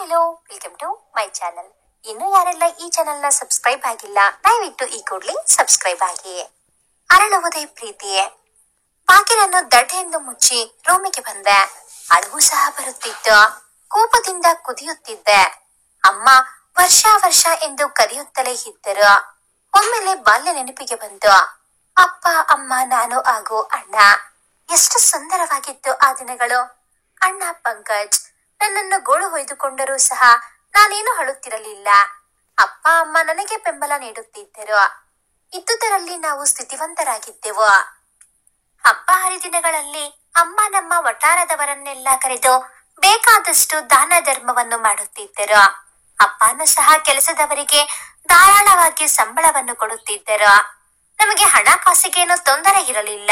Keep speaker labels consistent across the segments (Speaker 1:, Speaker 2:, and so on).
Speaker 1: Hello, welcome to my channel. ಇನ್ನು ಯಾರೆಲ್ಲ ಈ ಚಾನೆಲ್ ನ ಸಬ್ಸ್ಕ್ರೈಬ್ ಆಗಿಲ್ಲ, ದಯವಿಟ್ಟು ಈ ಕೂಡಲೇ ಸಬ್ಸ್ಕ್ರೈಬ್ ಆಗಿ. ಅರಳುವುದೇ ಪ್ರೀತಿಯೇ. ಬಾಗಿಲನ್ನು ದಡ್ಡೆಂದು ಮುಚ್ಚಿ ರೂಮಿಗೆ ಬಂದೆ. ಅಳುವು ಸಹ ಬರುತ್ತಿತ್ತು. ಕೋಪದಿಂದ ಕುದಿಯುತ್ತಿದ್ದೆ. ಅಮ್ಮ ವರ್ಷ ಎಂದು ಕರೆಯುತ್ತಲೇ ಇದ್ದರು. ಒಮ್ಮೆಲೆ ಬಾಲ್ಯ ನೆನಪಿಗೆ ಬಂತು. ಅಪ್ಪ, ಅಮ್ಮ, ನಾನು ಹಾಗೂ ಅಣ್ಣ. ಎಷ್ಟು ಸುಂದರವಾಗಿತ್ತು ಆ ದಿನಗಳು. ಅಣ್ಣ ಪಂಕಜ್ ನನ್ನನ್ನು ಗೋಳು ಹೊಯ್ದುಕೊಂಡರೂ ಸಹ ನಾನೇನು ಅಳುತ್ತಿರಲಿಲ್ಲ. ಅಪ್ಪ ಅಮ್ಮ ನನಗೆ ಬೆಂಬಲ ನೀಡುತ್ತಿದ್ದರು. ಇದ್ದುದರಲ್ಲಿ ನಾವು ಸ್ಥಿತಿವಂತರಾಗಿದ್ದೆವು. ಹಬ್ಬ ಹರಿದಿನಗಳಲ್ಲಿ ಅಮ್ಮ ನಮ್ಮ ವಟಾರದವರನ್ನೆಲ್ಲ ಕರೆದು ಬೇಕಾದಷ್ಟು ದಾನ ಧರ್ಮವನ್ನು ಮಾಡುತ್ತಿದ್ದರು. ಅಪ್ಪನೂ ಸಹ ಕೆಲಸದವರಿಗೆ ಧಾರಾಳವಾಗಿ ಸಂಬಳವನ್ನು ಕೊಡುತ್ತಿದ್ದರು. ನಮಗೆ ಹಣಕಾಸಿಗೇನು ತೊಂದರೆ ಇರಲಿಲ್ಲ.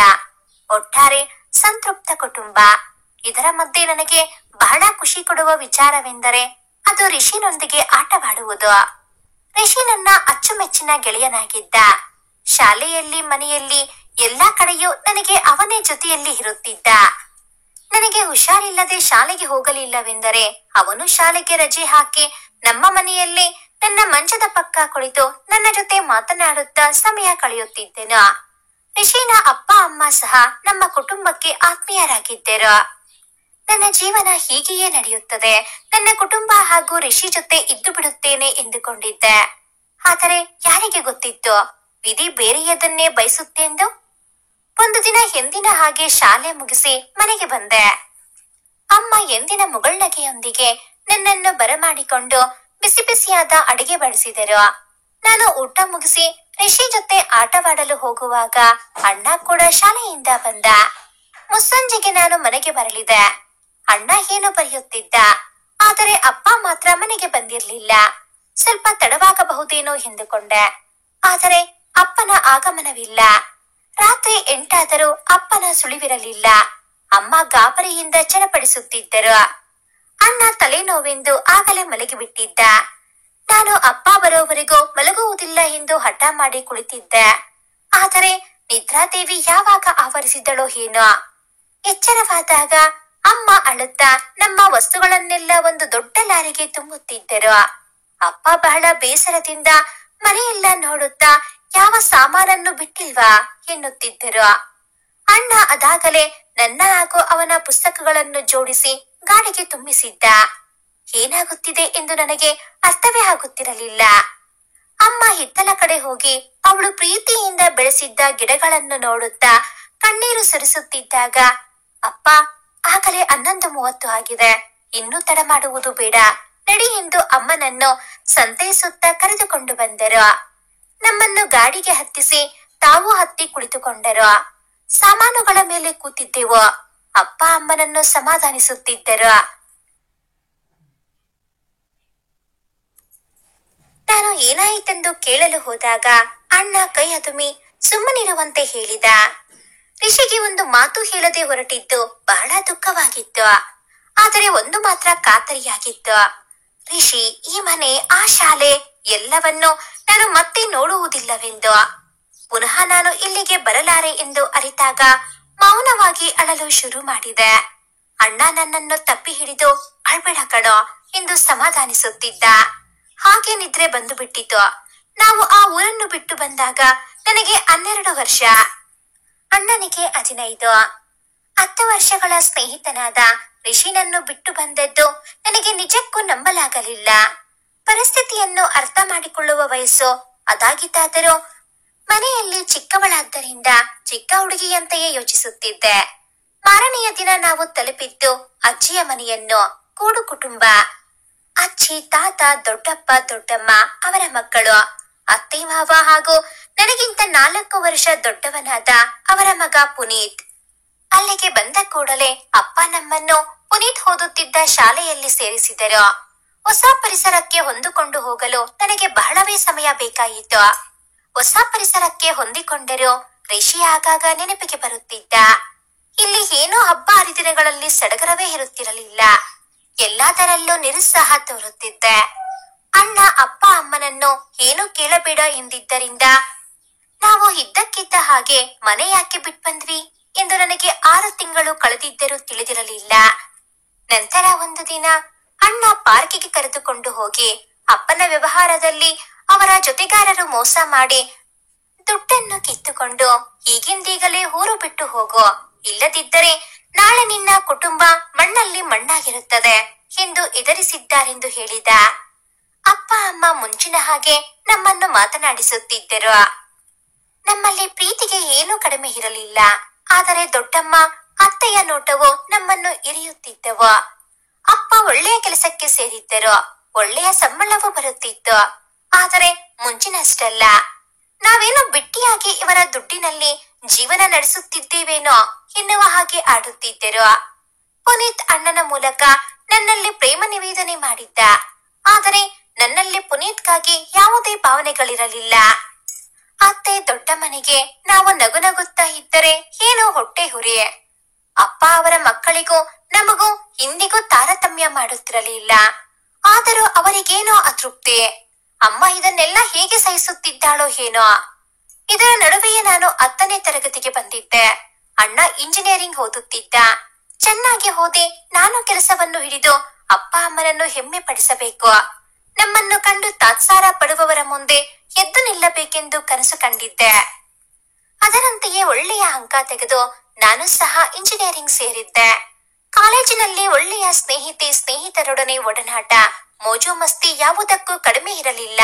Speaker 1: ಒಟ್ಟಾರೆ ಸಂತೃಪ್ತ ಕುಟುಂಬ. ಇದರ ಮಧ್ಯೆ ನನಗೆ ಬಹಳ ಖುಷಿ ಕೊಡುವ ವಿಚಾರವೆಂದರೆ ಅದು ರಿಷಿನೊಂದಿಗೆ ಆಟವಾಡುವುದು. ರಿಷಿ ನನ್ನ ಅಚ್ಚುಮೆಚ್ಚಿನ ಗೆಳೆಯನಾಗಿದ್ದ. ಶಾಲೆಯಲ್ಲಿ, ಮನೆಯಲ್ಲಿ ಎಲ್ಲಾ ಕಡೆಯೂ ನನಗೆ ಅವನೇ ಜೊತೆಯಲ್ಲಿ ಇರುತ್ತಿದ್ದ. ನನಗೆ ಹುಷಾರಿಲ್ಲದೆ ಶಾಲೆಗೆ ಹೋಗಲಿಲ್ಲವೆಂದರೆ ಅವನು ಶಾಲೆಗೆ ರಜೆ ಹಾಕಿ ನಮ್ಮ ಮನೆಯಲ್ಲಿ ನನ್ನ ಮಂಚದ ಪಕ್ಕ ಕುಳಿತು ನನ್ನ ಜೊತೆ ಮಾತನಾಡುತ್ತಾ ಸಮಯ ಕಳೆಯುತ್ತಿದ್ದೆನು. ರಿಷಿನ ಅಪ್ಪ ಅಮ್ಮ ಸಹ ನಮ್ಮ ಕುಟುಂಬಕ್ಕೆ ಆತ್ಮೀಯರಾಗಿದ್ದರು. ನನ್ನ ಜೀವನ ಹೀಗೆಯೇ ನಡೆಯುತ್ತದೆ, ನನ್ನ ಕುಟುಂಬ ಹಾಗೂ ರಿಷಿ ಜೊತೆ ಇದ್ದು ಬಿಡುತ್ತೇನೆ ಎಂದುಕೊಂಡಿದ್ದೆ. ಆದರೆ ಯಾರಿಗೆ ಗೊತ್ತಿತ್ತು, ವಿಧಿ ಬೇರೆಯದನ್ನೇ ಬಯಸುತ್ತೆಂದು. ಒಂದು ದಿನ ಎಂದಿನ ಹಾಗೆ ಶಾಲೆ ಮುಗಿಸಿ ಮನೆಗೆ ಬಂದೆ. ಅಮ್ಮ ಎಂದಿನ ಮುಗುಳ್ನಗೆಯೊಂದಿಗೆ ನನ್ನನ್ನು ಬರಮಾಡಿಕೊಂಡು ಬಿಸಿ ಬಿಸಿಯಾದ ಅಡಿಗೆ ಬಡಿಸಿದರು. ನಾನು ಊಟ ಮುಗಿಸಿ ರಿಷಿ ಜೊತೆ ಆಟವಾಡಲು ಹೋಗುವಾಗ ಅಣ್ಣ ಕೂಡ ಶಾಲೆಯಿಂದ ಬಂದ. ಮುಸ್ಸಂಜೆಗೆ ನಾನು ಮನೆಗೆ ಬರಲಿದೆ. ಅಣ್ಣ ಏನು ಬರೆಯುತ್ತಿದ್ದ. ಆದರೆ ಅಪ್ಪ ಮಾತ್ರ ಮನೆಗೆ ಬಂದಿರಲಿಲ್ಲ. ಸ್ವಲ್ಪ ತಡವಾಗಬಹುದೇನೋ ಎಂದುಕೊಂಡೆ. ಆದರೆ ಅಪ್ಪನ ಆಗಮನವಿಲ್ಲ. ರಾತ್ರಿ 8 ಆದರೂ ಅಪ್ಪನ ಸುಳಿವಿರಲಿಲ್ಲ. ಅಮ್ಮ ಗಾಬರಿಯಿಂದ ಚಡಪಡಿಸುತ್ತಿದ್ದರು. ಅಣ್ಣ ತಲೆನೋವೆಂದು ಆಗಲೇ ಮಲಗಿಬಿಟ್ಟಿದ್ದ. ನಾನು ಅಪ್ಪ ಬರೋವರೆಗೂ ಮಲಗುವುದಿಲ್ಲ ಎಂದು ಹಠ ಮಾಡಿ ಕುಳಿತಿದ್ದೆ. ಆದರೆ ನಿದ್ರಾದೇವಿ ಯಾವಾಗ ಆವರಿಸಿದಳೋ ಏನೋ. ಎಚ್ಚರವಾದಾಗ ಅಮ್ಮ ಅಳುತ್ತಾ ನಮ್ಮ ವಸ್ತುಗಳನ್ನೆಲ್ಲ ಒಂದು ದೊಡ್ಡ ಲಾರಿಗೆ ತುಂಬುತ್ತಿದ್ದರು. ಅಪ್ಪ ಬಹಳ ಬೇಸರದಿಂದ ಮನೆಯೆಲ್ಲ ನೋಡುತ್ತಾ ಯಾವ ಸಾಮಾನನ್ನು ಬಿಟ್ಟಿಲ್ವಾ ಎನ್ನುತ್ತಿದ್ದರು. ಅಣ್ಣ ಅದಾಗಲೇ ನನ್ನ ಹಾಗೂ ಅವನ ಪುಸ್ತಕಗಳನ್ನು ಜೋಡಿಸಿ ಗಾಡಿಗೆ ತುಂಬಿಸಿದ್ದ. ಏನಾಗುತ್ತಿದೆ ಎಂದು ನನಗೆ ಅರ್ಥವೇ ಆಗುತ್ತಿರಲಿಲ್ಲ. ಅಮ್ಮ ಹಿತ್ತಲ ಕಡೆ ಹೋಗಿ ಅವಳು ಪ್ರೀತಿಯಿಂದ ಬೆಳೆಸಿದ್ದ ಗಿಡಗಳನ್ನು ನೋಡುತ್ತಾ ಕಣ್ಣೀರು ಸುರಿಸುತ್ತಿದ್ದಾಗ, ಅಪ್ಪ, ಆಗಲೇ 11:30 ಆಗಿದೆ, ಇನ್ನೂ ತಡ ಮಾಡುವುದು ಬೇಡ, ನಡಿ ಎಂದು ಅಮ್ಮನನ್ನು ಸಂತೈಸುತ್ತಾ ಕರೆದುಕೊಂಡು ಬಂದರು. ನಮ್ಮನ್ನು ಗಾಡಿಗೆ ಹತ್ತಿಸಿ ತಾವು ಹತ್ತಿ ಕುಳಿತುಕೊಂಡರು. ಸಾಮಾನುಗಳ ಮೇಲೆ ಕೂತಿದ್ದೆವು. ಅಪ್ಪ ಅಮ್ಮನನ್ನು ಸಮಾಧಾನಿಸುತ್ತಿದ್ದರು. ನಾನು ಏನಾಯಿತೆಂದು ಕೇಳಲು ಹೋದಾಗ ಅಣ್ಣ ಕೈ ಅದುಮಿ ಸುಮ್ಮನಿರುವಂತೆ ಹೇಳಿದ. ರಿಷಿಗೆ ಒಂದು ಮಾತು ಹೇಳದೆ ಹೊರಟಿದ್ದು ಬಹಳ ದುಃಖವಾಗಿತ್ತು. ಆದರೆ ಒಂದು ಮಾತ್ರ ಖಾತರಿಯಾಗಿತ್ತು, ರಿಷಿ, ಈ ಮನೆ, ಆ ಶಾಲೆ ಎಲ್ಲವನ್ನೂ ನಾನು ಮತ್ತೆ ನೋಡುವುದಿಲ್ಲವೆಂದು. ಪುನಃ ನಾನು ಇಲ್ಲಿಗೆ ಬರಲಾರೆ ಎಂದು ಅರಿತಾಗ ಮೌನವಾಗಿ ಅಳಲು ಶುರು ಮಾಡಿದೆ. ಅಣ್ಣ ನನ್ನನ್ನು ತಪ್ಪಿ ಹಿಡಿದು ಅಳ್ಬೇಡ ಕಣೋ ಎಂದು ಸಮಾಧಾನಿಸುತ್ತಿದ್ದ. ಹಾಗೆ ನಿದ್ರೆ ಬಂದು ಬಿಟ್ಟಿತು. ನಾವು ಆ ಊರನ್ನು ಬಿಟ್ಟು ಬಂದಾಗ ನನಗೆ 12 ವರ್ಷ, ಅಣ್ಣನಿಗೆ 15. 10 ವರ್ಷಗಳ ಸ್ನೇಹಿತನಾದ ರಿಷಿನನ್ನು ಬಿಟ್ಟು ಬಂದದ್ದು ನನಗೆ ನಿಜಕ್ಕೂ ನಂಬಲಾಗಲಿಲ್ಲ. ಪರಿಸ್ಥಿತಿಯನ್ನು ಅರ್ಥ ಮಾಡಿಕೊಳ್ಳುವ ವಯಸ್ಸು ಅದಾಗಿದ್ದಾದರೂ ಮನೆಯಲ್ಲಿ ಚಿಕ್ಕವಳಾದ್ದರಿಂದ ಚಿಕ್ಕ ಹುಡುಗಿಯಂತೆಯೇ ಯೋಚಿಸುತ್ತಿದ್ದೆ. ಮಾರನೆಯ ದಿನ ನಾವು ತಲುಪಿದ್ದು ಅಜ್ಜಿಯ ಮನೆಯನ್ನು. ಕೂಡು ಕುಟುಂಬ. ಅಜ್ಜಿ, ತಾತ, ದೊಡ್ಡಪ್ಪ, ದೊಡ್ಡಮ್ಮ, ಅವರ ಮಕ್ಕಳು, ಅತ್ತೆ ಮಾವ ಹಾಗೂ ನನಗಿಂತ 4 ವರ್ಷ ದೊಡ್ಡವನಾದ ಅವರ ಮಗ ಪುನೀತ್. ಅಲ್ಲಿಗೆ ಬಂದ ಕೂಡಲೇ ಅಪ್ಪ ನಮ್ಮನ್ನು ಪುನೀತ್ ಓದುತ್ತಿದ್ದ ಶಾಲೆಯಲ್ಲಿ ಸೇರಿಸಿದರು. ಹೊಸ ಪರಿಸರಕ್ಕೆ ಹೊಂದಿಕೊಂಡು ಹೋಗಲು ನನಗೆ ಬಹಳವೇ ಸಮಯ ಬೇಕಾಯಿತು. ಹೊಸ ಪರಿಸರಕ್ಕೆ ಹೊಂದಿಕೊಂಡರೂ ರಿಷಿ ಆಗಾಗ ನೆನಪಿಗೆ ಬರುತ್ತಿದ್ದ. ಇಲ್ಲಿ ಏನೋ ಹಬ್ಬ ಹರಿದಿನಗಳಲ್ಲಿ ಸಡಗರವೇ ಇರುತ್ತಿರಲಿಲ್ಲ. ಎಲ್ಲದರಲ್ಲೂ ನಿರುತ್ಸಾಹ ತೋರುತ್ತಿದ್ದೆ. ಅಣ್ಣ ಅಪ್ಪ ಅಮ್ಮನನ್ನು ಏನು ಕೇಳಬೇಡ ಎಂದಿದ್ದರಿಂದ ನಾವು ಇದ್ದಕ್ಕಿದ್ದ ಹಾಗೆ ಮನೆ ಯಾಕೆ ಬಿಟ್ಬಂದ್ವಿ ಎಂದು ನನಗೆ 6 ತಿಂಗಳು ಕಳೆದಿದ್ದರೂ ತಿಳಿದಿರಲಿಲ್ಲ. ನಂತರ ಒಂದು ದಿನ ಅಣ್ಣ ಪಾರ್ಕಿಗೆ ಕರೆದುಕೊಂಡು ಹೋಗಿ ಅಪ್ಪನ ವ್ಯವಹಾರದಲ್ಲಿ ಅವರ ಜೊತೆಗಾರರು ಮೋಸ ಮಾಡಿ ದುಡ್ಡನ್ನು ಕಿತ್ತುಕೊಂಡು ಈಗಿಂದೀಗಲೇ ಊರು ಬಿಟ್ಟು ಹೋಗೋ, ಇಲ್ಲದಿದ್ದರೆ ನಾಳೆ ನಿನ್ನ ಕುಟುಂಬ ಮಣ್ಣಲ್ಲಿ ಮಣ್ಣಾಗಿರುತ್ತದೆ ಎಂದು ಎದುರಿಸಿದ್ದಾರೆಂದು ಹೇಳಿದ. ಅಪ್ಪ ಅಮ್ಮ ಮುಂಚಿನ ಹಾಗೆ ನಮ್ಮನ್ನು ಮಾತನಾಡಿಸುತ್ತಿದ್ದರು. ನಮ್ಮಲ್ಲಿ ಪ್ರೀತಿಗೆ ಏನೂ ಕಡಿಮೆ ಇರಲಿಲ್ಲ. ಆದರೆ ದೊಡ್ಡಮ್ಮ ಅತ್ತೆಯ ನೋಟವು ನಮ್ಮನ್ನು ಇರಿಯುತ್ತಿದ್ದವು. ಅಪ್ಪ ಒಳ್ಳೆಯ ಕೆಲಸಕ್ಕೆ ಸೇರಿದ್ದರು. ಒಳ್ಳೆಯ ಸಂಬಳವೂ ಬರುತ್ತಿತ್ತು. ಆದರೆ ಮುಂಚಿನಷ್ಟಲ್ಲ. ನಾವೇನೋ ಬಿಟ್ಟಿಯಾಗಿ ಇವರ ದುಡ್ಡಿನಲ್ಲಿ ಜೀವನ ನಡೆಸುತ್ತಿದ್ದೇವೇನೋ ಎನ್ನುವ ಹಾಗೆ ಆಡುತ್ತಿದ್ದರು. ಪುನೀತ್ ಅಣ್ಣನ ಮೂಲಕ ನನ್ನಲ್ಲಿ ಪ್ರೇಮ ನಿವೇದನೆ ಮಾಡಿದ್ದ. ಆದರೆ ನನ್ನಲ್ಲಿ ಪುನೀತ್ಗಾಗಿ ಯಾವುದೇ ಭಾವನೆಗಳಿರಲಿಲ್ಲ. ಅತ್ತೆ ದೊಡ್ಡಮ್ಮನಿಗೆ ನಾವು ನಗು ನಗುತ್ತಾ ಇದ್ದರೆ ಏನೋ ಹೊಟ್ಟೆ ಹುರಿ. ಅಪ್ಪ ಅವರ ಮಕ್ಕಳಿಗೂ ನಮಗೂ ಇಂದಿಗೂ ತಾರತಮ್ಯ ಮಾಡುತ್ತಿರಲಿಲ್ಲ. ಆದರೂ ಅವರಿಗೇನೋ ಅತೃಪ್ತಿ. ಅಮ್ಮ ಇದನ್ನೆಲ್ಲ ಹೇಗೆ ಸಹಿಸುತ್ತಿದ್ದಾಳೋ ಏನೋ. ಇದರ ನಡುವೆಯೇ ನಾನು 10ನೇ ತರಗತಿಗೆ ಬಂದಿದ್ದೆ. ಅಣ್ಣ ಇಂಜಿನಿಯರಿಂಗ್ ಓದುತ್ತಿದ್ದ. ಚೆನ್ನಾಗಿ ಓದಿ ನಾನು ಕೆಲಸವನ್ನು ಹಿಡಿದು ಅಪ್ಪ ಅಮ್ಮನನ್ನು ಹೆಮ್ಮೆ ಪಡಿಸಬೇಕು. ನಮ್ಮನ್ನು ಕಂಡು ತಾತ್ಸಾರ ಪಡುವವರ ಮುಂದೆ ಎದ್ದು ನಿಲ್ಲಬೇಕೆಂದು ಕನಸು ಕಂಡಿದ್ದೆ. ಅದರಂತೆಯೇ ಒಳ್ಳೆಯ ಅಂಕ ತೆಗೆದು ನಾನು ಸಹ ಇಂಜಿನಿಯರಿಂಗ್ ಸೇರಿದ್ದೆ. ಕಾಲೇಜಿನಲ್ಲಿ ಒಳ್ಳೆಯ ಸ್ನೇಹಿತರೊಡನೆ ಒಡನಾಟ, ಮೋಜು ಮಸ್ತಿ ಯಾವುದಕ್ಕೂ ಕಡಿಮೆ ಇರಲಿಲ್ಲ.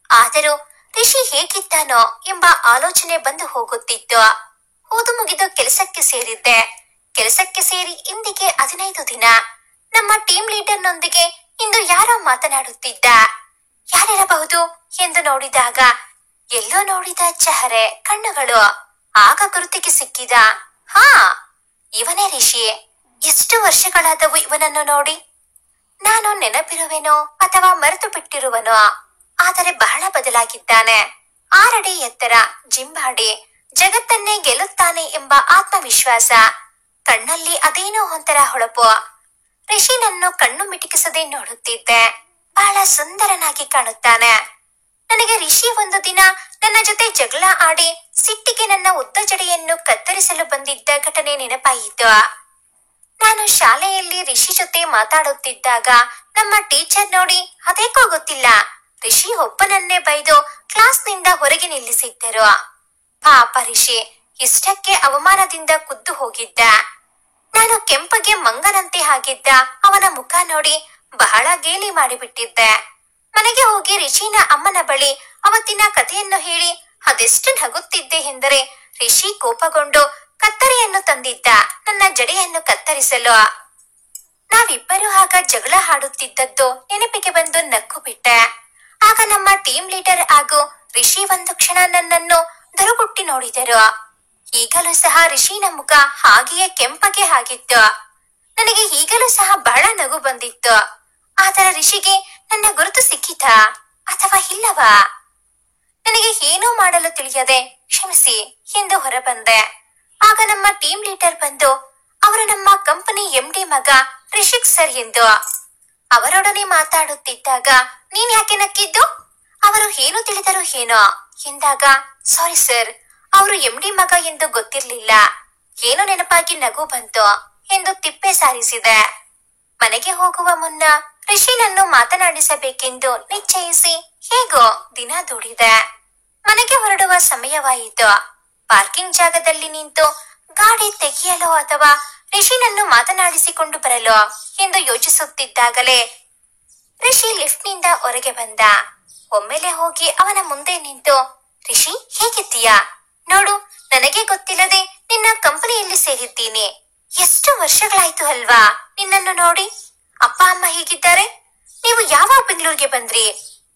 Speaker 1: ಆದರೂ ರಿಷಿ ಹೇಗಿದ್ದಾನೋ ಎಂಬ ಆಲೋಚನೆ ಬಂದು ಹೋಗುತ್ತಿತ್ತು. ಓದು ಮುಗಿದು ಕೆಲಸಕ್ಕೆ ಸೇರಿದ್ದೆ. ಕೆಲಸಕ್ಕೆ ಸೇರಿ ಇಂದಿಗೆ 15 ದಿನ. ನಮ್ಮ ಟೀಮ್ ಲೀಡರ್ನೊಂದಿಗೆ ಇಂದು ಯಾರೋ ಮಾತನಾಡುತ್ತಿದ್ದ. ಯಾರಿರಬಹುದು ಎಂದು ನೋಡಿದಾಗ ಎಲ್ಲೋ ನೋಡಿದ ಚೆಹರೆ, ಕಣ್ಣುಗಳು. ಆಗ ಗುರುತಿಗೆ ಸಿಕ್ಕಿದ. ಹಾ, ಇವನೇ ರಿಷಿ. ಎಷ್ಟು ವರ್ಷಗಳಾದವು ಇವನನ್ನು ನೋಡಿ. ನಾನು ನೆನಪಿರುವೆನೋ ಅಥವಾ ಮರೆತು ಬಿಟ್ಟಿರುವನೋ. ಆದರೆ ಬಹಳ ಬದಲಾಗಿದ್ದಾನೆ. 6 ಅಡಿ ಎತ್ತರ, ಜಿಂಬಾಡಿ, ಜಗತ್ತನ್ನೇ ಗೆಲ್ಲುತ್ತಾನೆ ಎಂಬ ಆತ್ಮವಿಶ್ವಾಸ. ಕಣ್ಣಲ್ಲಿ ಅದೇನೋ ಒಂಥರ ಹೊಳಪು. ರಿಷಿನನ್ನು ಕಣ್ಣು ಮಿಟುಕಿಸದೆ ನೋಡುತ್ತಿದ್ದೆ. ಬಹಳ ಸುಂದರನಾಗಿ ಕಾಣುತ್ತಾನೆ. ನನಗೆ ರಿಷಿ ಒಂದು ದಿನ ನನ್ನ ಜೊತೆ ಜಗಳ ಆಡಿ ಸಿಟ್ಟಿಗೆ ನನ್ನ ಉದ್ದ ಜಡೆಯನ್ನು ಕತ್ತರಿಸಲು ಬಂದಿದ್ದ ಘಟನೆ ನೆನಪಾಯಿತು. ನಾನು ಶಾಲೆಯಲ್ಲಿ ರಿಷಿ ಜೊತೆ ಮಾತಾಡುತ್ತಿದ್ದಾಗ ನಮ್ಮ ಟೀಚರ್ ನೋಡಿ ಅದೇಕೋ ಗೊತ್ತಿಲ್ಲ ರಿಷಿ ಒಬ್ಬನನ್ನೇ ಬೈದು ಕ್ಲಾಸ್ನಿಂದ ಹೊರಗೆ ನಿಲ್ಲಿಸಿದ್ದರು. ಪಾಪ ರಿಷಿ ಇಷ್ಟಕ್ಕೆ ಅವಮಾನದಿಂದ ಕುದ್ದು ಹೋಗಿದ್ದ. ನಾನು ಕೆಂಪಗೆ ಮಂಗನಂತೆ ಆಗಿದ್ದ ಅವನ ಮುಖ ನೋಡಿ ಬಹಳ ಗೇಲಿ ಮಾಡಿಬಿಟ್ಟಿದ್ದೆ. ಮನೆಗೆ ಹೋಗಿ ರಿಷಿನ ಅಮ್ಮನ ಬಳಿ ಅವತ್ತಿನ ಕಥೆಯನ್ನು ಹೇಳಿ ಅದೆಷ್ಟು ನಗುತ್ತಿದ್ದೆ ಎಂದರೆ ರಿಷಿ ಕೋಪಗೊಂಡು ಕತ್ತರಿಯನ್ನು ತಂದಿದ್ದ ನನ್ನ ಜಡೆಯನ್ನು ಕತ್ತರಿಸಲು. ನಾವಿಬ್ಬರು ಆಗ ಜಗಳ ಆಡುತ್ತಿದ್ದದ್ದು ನೆನಪಿಗೆ ಬಂದು ನಕ್ಕು ಬಿಟ್ಟೆ. ಆಗ ನಮ್ಮ ಟೀಮ್ ಲೀಡರ್ ಹಾಗೂ ರಿಷಿ ಒಂದು ಕ್ಷಣ ನನ್ನನ್ನು ದುರುಗುಟ್ಟಿ ನೋಡಿದರು. ಈಗಲೂ ಸಹ ರಿಷಿನ ಮುಖ ಹಾಗೆಯೇ ಕೆಂಪಗೆ ಆಗಿತ್ತು. ನನಗೆ ಈಗಲೂ ಸಹ ಬಹಳ ನಗು ಬಂದಿತ್ತು. ಆದರೆ ರಿಷಿಗೆ ನನ್ನ ಗುರುತು ಸಿಕ್ಕಿತಾ ಅಥವಾ ಇಲ್ಲವಾ? ನನಗೆ ಏನೂ ಮಾಡಲು ತಿಳಿಯದೆ ಕ್ಷಮಿಸಿ ಎಂದು ಹೊರಬಂದೆ. ಆಗ ನಮ್ಮ ಟೀಮ್ ಲೀಡರ್ ಬಂದು ಅವರು ನಮ್ಮ ಕಂಪನಿ MD ಮಗ ರಿಷಿಕ್ ಸರ್ ಎಂದು. ಅವರೊಡನೆ ಮಾತಾಡುತ್ತಿದ್ದಾಗ ನೀನ್ ಯಾಕೆ ನಕ್ಕಿದ್ದು? ಅವರು ಏನು ತಿಳಿದರು ಏನೋ ಎಂದಾಗ ಸಾರಿ ಸರ್, ಅವರು MD ಮಗ ಎಂದು ಗೊತ್ತಿರ್ಲಿಲ್ಲ, ಏನೋ ನೆನಪಾಗಿ ನಗು ಬಂತು ಎಂದು ತಿಪ್ಪೆ ಸಾರಿಸಿದೆ. ಮನೆಗೆ ಹೋಗುವ ಮುನ್ನ ರಿಷಿನನ್ನು ಮಾತನಾಡಿಸಬೇಕೆಂದು ನಿಶ್ಚಯಿಸಿ ಹೇಗೋ ದಿನ ದೂಡಿದೆ. ಮನೆಗೆ ಹೊರಡುವ ಸಮಯವಾಯಿತು. ಪಾರ್ಕಿಂಗ್ ಜಾಗದಲ್ಲಿ ನಿಂತು ಗಾಡಿ ತೆಗೆಯಲು ಅಥವಾ ರಿಷಿನನ್ನು ಮಾತನಾಡಿಸಿಕೊಂಡು ಬರಲು ಎಂದು ಯೋಚಿಸುತ್ತಿದ್ದಾಗಲೇ ರಿಷಿ ಲಿಫ್ಟ್ನಿಂದ ಹೊರಗೆ ಬಂದ. ಒಮ್ಮೆಲೆ ಹೋಗಿ ಅವನ ಮುಂದೆ ನಿಂತು ರಿಷಿ ಹೇಗಿದ್ದೀಯಾ? ನೋಡು, ನನಗೆ ಗೊತ್ತಿಲ್ಲದೆ ನಿನ್ನ ಕಂಪನಿಯಲ್ಲಿ ಸೇರಿದ್ದೀನಿ. ಎಷ್ಟು ವರ್ಷಗಳಾಯ್ತು ಅಲ್ವಾ ನಿನ್ನನ್ನು ನೋಡಿ. ಅಪ್ಪ ಅಮ್ಮ ಹೇಗಿದ್ದಾರೆ? ನೀವು ಯಾವಾಗ ಬೆಂಗಳೂರಿಗೆ ಬಂದ್ರಿ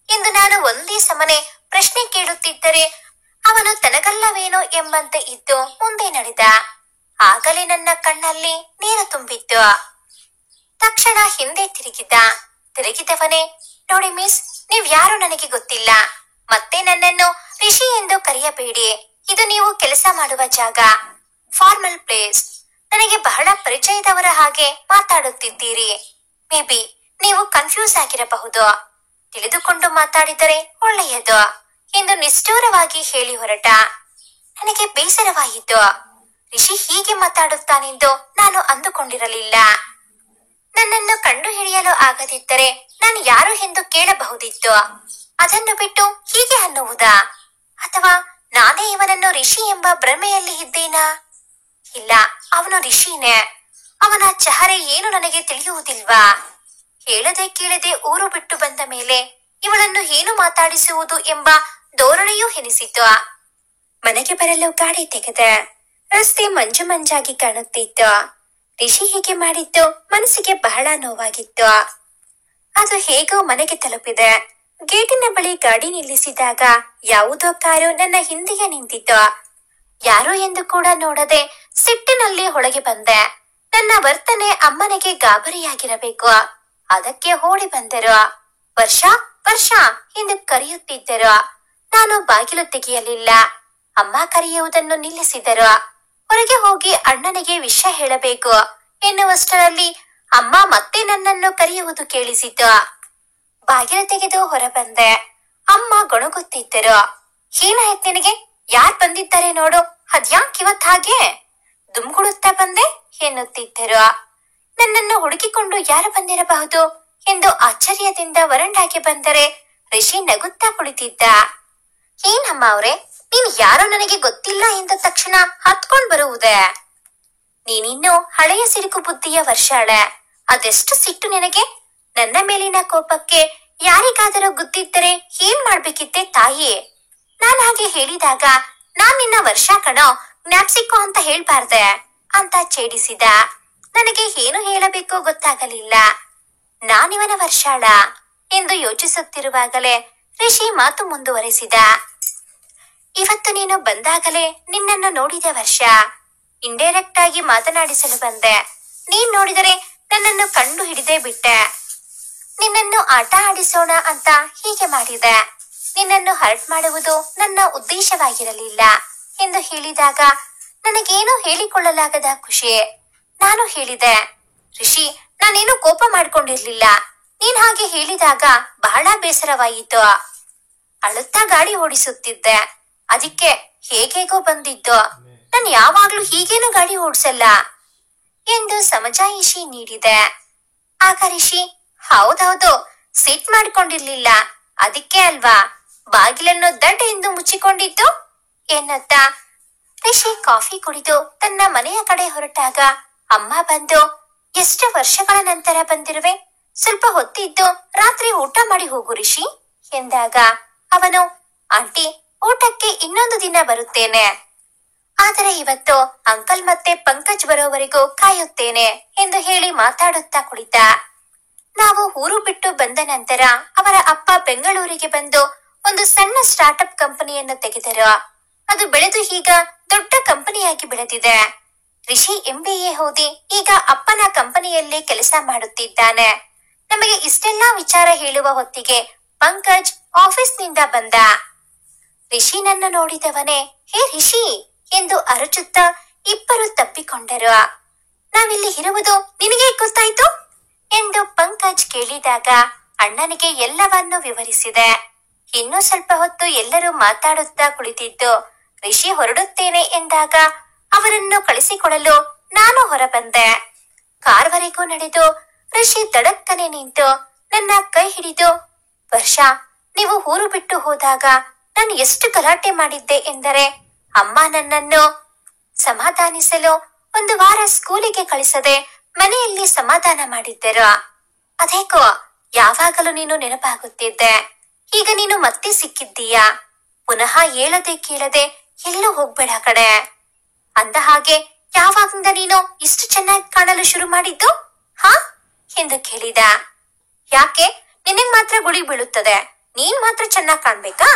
Speaker 1: ಎಂದು ನಾನು ಒಂದೇ ಸಮನೆ ಪ್ರಶ್ನೆ ಕೇಳುತ್ತಿದ್ದರೆ ಅವನು ತನಗಲ್ಲವೇನೋ ಎಂಬಂತೆ ಇದ್ದು ಮುಂದೆ ನಡೆದ. ಆಗಲೇ ನನ್ನ ಕಣ್ಣಲ್ಲಿ ನೀರು ತುಂಬಿತ್ತು. ತಕ್ಷಣ ಹಿಂದೆ ತಿರುಗಿದವನೇ ನೋಡಿ ಮಿಸ್, ನೀವ್ ಯಾರು ನನಗೆ ಗೊತ್ತಿಲ್ಲ. ಮತ್ತೆ ನನ್ನನ್ನು ರಿಷಿ ಎಂದು ಕರೆಯಬೇಡಿ. ಇದು ನೀವು ಕೆಲಸ ಮಾಡುವ ಜಾಗ, ಫಾರ್ಮಲ್ ಪ್ಲೇಸ್. ನನಗೆ ಬಹಳ ಪರಿಚಯದವರ ಹಾಗೆ ಮಾತಾಡುತ್ತಿದ್ದೀರಿ. ಮೇ ಬಿ ನೀವು ಕನ್ಫ್ಯೂಸ್ ಆಗಿರಬಹುದು. ತಿಳಿದುಕೊಂಡು ಮಾತಾಡಿದರೆ ಒಳ್ಳೆಯದು ಎಂದು ನಿಷ್ಠೂರವಾಗಿ ಹೇಳಿ ಹೊರಟ. ನನಗೆ ಬೇಸರವಾಯಿತು. ರಿಷಿ ಹೀಗೆ ಮಾತಾಡುತ್ತಾನೆಂದು ನಾನು ಅಂದುಕೊಂಡಿರಲಿಲ್ಲ. ನನ್ನನ್ನು ಕಂಡು ಹಿಡಿಯಲು ಆಗದಿದ್ದರೆ ನಾನು ಯಾರು ಎಂದು ಕೇಳಬಹುದಿತ್ತು. ಅದನ್ನು ಬಿಟ್ಟು ಹೀಗೆ ಅನ್ನುವುದಾ? ಅಥವಾ ನಾನೇ ಇವನನ್ನು ರಿಷಿ ಎಂಬ ಭ್ರಮೆಯಲ್ಲಿ ಇದ್ದೇನಾ? ಇಲ್ಲ, ಅವನು ರಿಷಿನೇ. ಅವನ ಚಹರೆ ಏನು ನನಗೆ ತಿಳಿಯುವುದಿಲ್ವಾ? ಹೇಳದೆ ಕೇಳದೆ ಊರು ಬಿಟ್ಟು ಬಂದ ಮೇಲೆ ಇವಳನ್ನು ಏನು ಮಾತಾಡಿಸುವುದು ಎಂಬ ಧೋರಣೆಯೂ ಎನಿಸಿತು. ಮನೆಗೆ ಬರಲು ಗಾಡಿ ತೆಗೆದೆ. ರಸ್ತೆ ಮಂಜು ಮಂಜಾಗಿ ಕಾಣುತ್ತಿತ್ತು. ರಿಷಿ ಹೀಗೆ ಮಾಡಿದ್ದು ಮನಸ್ಸಿಗೆ ಬಹಳ ನೋವಾಗಿತ್ತು. ಅದು ಹೇಗೋ ಮನೆಗೆ ತಲುಪಿದೆ. ಗೇಟಿನ ಬಳಿ ಗಾಡಿ ನಿಲ್ಲಿಸಿದಾಗ ಯಾವುದೋ ಕಾರು ನನ್ನ ಹಿಂದೆಯೇ ನಿಂತಿತ್ತು. ಯಾರು ಎಂದು ಕೂಡ ನೋಡದೆ ಸಿಟ್ಟಿನಲ್ಲಿ ಒಳಗೆ ಬಂದೆ. ನನ್ನ ವರ್ತನೆ ಅಮ್ಮನಿಗೆ ಗಾಬರಿಯಾಗಿರಬೇಕು. ಅದಕ್ಕೆ ಓಡಿ ಬಂದರು. ವರ್ಷ ವರ್ಷ ಎಂದು ಕರೆಯುತ್ತಿದ್ದರು. ನಾನು ಬಾಗಿಲು ತೆಗೆಯಲಿಲ್ಲ. ಅಮ್ಮ ಕರೆಯುವುದನ್ನು ನಿಲ್ಲಿಸಿದರು. ಹೊರಗೆ ಹೋಗಿ ಅಣ್ಣನಿಗೆ ವಿಷಯ ಹೇಳಬೇಕು ಎನ್ನುವಷ್ಟರಲ್ಲಿ ಅಮ್ಮ ಮತ್ತೆ ನನ್ನನ್ನು ಕರೆಯುವುದು ಕೇಳಿಸಿತು. ಬಾಗಿಲು ತೆಗೆದು ಹೊರಬಂದೆ. ಅಮ್ಮ ಗೊಣಗುತ್ತಿದ್ದರು. ಏನಾಯ್ತು ನಿನಗೆ? ಯಾರ್ ಬಂದಿದ್ದಾರೆ ನೋಡು, ಅದ್ಯಾಕಿವತ್ ಹಾಗೆ ದುಮ್ಗುಡುತ್ತಾ ಬಂದೆ ಎನ್ನುತ್ತಿದ್ದರು. ನನ್ನನ್ನು ಹುಡುಕಿಕೊಂಡು ಯಾರು ಬಂದಿರಬಹುದು ಎಂದು ಆಶ್ಚರ್ಯದಿಂದ ವರಂಡಾಗೆ ಬಂದರೆ ರಿಷಿ ನಗುತ್ತಾ ಕುಳಿತಿದ್ದ. ಏನಮ್ಮ ಅವ್ರೆ, ನೀನ್ ಯಾರೋ ನನಗೆ ಗೊತ್ತಿಲ್ಲ ಎಂದ ತಕ್ಷಣ ಹತ್ಕೊಂಡ್ ಬರುವುದೇ? ನೀನಿನ್ನು ಹಳೆಯ ಸಿಡುಕು ಬುದ್ಧಿಯ ವರ್ಷಾಳೆ. ಅದೆಷ್ಟು ಸಿಟ್ಟು ನಿನಗೆ? ನನ್ನ ಮೇಲಿನ ಕೋಪಕ್ಕೆ ಯಾರಿಗಾದರೂ ಗುದ್ದಿದ್ದರೆ ಏನ್ ಮಾಡ್ಬೇಕಿತ್ತೆ ತಾಯಿ? ನಾನ್ ಹಾಗೆ ಹೇಳಿದಾಗ ನಾನ್ ನಿನ್ನ ವರ್ಷ ಕಣೋ, ಜ್ಞಾಪ್ಸಿಕೋ ಅಂತ ಹೇಳ್ಬಾರ್ದೆ ಅಂತ ಛೇಡಿಸಿದ. ನನಗೆ ಏನು ಹೇಳಬೇಕೋ ಗೊತ್ತಾಗಲಿಲ್ಲ. ನಾನಿವನ ವರ್ಷಾಳ ಎಂದು ಯೋಚಿಸುತ್ತಿರುವಾಗಲೇ ರಿಷಿ ಮಾತು ಮುಂದುವರೆಸಿದ. ಇವತ್ತು ನೀನು ಬಂದಾಗಲೇ ನಿನ್ನನ್ನು ನೋಡಿದೆ ವರ್ಷ. ಇಂಡೈರೆಕ್ಟ್ ಆಗಿ ಮಾತನಾಡಿಸಲು ಬಂದೆ. ನೀನ್ ನೋಡಿದರೆ ನನ್ನನ್ನು ಕಂಡು ಹಿಡಿದೇ ಬಿಟ್ಟೆ. ನಿನ್ನನ್ನು ಆಟ ಆಡಿಸೋಣ ಅಂತ ಹೀಗೆ ಮಾಡಿದೆ. ನಿನ್ನನ್ನು ಹರ್ಟ್ ಮಾಡುವುದು ನನ್ನ ಉದ್ದೇಶವಾಗಿರಲಿಲ್ಲ ಎಂದು ಹೇಳಿದಾಗ ನನಗೇನು ಹೇಳಿಕೊಳ್ಳಲಾಗದ ಖುಷಿ. ನಾನು ಹೇಳಿದೆ, ರಿಷಿ, ನಾನೇನು ಕೋಪ ಮಾಡ್ಕೊಂಡಿರ್ಲಿಲ್ಲ. ನೀನ್ ಹಾಗೆ ಹೇಳಿದಾಗ ಬಹಳ ಬೇಸರವಾಯಿತು. ಅಳುತ್ತಾ ಗಾಡಿ ಓಡಿಸುತ್ತಿದ್ದೆ. ಅದಕ್ಕೆ ಹೇಗೇಗೋ ಬಂದಿದ್ದು. ನಾನು ಯಾವಾಗ್ಲೂ ಹೀಗೇನು ಗಾಡಿ ಓಡಿಸಲ್ಲ ಎಂದು ಸಮಜಾಯಿಷಿ ನೀಡಿದೆ. ಆಗ ರಿಷಿ, ಹೌದೌದು, ಸಿಟ್ ಮಾಡ್ಕೊಂಡಿರ್ಲಿಲ್ಲ, ಅದಕ್ಕೆ ಅಲ್ವಾ ಬಾಗಿಲನ್ನು ದಡ್ ಎಂದು ಮುಚ್ಚಿಕೊಂಡಿದ್ದು ಎನ್ನುತ್ತಾ ರಿಷಿ ಕಾಫಿ ಕುಡಿದು ತನ್ನ ಮನೆಯ ಕಡೆ ಹೊರಟಾಗ ಅಮ್ಮ ಬಂದು, ಎಷ್ಟು ವರ್ಷಗಳ ನಂತರ ಬಂದಿರುವೆ, ಸ್ವಲ್ಪ ಹೊತ್ತಿದ್ದು ರಾತ್ರಿ ಊಟ ಮಾಡಿ ಹೋಗು ರಿಷಿ ಎಂದಾಗ ಅವನು, ಆಂಟಿ, ಊಟಕ್ಕೆ ಇನ್ನೊಂದು ದಿನ ಬರುತ್ತೇನೆ. ಆದರೆ ಇವತ್ತು ಅಂಕಲ್ ಮತ್ತೆ ಪಂಕಜ್ ಬರೋವರೆಗೂ ಕಾಯುತ್ತೇನೆ ಎಂದು ಹೇಳಿ ಮಾತಾಡುತ್ತಾ ಕುಳಿತ. ನಾವು ಊರು ಬಿಟ್ಟು ಬಂದ ನಂತರ ಅವರ ಅಪ್ಪ ಬೆಂಗಳೂರಿಗೆ ಬಂದು ಒಂದು ಸಣ್ಣ ಸ್ಟಾರ್ಟ್ಅಪ್ ಕಂಪನಿಯನ್ನು ತೆಗೆದರು. ಅದು ಬೆಳೆದು ಈಗ ದೊಡ್ಡ ಕಂಪನಿಯಾಗಿ ಬೆಳೆದಿದೆ. ರಿಷಿ MBA ಓದಿ ಈಗ ಅಪ್ಪನ ಕಂಪನಿಯಲ್ಲೇ ಕೆಲಸ ಮಾಡುತ್ತಿದ್ದಾನೆ. ನಮಗೆ ಇಷ್ಟೆಲ್ಲಾ ವಿಚಾರ ಹೇಳುವ ಹೊತ್ತಿಗೆ ಪಂಕಜ್ ಆಫೀಸ್ನಿಂದ ಬಂದ. ರಿಷಿನನ್ನು ನೋಡಿದವನೇ, ಹೇ ರಿಷಿ ಎಂದು ಅರಚುತ್ತಾ ಇಬ್ಬರು ತಪ್ಪಿಕೊಂಡರು. ನಾವಿಲ್ಲಿ ಇರುವುದು ನಿನಗೆ ಗೊತ್ತಾಯ್ತು ಎಂದು ಪಂಕಜ್ ಕೇಳಿದಾಗ ಅಣ್ಣನಿಗೆ ಎಲ್ಲವನ್ನೂ ವಿವರಿಸಿದೆ. ಇನ್ನೂ ಸ್ವಲ್ಪ ಹೊತ್ತು ಎಲ್ಲರೂ ಮಾತಾಡುತ್ತಾ ಕುಳಿತಿದ್ದು ರಿಷಿ ಹೊರಡುತ್ತೇನೆ ಎಂದಾಗ ಅವರನ್ನು ಕಳಿಸಿಕೊಡಲು ನಾನು ಹೊರಬಂದೆ. ಕಾರ್ವರೆಗೂ ನಡೆದು ರಿಷಿ ತಡಕ್ಕನೆ ನಿಂತು ನನ್ನ ಕೈ ಹಿಡಿದು, ವರ್ಷ, ನೀವು ಊರು ಬಿಟ್ಟು ಹೋದಾಗ ನಾನು ಎಷ್ಟು ಗಲಾಟೆ ಮಾಡಿದ್ದೆ ಎಂದರೆ ಅಮ್ಮ ನನ್ನನ್ನು ಸಮಾಧಾನಿಸಲು ಒಂದು ವಾರ ಸ್ಕೂಲಿಗೆ ಕಳಿಸದೆ ಮನೆಯಲ್ಲಿ ಸಮಾಧಾನ ಮಾಡಿದ್ದರು. ಅದೇಕೋ ಯಾವಾಗಲೂ ನೀನು ನೆನಪಾಗುತ್ತಿದ್ದೆ. ಈಗ ನೀನು ಮತ್ತೆ ಸಿಕ್ಕಿದ್ದೀಯಾ. ಪುನಃ ಹೇಳದೆ ಕೇಳದೆ ಎಲ್ಲೂ ಹೋಗ್ಬೇಡ ಕಡೆ. ಅಂದ ಹಾಗೆ ಯಾವಾಗಿಂದ ನೀನು ಇಷ್ಟು ಚೆನ್ನಾಗಿ ಕಾಣಲು ಶುರು ಮಾಡಿದ್ದು ಹಾ ಎಂದು ಕೇಳಿದ. ಯಾಕೆ, ನಿನಗ್ ಮಾತ್ರ ಗುಳಿ ಬೀಳುತ್ತದೆ, ನೀನ್ ಮಾತ್ರ ಚೆನ್ನಾಗಿ ಕಾಣ್ಬೇಕಾ?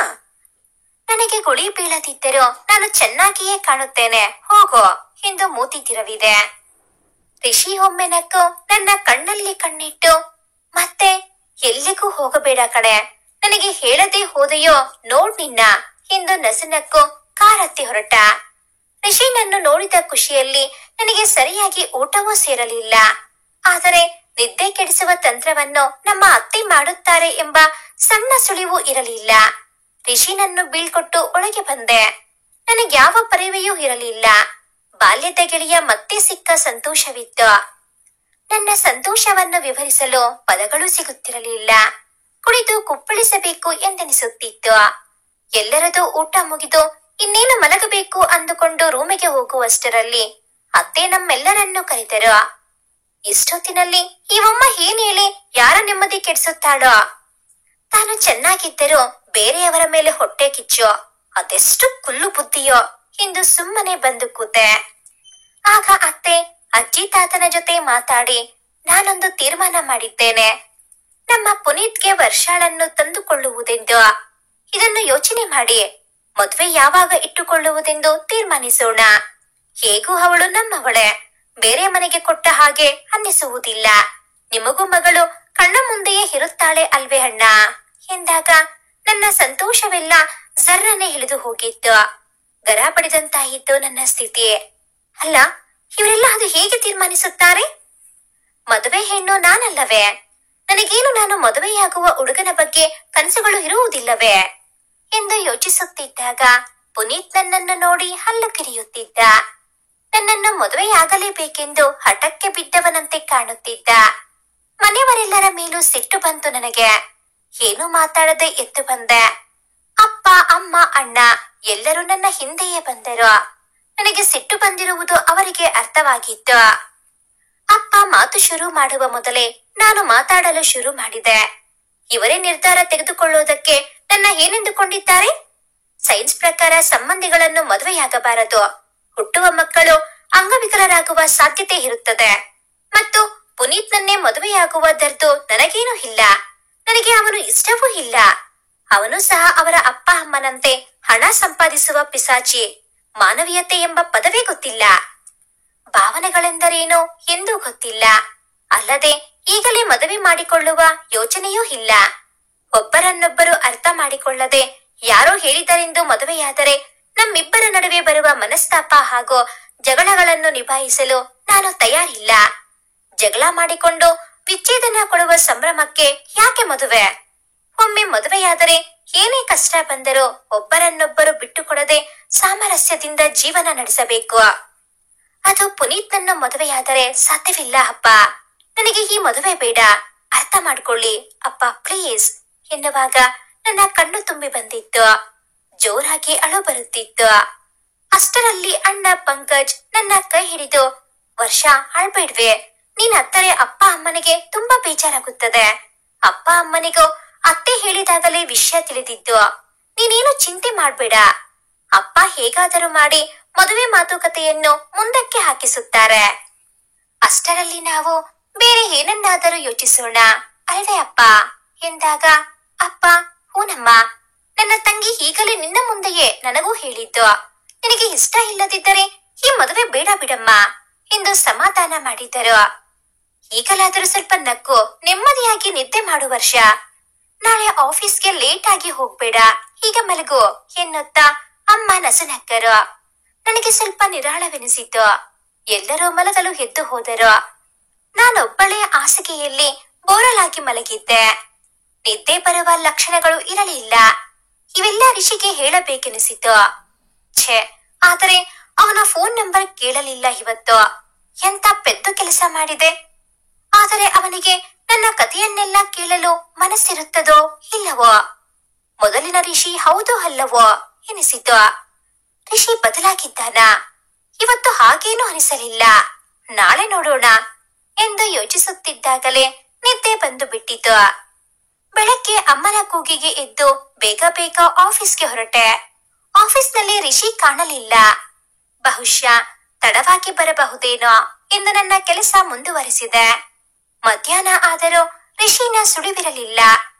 Speaker 1: ನನಗೆ ಗುಳಿ ಬೀಳದಿದ್ದರೂ ನಾನು ಚೆನ್ನಾಗಿಯೇ ಕಾಣುತ್ತೇನೆ, ಹೋಗೋ ಎಂದು ಮೂತಿ ತಿರವಿದೆ. ರಿಷಿ ಒಮ್ಮೆ ನಕ್ಕು ನನ್ನ ಕಣ್ಣಲ್ಲಿ ಕಣ್ಣಿಟ್ಟು, ಮತ್ತೆ ಎಲ್ಲಿಗೂ ಹೋಗಬೇಡ ಕಡೆ, ನನಗೆ ಹೇಳದೆ ಹೋದೆಯೋ ನೋಡ್ ನಿನ್ನ ಎಂದು ನಸುನಕ್ಕು ಕಾರತ್ತಿ ಹೊರಟ. ರಿಷಿನನ್ನು ನೋಡಿದ ಖುಷಿಯಲ್ಲಿ ನನಗೆ ಸರಿಯಾಗಿ ಊಟವೂ ಸೇರಲಿಲ್ಲ. ಆದರೆ ನಿದ್ದೆ ಕೆಡಿಸುವ ತಂತ್ರವನ್ನು ನಮ್ಮ ಅತ್ತೆ ಮಾಡುತ್ತಾರೆ ಎಂಬ ಸಣ್ಣ ಸುಳಿವು ಇರಲಿಲ್ಲ. ರಿಷಿನನ್ನು ಬೀಳ್ಕೊಟ್ಟು ಒಳಗೆ ಬಂದೆ. ನನಗ್ಯಾವ ಪರಿವೆಯೂ ಇರಲಿಲ್ಲ. ಬಾಲ್ಯದ ಗೆಳೆಯ ಮತ್ತೆ ಸಿಕ್ಕ ಸಂತೋಷವಿತ್ತು. ನನ್ನ ಸಂತೋಷವನ್ನು ವಿವರಿಸಲು ಪದಗಳು ಸಿಗುತ್ತಿರಲಿಲ್ಲ. ಕುಡಿದು ಕುಪ್ಪಳಿಸಬೇಕು ಎಂದೆನಿಸುತ್ತಿತ್ತು. ಎಲ್ಲರದು ಊಟ ಮುಗಿದು ಇನ್ನೇನು ಮಲಗಬೇಕು ಅಂದುಕೊಂಡು ರೂಮಿಗೆ ಹೋಗುವಷ್ಟರಲ್ಲಿ ಅತ್ತೆ ನಮ್ಮೆಲ್ಲರನ್ನು ಕರೆದರು. ಇಷ್ಟೊತ್ತಿನಲ್ಲಿ ಇವಮ್ಮ ಏನ್ ಹೇಳಿ ಯಾರ ನೆಮ್ಮದಿ ಕೆಡಿಸುತ್ತಾಳೋ? ತಾನು ಚೆನ್ನಾಗಿದ್ದರೂ ಬೇರೆಯವರ ಮೇಲೆ ಹೊಟ್ಟೆ ಕಿಚ್ಚೋ, ಅದೆಷ್ಟು ಕುಲ್ಲು ಬುದ್ಧಿಯೋ ಎಂದು ಸುಮ್ಮನೆ ಬಂದು ಕೂತೆ. ಆಗ ಅತ್ತೆ ಅಜ್ಜಿ ತಾತನ ಜೊತೆ ಮಾತಾಡಿ ನಾನೊಂದು ತೀರ್ಮಾನ ಮಾಡಿದ್ದೇನೆ. ನಮ್ಮ ಪುನೀತ್ಗೆ ವರ್ಷಾಳನ್ನು ತಂದುಕೊಳ್ಳುವುದೆಂದು. ಇದನ್ನು ಯೋಚನೆ ಮಾಡಿ ಮದುವೆ ಯಾವಾಗ ಇಟ್ಟುಕೊಳ್ಳುವುದೆಂದು ತೀರ್ಮಾನಿಸೋಣ. ಹೇಗೂ ಅವಳು ನಮ್ಮವಳೆ, ಬೇರೆ ಮನೆಗೆ ಕೊಟ್ಟ ಹಾಗೆ ಅನ್ನಿಸುವುದಿಲ್ಲ. ನಿಮಗೂ ಮಗಳು ಕಣ್ಣ ಮುಂದೆಯೇ ಇರುತ್ತಾಳೆ ಅಲ್ವೇ ಅಣ್ಣ ಎಂದಾಗ ನನ್ನ ಸಂತೋಷವೆಲ್ಲ ಜರ್ರನೆ ಇಳಿದು ಹೋಗಿತ್ತು. ಗರ ಪಡೆದಂತಾಯಿತು ನನ್ನ ಸ್ಥಿತಿ. ಅಲ್ಲ, ಇವರೆಲ್ಲ ಅದು ಹೇಗೆ ತೀರ್ಮಾನಿಸುತ್ತಾರೆ? ಮದುವೆ ಹೆಣ್ಣು ನಾನಲ್ಲವೇ? ನನಗೇನು ನಾನು ಮದುವೆಯಾಗುವ ಹುಡುಗನ ಬಗ್ಗೆ ಕನಸುಗಳು ಇರುವುದಿಲ್ಲವೇ ಎಂದು ಯೋಚಿಸುತ್ತಿದ್ದಾಗ ಪುನೀತ್ ನನ್ನನ್ನು ನೋಡಿ ಹಲ್ಲು ಕಿರಿಯುತ್ತಿದ್ದ. ನನ್ನನ್ನು ಮದುವೆಯಾಗಲೇಬೇಕೆಂದು ಹಠಕ್ಕೆ ಬಿದ್ದವನಂತೆ ಕಾಣುತ್ತಿದ್ದ. ಮನೆಯವರೆಲ್ಲರ ಮೇಲೂ ಸಿಟ್ಟು ಬಂತು ನನಗೆ. ಏನೂ ಮಾತಾಡದೆ ಎದ್ದು ಬಂದೆ. ಅಪ್ಪ, ಅಮ್ಮ, ಅಣ್ಣ ಎಲ್ಲರೂ ನನ್ನ ಹಿಂದೆಯೇ ಬಂದರು. ನನಗೆ ಸಿಟ್ಟು ಬಂದಿರುವುದು ಅವರಿಗೆ ಅರ್ಥವಾಗಿತ್ತು. ಅಪ್ಪ ಮಾತು ಶುರು ಮಾಡುವ ಮೊದಲೇ ನಾನು ಮಾತಾಡಲು ಶುರು ಮಾಡಿದೆ. ಇವರೇ ನಿರ್ಧಾರ ತೆಗೆದುಕೊಳ್ಳುವುದಕ್ಕೆ ನನ್ನ ಏನೆಂದುಕೊಂಡಿದ್ದಾರೆ? ಸೈನ್ಸ್ ಪ್ರಕಾರ ಸಂಬಂಧಿಗಳನ್ನು ಮದುವೆಯಾಗಬಾರದು. ಹುಟ್ಟುವ ಮಕ್ಕಳು ಅಂಗವಿಕಲರಾಗುವ ಸಾಧ್ಯತೆ ಇರುತ್ತದೆ. ಮತ್ತು ಪುನೀತ್ ನನ್ನೇ ಮದುವೆಯಾಗುವ ದರ್ದು ನನಗೇನೂ ಇಲ್ಲ. ನನಗೆ ಅವನು ಇಷ್ಟವೂ ಇಲ್ಲ. ಅವನು ಸಹ ಅವರ ಅಪ್ಪ ಅಮ್ಮನಂತೆ ಹಣ ಸಂಪಾದಿಸುವ ಪಿಸಾಚಿ. ಮಾನವೀಯತೆ ಎಂಬ ಪದವೇ ಗೊತ್ತಿಲ್ಲ. ಭಾವನೆಗಳೆಂದರೇನು ಎಂದೂ ಗೊತ್ತಿಲ್ಲ. ಅಲ್ಲದೆ ಈಗಲೇ ಮದುವೆ ಮಾಡಿಕೊಳ್ಳುವ ಯೋಚನೆಯೂ ಇಲ್ಲ. ಒಬ್ಬರನ್ನೊಬ್ಬರು ಅರ್ಥ ಮಾಡಿಕೊಳ್ಳದೆ ಯಾರೋ ಹೇಳಿದರೆಂದು ಮದುವೆಯಾದರೆ ನಮ್ಮಿಬ್ಬರ ನಡುವೆ ಬರುವ ಮನಸ್ತಾಪ ಹಾಗೂ ಜಗಳಗಳನ್ನು ನಿಭಾಯಿಸಲು ನಾನು ತಯಾರಿಲ್ಲ. ಜಗಳ ಮಾಡಿಕೊಂಡು ವಿಚ್ಛೇದನ ಕೊಡುವ ಸಂಭ್ರಮಕ್ಕೆ ಯಾಕೆ ಮದುವೆ? ಒಮ್ಮೆ ಮದುವೆಯಾದರೆ ಏನೇ ಕಷ್ಟ ಬಂದರೂ ಒಬ್ಬರನ್ನೊಬ್ಬರು ಬಿಟ್ಟುಕೊಡದೆ ಸಾಮರಸ್ಯದಿಂದ ಜೀವನ ನಡೆಸಬೇಕು. ಅದು ಪುನೀತ್ನನ್ನು ಮದುವೆಯಾದರೆ ಸಾಧ್ಯವಿಲ್ಲ ಅಪ್ಪ. ನನಗೆ ಈ ಮದುವೆ ಬೇಡ, ಅರ್ಥ ಮಾಡ್ಕೊಳ್ಳಿ ಅಪ್ಪ ಪ್ಲೀಸ್ ಎನ್ನುವಾಗ ನನ್ನ ಕಣ್ಣು ತುಂಬಿ ಬಂದಿತ್ತು. ಜೋರಾಗಿ ಅಳು ಬರುತ್ತಿತ್ತು. ಅಷ್ಟರಲ್ಲಿ ಅಣ್ಣ ಪಂಕಜ್ ನನ್ನ ಕೈ ಹಿಡಿದು, ವರ್ಷ ಅಳ್ಬೇಡ್ವೆ, ನೀನ್ ಅತ್ತರೆ ಅಪ್ಪ ಅಮ್ಮನಿಗೆ ತುಂಬಾ ಬೇಜಾರಾಗುತ್ತದೆ. ಅಪ್ಪ ಅಮ್ಮನಿಗೂ ಅತ್ತೆ ಹೇಳಿದಾಗಲೇ ವಿಷಯ ತಿಳಿದಿದ್ದು. ನೀನೇನು ಚಿಂತೆ ಮಾಡ್ಬೇಡ. ಅಪ್ಪ ಹೇಗಾದರೂ ಮಾಡಿ ಮದುವೆ ಮಾತುಕತೆಯನ್ನು ಮುಂದಕ್ಕೆ ಹಾಕಿಸುತ್ತಾರೆ. ಅಷ್ಟರಲ್ಲಿ ನಾವು ಬೇರೆ ಏನನ್ನಾದರೂ ಯೋಚಿಸೋಣ ಅಲ್ವೇ ಅಪ್ಪ ಎಂದಾಗ ಅಪ್ಪ, ಹೂನಮ್ಮ, ನನ್ನ ತಂಗಿ ಈಗಲೇ ನಿನ್ನ ಮುಂದೆಯೇ ನನಗೂ ಹೇಳಿದ್ದು. ನಿನಗೆ ಇಷ್ಟ ಇಲ್ಲದಿದ್ದರೆ ಈ ಮದುವೆ ಬೇಡ ಬಿಡಮ್ಮ ಎಂದು ಸಮಾಧಾನ ಮಾಡಿದರು. ಈಗಲಾದರೂ ಸ್ವಲ್ಪ ನಕ್ಕು ನೆಮ್ಮದಿಯಾಗಿ ನಿದ್ದೆ ಮಾಡು ವರ್ಷ. ನಾಳೆ ಆಫೀಸ್ಗೆ ಲೇಟ್ ಆಗಿ ಹೋಗ್ಬೇಡ, ಈಗ ಮಲಗು ಎನ್ನುತ್ತಾ ಅಮ್ಮ ನಸುನಕ್ಕರು. ನನಗೆ ಸ್ವಲ್ಪ ನಿರಾಳವೆನಿಸಿತು. ಎಲ್ಲರೂ ಮಲಗಲು ಎದ್ದು ಹೋದರು. ನಾನೊಬ್ಬಳೇ ಹಾಸಿಗೆಯಲ್ಲಿ ಬೋರಲಾಗಿ ಮಲಗಿದ್ದೆ. ನಿದ್ದೆ ಬರುವ ಲಕ್ಷಣಗಳು ಇರಲಿಲ್ಲ. ಇವೆಲ್ಲ ರಿಷಿಗೆ ಹೇಳಬೇಕೆನಿಸಿತು. ಛೆ, ಆದರೆ ಅವನ ಫೋನ್ ನಂಬರ್ ಕೇಳಲಿಲ್ಲ ಇವತ್ತು. ಎಂತ ಪೆದ್ದು ಕೆಲಸ ಮಾಡಿದೆ. ಆದರೆ ಅವನಿಗೆ ನನ್ನ ಕಥೆಯನ್ನೆಲ್ಲ ಕೇಳಲು ಮನಸ್ಸಿರುತ್ತದೋ ಇಲ್ಲವೋ? ಮೊದಲಿನ ರಿಷಿ ಹೌದೋ ಅಲ್ಲವೋ ಎನಿಸಿತು. ರಿಷಿ ಬದಲಾಗಿದ್ದಾನ? ಇವತ್ತು ಹಾಗೇನೂ ಅನಿಸಲಿಲ್ಲ. ನಾಳೆ ನೋಡೋಣ ಎಂದು ಯೋಚಿಸುತ್ತಿದ್ದಾಗಲೇ ನಿದ್ದೆ ಬಂದು ಬಿಟ್ಟಿತು. ಬೆಳಗ್ಗೆ ಅಮ್ಮನ ಕೂಗಿಗೆ ಎದ್ದು ಬೇಗ ಬೇಗ ಆಫೀಸ್ಗೆ ಹೊರಟೆ. ಆಫೀಸ್ನಲ್ಲಿ ರಿಷಿ ಕಾಣಲಿಲ್ಲ. ಬಹುಶಃ ತಡವಾಗಿ ಬರಬಹುದೇನೋ ಎಂದು ನನ್ನ ಕೆಲಸ ಮುಂದುವರಿಸಿದೆ. ಮಧ್ಯಾಹ್ನ ಆದರೂ ರಿಷಿನ ಸುಳಿವಿರಲಿಲ್ಲ.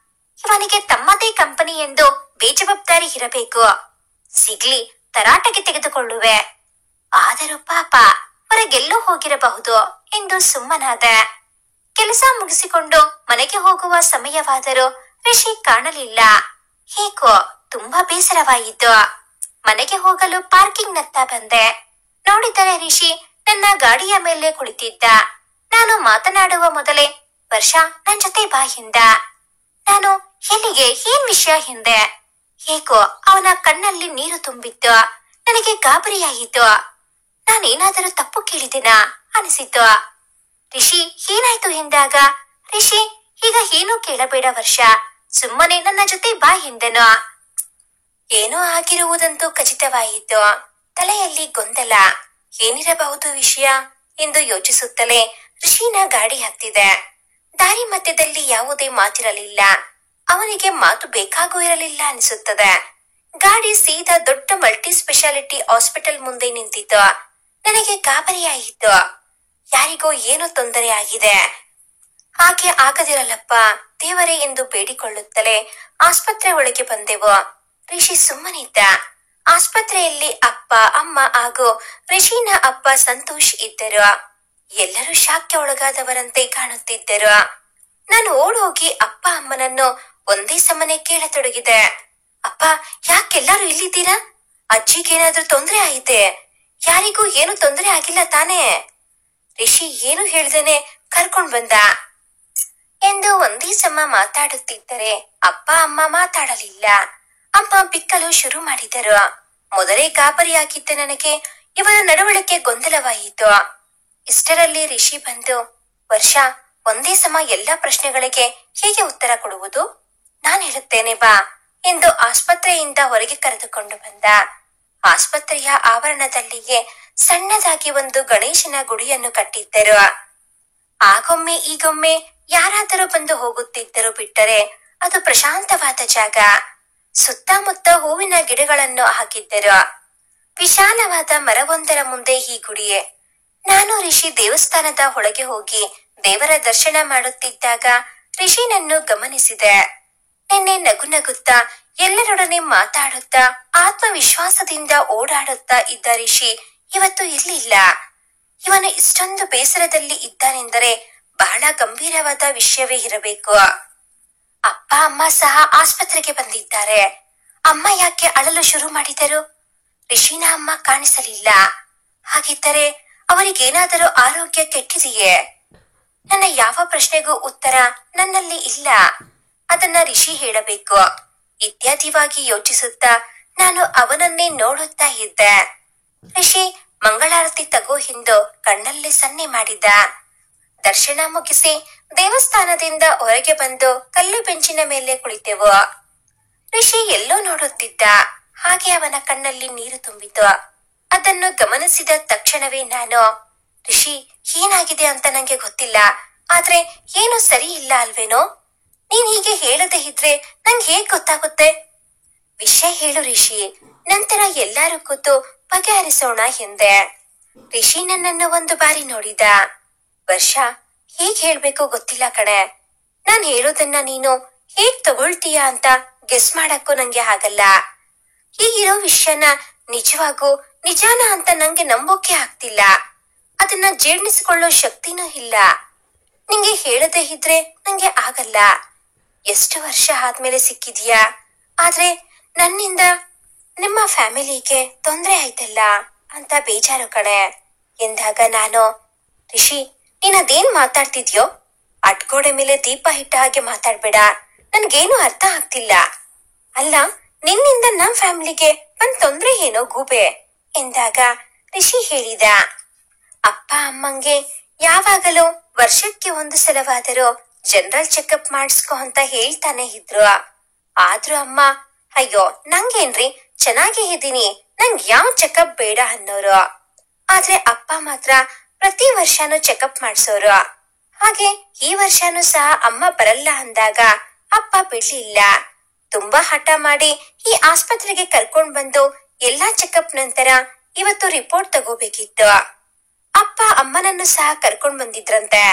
Speaker 1: ಇವನಿಗೆ ತಮ್ಮದೇ ಕಂಪನಿ ಎಂದು ಬೇಜವಾಬ್ದಾರಿ ಇರಬೇಕು. ಸಿಗ್ಲಿ, ತರಾಟೆಗೆ ತೆಗೆದುಕೊಳ್ಳುವೆ. ಆದರೂ ಪಾಪ ಹೊರಗೆಲ್ಲೋ ಹೋಗಿರಬಹುದು ಎಂದು ಸುಮ್ಮನಾದೆ. ಕೆಲಸ ಮುಗಿಸಿಕೊಂಡು ಮನೆಗೆ ಹೋಗುವ ಸಮಯವಾದರೂ ರಿಷಿ ಕಾಣಲಿಲ್ಲ. ಹೇಗೋ ತುಂಬಾ ಬೇಸರವಾಯಿತು. ಮನೆಗೆ ಹೋಗಲು ಪಾರ್ಕಿಂಗ್ ನತ್ತ ಬಂದೆ. ನೋಡಿದರೆ ರಿಷಿ ನನ್ನ ಗಾಡಿಯ ಮೇಲೆ ಕುಳಿತಿದ್ದ. ನಾನು ಮಾತನಾಡುವ ಮೊದಲೇ, ವರ್ಷ ನನ್ ಜೊತೆ ಬಾ ಎಂದ. ನಾನು ಎಲ್ಲಿಗೆ, ಏನ್ ವಿಷಯ ಎಂದೆ. ಹೇಗೋ ಅವನ ಕಣ್ಣಲ್ಲಿ ನೀರು ತುಂಬಿತ್ತು. ನನಗೆ ಗಾಬರಿಯಾಯಿತು. ನಾನೇನಾದರೂ ತಪ್ಪು ಕೇಳಿದೆನಾ ಅನಿಸಿತು. ರಿಷಿ ಏನಾಯ್ತು ಎಂದಾಗ, ರಿಷಿ ಈಗ ಏನೂ ಕೇಳಬೇಡ ವರ್ಷ, ಸುಮ್ಮನೆ ನನ್ನ ಜೊತೆ ಬಾ ಎಂದನು. ಏನೋ ಆಗಿರುವುದಂತೂ ಖಚಿತವಾಯಿತು. ತಲೆಯಲ್ಲಿ ಗೊಂದಲ, ಏನಿರಬಹುದು ವಿಷಯ ಎಂದು ಯೋಚಿಸುತ್ತಲೇ ರಿಷಿನ ಗಾಡಿ ಹತ್ತಿದೆ. ದಾರಿ ಮಧ್ಯದಲ್ಲಿ ಯಾವುದೇ ಮಾತಿರಲಿಲ್ಲ. ಅವನಿಗೆ ಮಾತು ಬೇಕಾಗೂ ಇರಲಿಲ್ಲ ಅನಿಸುತ್ತದೆ. ಗಾಡಿ ಸೀದಾ ದೊಡ್ಡ ಮಲ್ಟಿ ಸ್ಪೆಷಾಲಿಟಿ ಹಾಸ್ಪಿಟಲ್ ಮುಂದೆ ನಿಂತಿತು. ನನಗೆ ಗಾಬರಿಯಾಯಿತು. ಯಾರಿಗೋ ಏನೋ ತೊಂದರೆ ಆಗಿದೆ. ಹಾಗೆ ಆಗದಿರಲಪ್ಪ ದೇವರೇ ಎಂದು ಬೇಡಿಕೊಳ್ಳುತ್ತಲೇ ಆಸ್ಪತ್ರೆ ಒಳಗೆ ಬಂದೆವು. ರಿಷಿ ಸುಮ್ಮನಿದ್ದ. ಆಸ್ಪತ್ರೆಯಲ್ಲಿ ಅಪ್ಪ, ಅಮ್ಮ ಹಾಗೂ ರಿಷಿನ ಅಪ್ಪ ಸಂತೋಷ್ ಇದ್ದರು. ಎಲ್ಲರೂ ಶಾಕ್ಗೆ ಒಳಗಾದವರಂತೆ ಕಾಣುತ್ತಿದ್ದರು. ನಾನು ಓಡೋಗಿ ಅಪ್ಪ ಅಮ್ಮನನ್ನು ಒಂದೇ ಸಮನೆ ಕೇಳತೊಡಗಿದೆ. ಅಪ್ಪ, ಯಾಕೆಲ್ಲರೂ ಇಲ್ಲಿದ್ದೀರಾ? ಅಜ್ಜಿಗೇನಾದ್ರೂ ತೊಂದರೆ ಆಯಿತೆ? ಯಾರಿಗೂ ಏನು ತೊಂದರೆ ಆಗಿಲ್ಲ ತಾನೇ? ರಿಷಿ ಏನು ಹೇಳ್ದೇನೆ ಕರ್ಕೊಂಡ್ ಬಂದ ಎಂದು ಒಂದೇ ಸಮ ಮಾತಾಡುತ್ತಿದ್ದರೆ ಅಪ್ಪ ಅಮ್ಮ ಮಾತಾಡಲಿಲ್ಲ. ಅಮ್ಮ ಬಿಕ್ಕಲು ಶುರು ಮಾಡಿದರು. ಮೊದಲೇ ಗಾಬರಿಯಾಗಿದ್ದ ನನಗೆ ಇವರ ನಡವಳಿಕೆ ಗೊಂದಲವಾಯಿತು. ಇಷ್ಟರಲ್ಲಿ ರಿಷಿ ಬಂದು, ವರ್ಷ, ಒಂದೇ ಸಮ ಎಲ್ಲಾ ಪ್ರಶ್ನೆಗಳಿಗೆ ಹೇಗೆ ಉತ್ತರ ಕೊಡುವುದು? ನಾನು ಹೇಳುತ್ತೇನೆ ಬಾ ಎಂದು ಆಸ್ಪತ್ರೆಯಿಂದ ಹೊರಗೆ ಕರೆದುಕೊಂಡು ಬಂದ. ಆಸ್ಪತ್ರೆಯ ಆವರಣದಲ್ಲಿಯೇ ಸಣ್ಣದಾಗಿ ಒಂದು ಗಣೇಶನ ಗುಡಿಯನ್ನು ಕಟ್ಟಿದ್ದರು. ಆಗೊಮ್ಮೆ ಈಗೊಮ್ಮೆ ಯಾರಾದರೂ ಬಂದು ಹೋಗುತ್ತಿದ್ದರು ಬಿಟ್ಟರೆ ಅದು ಪ್ರಶಾಂತವಾದ ಜಾಗ. ಸುತ್ತಮುತ್ತ ಹೂವಿನ ಗಿಡಗಳನ್ನು ಹಾಕಿದ್ದರು. ವಿಶಾಲವಾದ ಮರವೊಂದರ ಮುಂದೆ ಈ ಗುಡಿಯೇ. ನಾನು ರಿಷಿ ದೇವಸ್ಥಾನದ ಒಳಗೆ ಹೋಗಿ ದೇವರ ದರ್ಶನ ಮಾಡುತ್ತಿದ್ದಾಗ ರಿಷಿನನ್ನು ಗಮನಿಸಿದೆ. ನಿನ್ನೆ ನಗು ನಗುತ್ತಾ ಎಲ್ಲರೊಡನೆ ಮಾತಾಡುತ್ತಾ ಆತ್ಮವಿಶ್ವಾಸದಿಂದ ಓಡಾಡುತ್ತಾ ಇದ್ದ ರಿಷಿ ಇವತ್ತು ಇರಲಿಲ್ಲ. ಇವನು ಇಷ್ಟೊಂದು ಬೇಸರದಲ್ಲಿ ಇದ್ದಾನೆಂದರೆ ಬಹಳ ಗಂಭೀರವಾದ ವಿಷಯವೇ ಇರಬೇಕು. ಅಪ್ಪ ಅಮ್ಮ ಸಹ ಆಸ್ಪತ್ರೆಗೆ ಬಂದಿದ್ದಾರೆ. ಅಮ್ಮ ಯಾಕೆ ಅಳಲು ಶುರು ಮಾಡಿದರು? ರಿಷಿನ ಅಮ್ಮ ಕಾಣಿಸಲಿಲ್ಲ. ಹಾಗಿದ್ದರೆ ಅವರಿಗೇನಾದರೂ ಆರೋಗ್ಯ ಕೆಟ್ಟಿದೆಯೇ? ನನ್ನ ಯಾವ ಪ್ರಶ್ನೆಗೂ ಉತ್ತರ ನನ್ನಲ್ಲಿ ಇಲ್ಲ. ಅದನ್ನ ರಿಷಿ ಹೇಳಬೇಕು. ಇತ್ಯಾದಿವಾಗಿ ಯೋಚಿಸುತ್ತಾ ನಾನು ಅವನನ್ನೇ ನೋಡುತ್ತಾ ಇದ್ದೆ. ರಿಷಿ ಮಂಗಳಾರತಿ ತಗೋ ಎಂದು ಕಣ್ಣಲ್ಲಿ ಸನ್ನೆ ಮಾಡಿದ. ದರ್ಶನ ಮುಗಿಸಿ ದೇವಸ್ಥಾನದಿಂದ ಹೊರಗೆ ಬಂದು ಕಲ್ಲು ಬೆಂಚಿನ ಮೇಲೆ ಕುಳಿತೆವು. ರಿಷಿ ಎಲ್ಲೋ ನೋಡುತ್ತಿದ್ದ. ಹಾಗೆ ಅವನ ಕಣ್ಣಲ್ಲಿ ನೀರು ತುಂಬಿತು. ಅದನ್ನು ಗಮನಿಸಿದ ತಕ್ಷಣವೇ ನಾನು, ರಿಷಿ, ಏನಾಗಿದೆ ಅಂತ ನಂಗೆ ಗೊತ್ತಿಲ್ಲ, ಆದ್ರೆ ಏನು ಸರಿ ಇಲ್ಲ ಅಲ್ವೇನೋ? ನೀನ್ ಹೀಗೆ ಹೇಳದೆ ಇದ್ರೆ ನಂಗೆ ಹೇಗ್ ಗೊತ್ತಾಗುತ್ತೆ? ವಿಷಯ ಹೇಳು ರಿಷಿ, ನಂತರ ಎಲ್ಲರೂ ಕೂತು ಬಗೆಹರಿಸೋಣ ಎಂದೆ. ರಿಷಿ ನನ್ನನ್ನು ಒಂದು ಬಾರಿ ನೋಡಿದ. ವರ್ಷ, ಹೇಗ್ ಹೇಳ್ಬೇಕು ಗೊತ್ತಿಲ್ಲ ಕಣೆ. ನಾನ್ ಹೇಳೋದನ್ನ ನೀನು ಹೇಗ್ ತಗೊಳ್ತೀಯ ಅಂತ ಗೆಸ್ ಮಾಡಕ್ಕೂ ನಂಗೆ ಆಗಲ್ಲ. ಹೀಗಿರೋ ವಿಷಯನ ನಿಜವಾಗೂ ನಿಜಾನ ಅಂತ ನಂಗೆ ನಂಬೋಕೆ ಆಗ್ತಿಲ್ಲ. ಅದನ್ನ ಜೀರ್ಣಿಸಿಕೊಳ್ಳೋ ಶಕ್ತಿನೂ ಇಲ್ಲ. ನಿಂಗೆ ಹೇಳದೆ ಇದ್ರೆ ನಂಗೆ ಆಗಲ್ಲ. ಎಷ್ಟು ವರ್ಷ ಆದ್ಮೇಲೆ ಸಿಕ್ಕಿದ್ಯಾ, ಆದ್ರೆ ನನ್ನಿಂದ ನಿಮ್ಮ ಫ್ಯಾಮಿಲಿಗೆ ತೊಂದ್ರೆ ಆಯ್ತಲ್ಲ ಅಂತ ಬೇಜಾರು ಕಣೆ ಎಂದಾಗ ನಾನು, ರಿಷಿ, ನೀನ್ ಅದೇನ್ ಮಾತಾಡ್ತಿದ್ಯೋ? ಅಟ್ಗೋಡೆ ಮೇಲೆ ದೀಪ ಇಟ್ಟ ಹಾಗೆ ಮಾತಾಡ್ಬೇಡ. ನನ್ಗೇನು ಅರ್ಥ ಆಗ್ತಿಲ್ಲ. ಅಲ್ಲ, ನಿನ್ನಿಂದ ನಮ್ ಫ್ಯಾಮಿಲಿಗೆ ಒಂದ್ ತೊಂದ್ರೆ ಏನೋ ಗೂಬೆ ಎಂದಾಗ ರಿಷಿ ಹೇಳಿದ, ಅಪ್ಪ ಅಮ್ಮಂಗೆ ಯಾವಾಗಲೂ ವರ್ಷಕ್ಕೆ ಒಂದು ಸಲವಾದರೂ ಜನರಲ್ ಚೆಕಪ್ ಮಾಡಿಸ್ಕೊ ಅಂತ ಹೇಳ್ತಾನೆ ಇದ್ರು. ಆದ್ರೂ ಅಮ್ಮ, ಅಯ್ಯೋ ನಂಗೇನ್ರಿ, ಚೆನ್ನಾಗೇ ಇದ್ದೀನಿ, ನಂಗ್ ಯಾವ ಚೆಕಪ್ ಬೇಡ ಅನ್ನೋರು. ಆದ್ರೆ ಅಪ್ಪ ಮಾತ್ರ ಪ್ರತಿ ವರ್ಷನೂ ಚೆಕಪ್ ಮಾಡ್ಸೋರು. ಹಾಗೆ ಈ ವರ್ಷನೂ ಸಹ ಅಮ್ಮ ಬರಲ್ಲ ಅಂದಾಗ ಅಪ್ಪ ಬಿಡ್ಲಿಲ್ಲ. ತುಂಬಾ ಹಠ ಮಾಡಿ ಈ ಆಸ್ಪತ್ರೆಗೆ ಕರ್ಕೊಂಡ್ ಬಂದು ಎಲ್ಲಾ ಚೆಕಪ್ ನಂತರ ಇವತ್ತು ರಿಪೋರ್ಟ್ ತಗೋಬೇಕಿತ್ತು. ಅಪ್ಪ ಅಮ್ಮನನ್ನು ಸಹ ಕರ್ಕೊಂಡ್ ಬಂದಿದ್ರಂತೆ.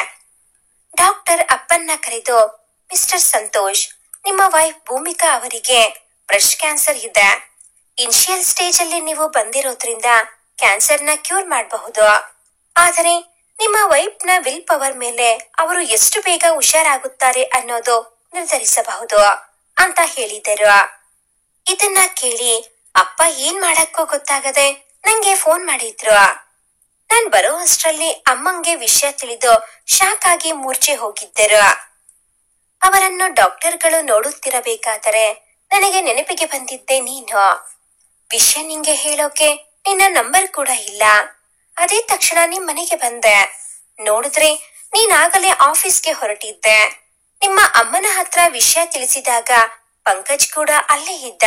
Speaker 1: ಡಾಕ್ಟರ್ ಅಪ್ಪನ್ನ ಕರೆದು, ಮಿಸ್ಟರ್ ಸಂತೋಷ್, ನಿಮ್ಮ ವೈಫ್ ಭೂಮಿಕಾ ಅವರಿಗೆ ಬ್ರೆಸ್ಟ್ ಕ್ಯಾನ್ಸರ್ ಇದೆ. ಇನಿಷಿಯಲ್ ಸ್ಟೇಜ್ ಅಲ್ಲಿ ನೀವು ಬಂದಿರೋದ್ರಿಂದ ಕ್ಯಾನ್ಸರ್ನ ಕ್ಯೂರ್ ಮಾಡಬಹುದು. ಆದರೆ ನಿಮ್ಮ ವೈಫ್ ನ ವಿಲ್ ಪವರ್ ಮೇಲೆ ಅವರು ಎಷ್ಟು ಬೇಗ ಹುಷಾರಾಗುತ್ತಾರೆ ಅನ್ನೋದು ನಿರ್ಧರಿಸಬಹುದು ಅಂತ ಹೇಳಿದರು. ಇದನ್ನ ಕೇಳಿ ಅಪ್ಪ ಏನ್ ಮಾಡಕ್ಕೋ ಗೊತ್ತಾಗದೆ ನಂಗೆ ಫೋನ್ ಮಾಡಿದ್ರು. ನಾನ್ ಬರೋ ಅಷ್ಟ್ರಲ್ಲಿ ಅಮ್ಮಂಗೆ ವಿಷಯ ತಿಳಿದು ಶಾಕ್ ಆಗಿ ಮೂರ್ಛೆ ಹೋಗಿದ್ದರು. ಅವರನ್ನು ಡಾಕ್ಟರ್ಗಳು ನೋಡುತ್ತಿರಬೇಕಾದರೆ ನನಗೆ ನೆನಪಿಗೆ ಬಂದಿದ್ದೆ ನೀನು. ವಿಷಯ ನಿಂಗೆ ಹೇಳೋಕೆ ನಿನ್ನ ನಂಬರ್ ಕೂಡ ಇಲ್ಲ. ಅದೇ ತಕ್ಷಣ ನಿಮ್ ಮನೆಗೆ ಬಂದೆ. ನೋಡಿದ್ರೆ ನೀನಾಗಲೇ ಆಫೀಸ್ಗೆ ಹೊರಟಿದ್ದೆ. ನಿಮ್ಮ ಅಮ್ಮನ ಹತ್ರ ವಿಷಯ ತಿಳಿಸಿದಾಗ ಪಂಕಜ್ ಕೂಡ ಅಲ್ಲೇ ಇದ್ದ.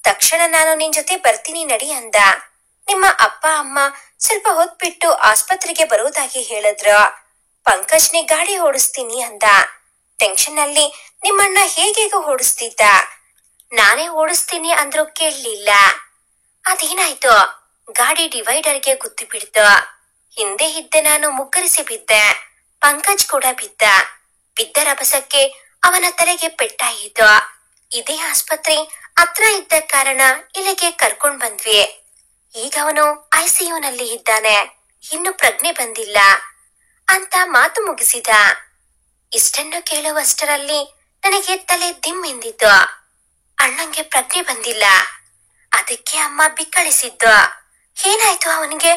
Speaker 1: ತಕ್ಷಣ ನಾನು ನಿನ್ ಜೊತೆ ಬರ್ತೀನಿ ನಡಿ ಅಂದ. ನಿಮ್ಮ ಅಪ್ಪ ಅಮ್ಮ ಸ್ವಲ್ಪ ಹೊತ್ಬಿಟ್ಟು ಆಸ್ಪತ್ರೆಗೆ ಬರುವುದಾಗಿ ಹೇಳಿದ್ರು. ಪಂಕಜ್ನೇ ಗಾಡಿ ಓಡಿಸ್ತೀನಿ ಅಂದ. ಟೆನ್ಷನ್ ಅಲ್ಲಿ ನಿಮ್ಮಣ್ಣ ಹೇಗೇಗೋ ಓಡಿಸ್ತಿದ್ದ. ನಾನೇ ಓಡಿಸ್ತೀನಿ ಅಂದ್ರೂ ಕೇಳಲಿಲ್ಲ. ಅದೇನಾಯ್ತು, ಗಾಡಿ ಡಿವೈಡರ್ಗೆ ಗುದ್ದಿ ಬಿಡ್ತು. ಹಿಂದೆ ಇದ್ದೆ ನಾನು ಮುಗ್ಗರಿಸಿ ಬಿದ್ದೆ. ಪಂಕಜ್ ಕೂಡ ಬಿದ್ದ. ಬಿದ್ದ ರಭಸಕ್ಕೆ ಅವನ ತಲೆಗೆ ಪೆಟ್ಟಾಯಿತು. ಇದೇ ಆಸ್ಪತ್ರೆ ಹತ್ರ ಇದ್ದ ಕಾರಣ ಇಲ್ಲಿಗೆ ಕರ್ಕೊಂಡ್ ಬಂದ್ವಿ. ಈಗ ಅವನು ಐಸಿಯುನಲ್ಲಿ ಇದ್ದಾನೆ, ಇನ್ನು ಪ್ರಜ್ಞೆ ಬಂದಿಲ್ಲ ಅಂತ ಮಾತು ಮುಗಿಸಿದ. ಇಷ್ಟನ್ನು ಕೇಳುವಷ್ಟರಲ್ಲಿ ನನಗೆ ತಲೆ ದಿಮ್ ಎಂದಿತು. ಅಣ್ಣಂಗೆ ಪ್ರಜ್ಞೆ ಬಂದಿಲ್ಲ, ಅದಕ್ಕೆ ಅಮ್ಮ ಬಿಕ್ಕಳಿಸಿದ್ದು. ಏನಾಯ್ತು ಅವನಿಗೆ?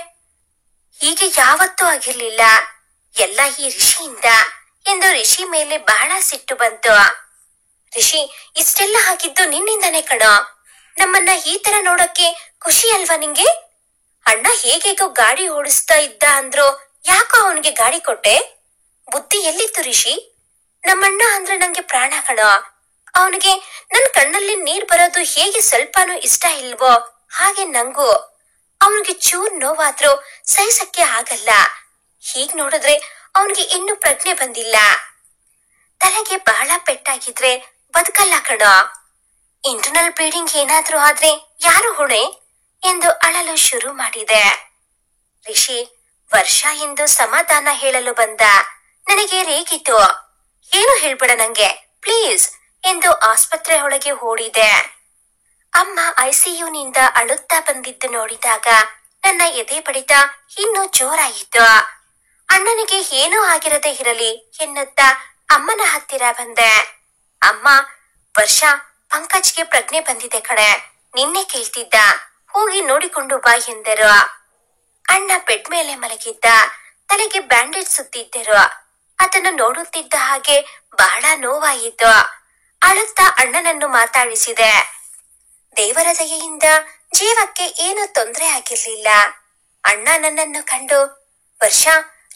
Speaker 1: ಹೀಗೆ ಯಾವತ್ತೂ ಆಗಿರ್ಲಿಲ್ಲ, ಎಲ್ಲ ಈ ರಿಷಿಯಿಂದ ಎಂದು ರಿಷಿ ಮೇಲೆ ಬಹಳ ಸಿಟ್ಟು ಬಂತು. ರಿಷಿ, ಇಷ್ಟೆಲ್ಲ ಹಾಕಿದ್ದು ನಿನ್ನಿಂದನೇ ಕಣೋ. ನಮ್ಮನ್ನ ಈ ತರ ನೋಡಕ್ಕೆ ಖುಷಿ ಅಲ್ವಾ ನಿಂಗೆ? ಅಣ್ಣ ಹೇಗೇಗೋ ಗಾಡಿ ಓಡಿಸ್ತಾ ಇದ್ದ ಅಂದ್ರು, ಯಾಕೋ ಅವನಿಗೆ ಗಾಡಿ ಕೊಟ್ಟೆ? ಬುದ್ಧಿ ಎಲ್ಲಿತ್ತು ರಿಷಿ? ನಮ್ಮಣ್ಣ ಅಂದ್ರೆ ನಂಗೆ ಪ್ರಾಣ ಕಣೋ. ಅವನಿಗೆ ನನ್ ಕಣ್ಣಲ್ಲಿ ನೀರ್ ಬರೋದು ಹೇಗೆ ಸ್ವಲ್ಪನೂ ಇಷ್ಟ ಇಲ್ವೋ ಹಾಗೆ ನಂಗೂ. ಅವನಿಗೆ ಚೂರ್ ನೋವಾದ್ರೂ ಸಹಿಸಕ್ಕೆ ಆಗಲ್ಲ. ಹೀಗ್ ನೋಡಿದ್ರೆ ಅವನಿಗೆ ಇನ್ನೂ ಪ್ರಜ್ಞೆ ಬಂದಿಲ್ಲ. ತಲೆಗೆ ಬಹಳ ಪೆಟ್ಟಾಗಿದ್ರೆ ಬದುಕಲ್ಲ ಕಣೋ. ಇಂಟರ್ನಲ್ ಬ್ಲೀಡಿಂಗ್ ಏನಾದ್ರೂ ಆದ್ರೆ ಯಾರು ಹೊಣೆ ಎಂದು ಅಳಲು ಶುರು ಮಾಡಿದೆ. ರಿಷಿ ವರ್ಷ ಎಂದು ಸಮಾಧಾನ ಹೇಳಲು ಬಂದ. ನನಗೆ ರೇಗಿತು. ಏನು ಹೇಳ್ಬೇಡ ನಂಗೆ ಪ್ಲೀಸ್ ಎಂದು ಆಸ್ಪತ್ರೆ ಒಳಗೆ ಓಡಿದೆ. ಅಮ್ಮ ಐಸಿಯುನಿಂದ ಅಳುತ್ತಾ ಬಂದಿದ್ದು ನೋಡಿದಾಗ ನನ್ನ ಎದೆ ಬಡಿತ ಇನ್ನೂ ಜೋರಾಯಿತು. ಅಣ್ಣನಿಗೆ ಏನೂ ಆಗಿರದೆ ಇರಲಿ ಎನ್ನುತ್ತಾ ಅಮ್ಮನ ಹತ್ತಿರ ಬಂದೆ. ಅಮ್ಮ, ವರ್ಷ ಪಂಕಜ್ಗೆ ಪ್ರಜ್ಞೆ ಬಂದಿದೆ ಕಣೆ, ನಿನ್ನೆ ಕೇಳ್ತಿದ್ದ, ಹೋಗಿ ನೋಡಿಕೊಂಡು ಬಾ ಎಂದರು. ಅಣ್ಣ ಬೆಡ್ ಮೇಲೆ ಮಲಗಿದ್ದ. ತಲೆಗೆ ಬ್ಯಾಂಡೇಜ್ ಸುತ್ತಿದ್ದರು. ಅದನ್ನು ನೋಡುತ್ತಿದ್ದ ಹಾಗೆ ಬಹಳ ನೋವಾಯಿತು. ಅಳುತ್ತಾ ಅಣ್ಣನನ್ನು ಮಾತಾಡಿಸಿದೆ. ದೇವರ ದಯೆಯಿಂದ ಜೀವಕ್ಕೆ ಏನು ತೊಂದರೆ ಆಗಿರ್ಲಿಲ್ಲ. ಅಣ್ಣ ನನ್ನನ್ನು ಕಂಡು, ವರ್ಷ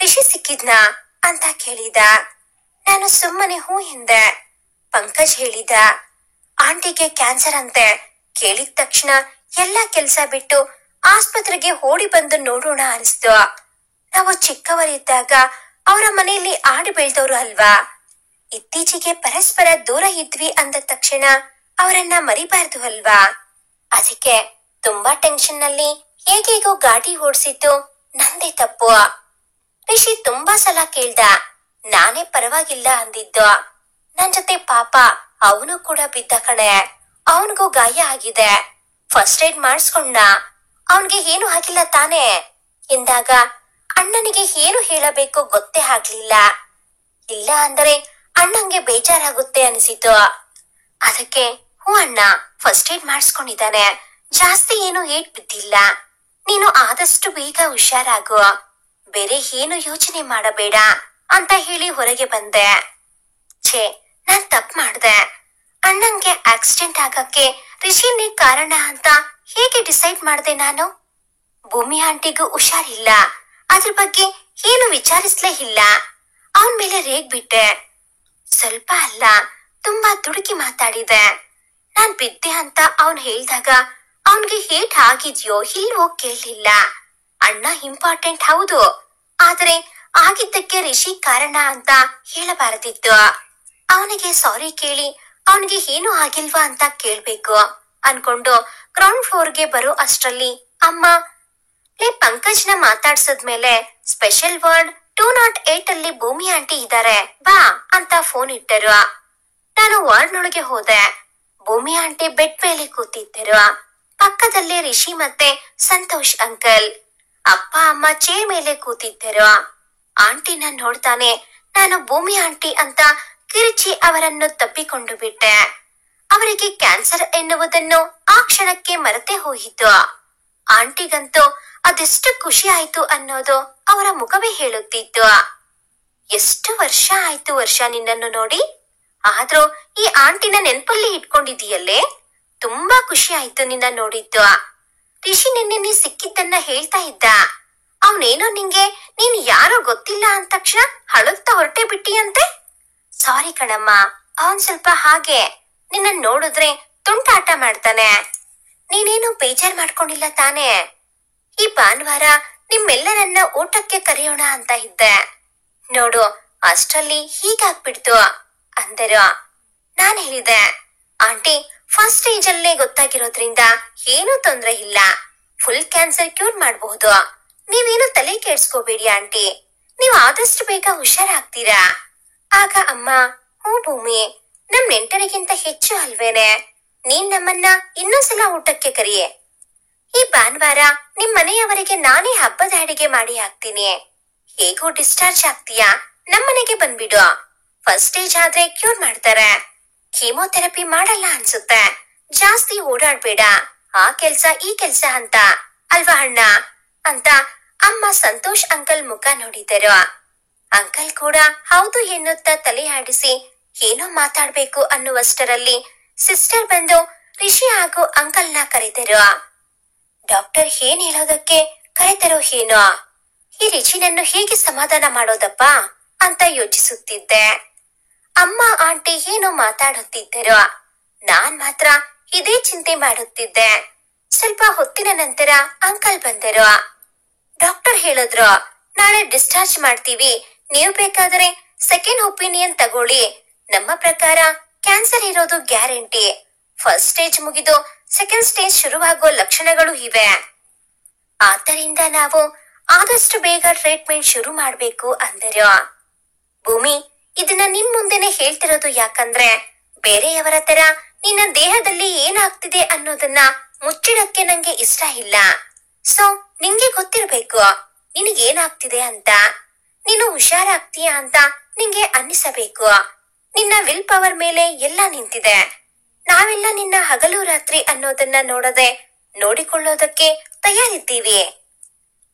Speaker 1: ರಿಷಿ ಸಿಕ್ಕಿದ್ನಾ ಅಂತ ಕೇಳಿದ. ನಾನು ಸುಮ್ಮನೆ ಹೂ ಎಂದೆ. ಪಂಕಜ್ ಹೇಳಿದ, ಆಂಟಿಗೆ ಕ್ಯಾನ್ಸರ್ ಅಂತೆ. ಕೇಳಿದ ತಕ್ಷಣ ಎಲ್ಲ ಕೆಲ್ಸ ಬಿಟ್ಟು ಆಸ್ಪತ್ರೆಗೆ ಓಡಿ ಬಂದು ನೋಡೋಣ ಅನಿಸ್ತು. ನಾವು ಚಿಕ್ಕವರಿದ್ದಾಗ ಅವರ ಮನೆಯಲ್ಲಿ ಆಡಿ ಬೆಳೆದವರು ಅಲ್ವಾ. ಇತ್ತೀಚೆಗೆ ಪರಸ್ಪರ ದೂರ ಇದ್ವಿ ಅಂದ ತಕ್ಷಣ ಅವರನ್ನ ಮರಿಬಾರ್ದು ಅಲ್ವಾ. ಅದಕ್ಕೆ ತುಂಬಾ ಟೆನ್ಷನ್ ನಲ್ಲಿ ಹೇಗೇಗೋ ಗಾಡಿ ಓಡಿಸಿದ್ದು ನಂದೇ ತಪ್ಪು. ರಿಷಿ ತುಂಬಾ ಸಲ ಕೇಳ್ದ. ನಾನೇ ಪರವಾಗಿಲ್ಲ ಅಂದಿದ್ದು. ನನ್ ಜೊತೆ ಪಾಪ ಅವನು ಕೂಡ ಬಿದ್ದ ಕಣೆ. ಅವನಿಗೂ ಗಾಯ ಆಗಿದೆ, ಫಸ್ಟ್ ಏಡ್ ಮಾಡಿಸ್ಕೊಂಡ. ಅವನ್ಗೆ ಏನು ಆಗಿಲ್ಲ ತಾನೇ ಎಂದಾಗ ಅಣ್ಣನಿಗೆ ಏನು ಹೇಳಬೇಕು ಗೊತ್ತೇ ಆಗ್ಲಿಲ್ಲ. ಇಲ್ಲ ಅಂದರೆ ಅಣ್ಣಂಗೆ ಬೇಜಾರಾಗುತ್ತೆ ಅನಿಸಿತು. ಅದಕ್ಕೆ ಹೂ ಅಣ್ಣ ಫಸ್ಟ್ ಏಡ್ ಮಾಡಿಸ್ಕೊಂಡಿದ್ದಾನೆ, ಜಾಸ್ತಿ ಏನು ಏಟ್ ಬಿದ್ದಿಲ್ಲ. ನೀನು ಆದಷ್ಟು ಬೇಗ ಹುಷಾರಾಗು, ಬೇರೆ ಏನು ಯೋಚನೆ ಮಾಡಬೇಡ ಅಂತ ಹೇಳಿ ಹೊರಗೆ ಬಂದೆ. ಛೇ, ನಾನ್ ತಪ್ಪು ಮಾಡ್ದೆ. ಅಣ್ಣಂಗೆ ಆಕ್ಸಿಡೆಂಟ್ ಆಗಕ್ಕೆ ರಿಷಿನೇ ಕಾರಣ ಅಂತ ಹೇಗೆ ಡಿಸೈಡ್ ಮಾಡ್ದೆ ನಾನು? ಭೂಮಿ ಆಂಟಿಗೂ ಹುಷಾರಿಲ್ಲ, ಅದ್ರ ಬಗ್ಗೆ ಏನು ವಿಚಾರಿಸ್ಲೇ ಇಲ್ಲ. ಅವನ್ ಮೇಲೆ ರೇಗ್ ಬಿಟ್ಟೆ. ಸ್ವಲ್ಪ ಅಲ್ಲ, ತುಂಬಾ ದುಡುಕಿ ಮಾತಾಡಿದೆ. ನಾನ್ ಬಿದ್ದೆ ಅಂತ ಅವನ್ ಹೇಳ್ದಾಗ ಅವನ್ಗೆ ಹೇಟ್ ಆಗಿದ್ಯೋ ಇಲ್ವೋ ಕೇಳಲಿಲ್ಲ. ಅಣ್ಣ ಇಂಪಾರ್ಟೆಂಟ್ ಹೌದು, ಆದ್ರೆ ಆಗಿದ್ದಕ್ಕೆ ರಿಷಿ ಕಾರಣ ಅಂತ ಹೇಳಬಾರದಿತ್ತು. ಅವನಿಗೆ ಸಾರಿ ಕೇಳಿ ಅವನಿಗೆ ಏನು ಆಗಿಲ್ವಾ ಅಂತ ಕೇಳ್ಬೇಕು ಅನ್ಕೊಂಡು ಗ್ರೌಂಡ್ ಫ್ಲೋರ್ಗೆ ಬರೋ ಅಷ್ಟ್ರಲ್ಲಿ ಅಮ್ಮ, ಲೇ ಪಂಕಜ್ನ ಮಾತಾಡ್ಸದ್ಮೇಲೆ ಸ್ಪೆಷಲ್ ವಾರ್ಡ್ 208 ಅಲ್ಲಿ ಭೂಮಿ ಆಂಟಿ ಇದ್ದಾರೆ ಬಾ ಅಂತ ಫೋನ್ ಇಟ್ಟರು. ನಾನು ವಾರ್ಡ್ನೊಳಗೆ ಹೋದೆ. ಭೂಮಿ ಆಂಟಿ ಬೆಡ್ ಮೇಲೆ ಕೂತಿದ್ದರು. ಪಕ್ಕದಲ್ಲೇ ರಿಷಿ ಮತ್ತೆ ಸಂತೋಷ್ ಅಂಕಲ್. ಅಪ್ಪ ಅಮ್ಮ ಚೇರ್ ಮೇಲೆ ಕೂತಿದ್ದರು. ಆಂಟಿನ ನೋಡ್ತಾನೆ ನಾನು ಭೂಮಿ ಆಂಟಿ ಅಂತ ಕಿರಿಚಿ ಅವರನ್ನು ತಪ್ಪಿಕೊಂಡು ಬಿಟ್ಟೆ. ಅವರಿಗೆ ಕ್ಯಾನ್ಸರ್ ಎನ್ನುವುದನ್ನು ಆ ಕ್ಷಣಕ್ಕೆ ಮರೆತೇ ಹೋಯಿತು. ಆಂಟಿಗಂತೂ ಅದೆಷ್ಟು ಖುಷಿ ಆಯ್ತು ಅನ್ನೋದು ಅವರ ಮುಖವೇ ಹೇಳುತ್ತಿತ್ತು. ಎಷ್ಟು ವರ್ಷ ಆಯ್ತು ವರ್ಷ ನಿನ್ನನ್ನು ನೋಡಿ, ಆದ್ರೂ ಈ ಆಂಟಿನ ನೆನ್ಪಲ್ಲಿ ಇಟ್ಕೊಂಡಿದೀಯಲ್ಲೇ, ತುಂಬಾ ಖುಷಿ ಆಯ್ತು ನಿನ್ನ ನೋಡಿದ್ದು. ರಿಷಿ ನಿನ್ನೆ ನೀ ಸಿಕ್ಕಿದ್ದನ್ನ ಹೇಳ್ತಾ ಇದ್ದ. ಅವನೇನೋ ನಿಂಗೆ ನೀನ್ ಯಾರೋ ಗೊತ್ತಿಲ್ಲ ಅಂದ ತಕ್ಷಣ ಹಳುತ್ತಾ ಹೊರಟೆ ಬಿಟ್ಟಿಯಂತೆ. ಸಾರಿ ಕಣಮ್ಮ, ಅವನ್ ಸ್ವಲ್ಪ ಹಾಗೆ, ನಿನ್ನ ನೋಡಿದ್ರೆ ತುಂಟಾಟ ಮಾಡ್ತಾನೆ. ನೀನೇನು ಬೇಜಾರ್ ಮಾಡ್ಕೊಂಡಿಲ್ಲ ತಾನೇ? ಈ ಭಾನುವಾರ ನಿಮ್ಮೆಲ್ಲರನ್ನ ಊಟಕ್ಕೆ ಕರೆಯೋಣ ಅಂತ ಇದ್ದೆ. ನೋಡು ಅಷ್ಟರಲ್ಲಿ ಹೀಗಾಗ್ಬಿಡ್ತು ಅಂದರು. ನಾನ್ ಹೇಳಿದೆ, ಆಂಟಿ ಫಸ್ಟ್ ಸ್ಟೇಜ್ ಅಲ್ಲೇ ಗೊತ್ತಾಗಿರೋದ್ರಿಂದ ಏನೂ ತೊಂದ್ರೆ ಇಲ್ಲ, ಫುಲ್ ಕ್ಯಾನ್ಸರ್ ಕ್ಯೂರ್ ಮಾಡಬಹುದು. ನೀವೇನು ತಲೆ ಕೆಡ್ಸ್ಕೋಬೇಡಿ ಆಂಟಿ, ನೀವು ಆದಷ್ಟು ಬೇಗ ಹುಷಾರಾಗ್ತೀರಾ. ಆಗ ಅಮ್ಮ, ಹ್ಞೂ ಭೂಮಿ, ನಮ್ ನೆಂಟರಿಗಿಂತ ಹೆಚ್ಚು ಅಲ್ವೇನೆ, ನೀನ್ ನಮ್ಮನ್ನ ಇನ್ನೊಂದ್ಸಲ ಊಟಕ್ಕೆ ಕರಿಯೆ. ಈ ಭಾನುವಾರ ನಿಮ್ ಮನೆಯವರಿಗೆ ನಾನೇ ಹಬ್ಬದ ಅಡಿಗೆ ಮಾಡಿ ಹಾಕ್ತೀನಿ. ಹೇಗೂ ಡಿಸ್ಚಾರ್ಜ್ ಆಗ್ತೀಯಾ, ನಮ್ಮನೆಗೆ ಬಂದ್ಬಿಡು. ಫಸ್ಟ್ ಸ್ಟೇಜ್ ಆದ್ರೆ ಕ್ಯೂರ್ ಮಾಡ್ತಾರೆ, ಕೀಮೋಥೆರಪಿ ಮಾಡಲ್ಲ ಅನ್ಸುತ್ತೆ. ಜಾಸ್ತಿ ಓಡಾಡ್ಬೇಡ, ಆ ಕೆಲ್ಸ ಈ ಕೆಲ್ಸ ಅಂತ ಅಲ್ವಾ ಅಣ್ಣ ಅಂತ ಅಮ್ಮ ಸಂತೋಷ್ ಅಂಕಲ್ ಮುಖ ನೋಡಿದರು. ಅಂಕಲ್ ಕೂಡ ಹೌದು ಎನ್ನುತ್ತಾ ತಲೆ ಆಡಿಸಿ ಏನೋ ಮಾತಾಡ್ಬೇಕು ಅನ್ನುವಷ್ಟರಲ್ಲಿ ಸಿಸ್ಟರ್ ಬಂದು ರಿಷಿ ಹಾಗೂ ಅಂಕಲ್ನ ಕರೆದರು. ಡಾಕ್ಟರ್ ಏನ್ ಹೇಳೋದಕ್ಕೆ ಕರೆತರೋ ಏನೋ, ಈ ರಿಷಿನನ್ನು ಹೇಗೆ ಸಮಾಧಾನ ಮಾಡೋದಪ್ಪ ಅಂತ ಯೋಚಿಸುತ್ತಿದ್ದೆ. ಅಮ್ಮ ಆಂಟಿ ಏನೋ ಮಾತಾಡುತ್ತಿದ್ದರು, ನಾನ್ ಮಾತ್ರ ಇದೇ ಚಿಂತೆ ಮಾಡುತ್ತಿದ್ದೆ. ಸ್ವಲ್ಪ ಹೊತ್ತಿನ ನಂತರ ಅಂಕಲ್ ಬಂದರು. ಡಾಕ್ಟರ್ ಹೇಳಿದ್ರು, ನಾಳೆ ಡಿಸ್ಚಾರ್ಜ್ ಮಾಡ್ತೀವಿ, ನೀವು ಬೇಕಾದರೆ ಸೆಕೆಂಡ್ ಒಪಿನಿಯನ್ ತಗೊಳ್ಳಿ. ನಮ್ಮ ಪ್ರಕಾರ ಕ್ಯಾನ್ಸರ್ ಇರೋದು ಗ್ಯಾರಂಟಿ. ಫಸ್ಟ್ ಸ್ಟೇಜ್ ಮುಗಿದು ಸೆಕೆಂಡ್ ಸ್ಟೇಜ್ ಶುರುವಾಗೋ ಲಕ್ಷಣಗಳು ಇವೆ. ಆದ್ದರಿಂದ ನಾವು ಆದಷ್ಟು ಬೇಗ ಟ್ರೀಟ್ಮೆಂಟ್ ಶುರು ಮಾಡ್ಬೇಕು ಅಂದರು. ಭೂಮಿ, ಇದನ್ನ ನಿನ್ ಮುಂದೆನೆ ಹೇಳ್ತಿರೋದು ಯಾಕಂದ್ರೆ ಬೇರೆಯವರ ತರ ನಿನ್ನ ದೇಹದಲ್ಲಿ ಏನಾಗ್ತಿದೆ ಅನ್ನೋದನ್ನ ಮುಚ್ಚಿಡಕ್ಕೆ ನಂಗೆ ಇಷ್ಟ ಇಲ್ಲ. ಸೊ ನಿಂಗೆ ಗೊತ್ತಿರ್ಬೇಕು ನಿನಗೇನಾಗ್ತಿದೆ ಅಂತ. ನೀನು ಹುಷಾರಾಗ್ತೀಯ ಅಂತ ನಿಂಗೆ ಅನ್ನಿಸಬೇಕು. ನಿನ್ನ ವಿಲ್ ಪವರ್ ಮೇಲೆ ಎಲ್ಲ ನಿಂತಿದೆ. ನಾವೆಲ್ಲ ನಿನ್ನ ಹಗಲು ರಾತ್ರಿ ಅನ್ನೋದನ್ನ ನೋಡದೆ ನೋಡಿಕೊಳ್ಳೋದಕ್ಕೆ ತಯಾರಿದ್ದೀವಿ.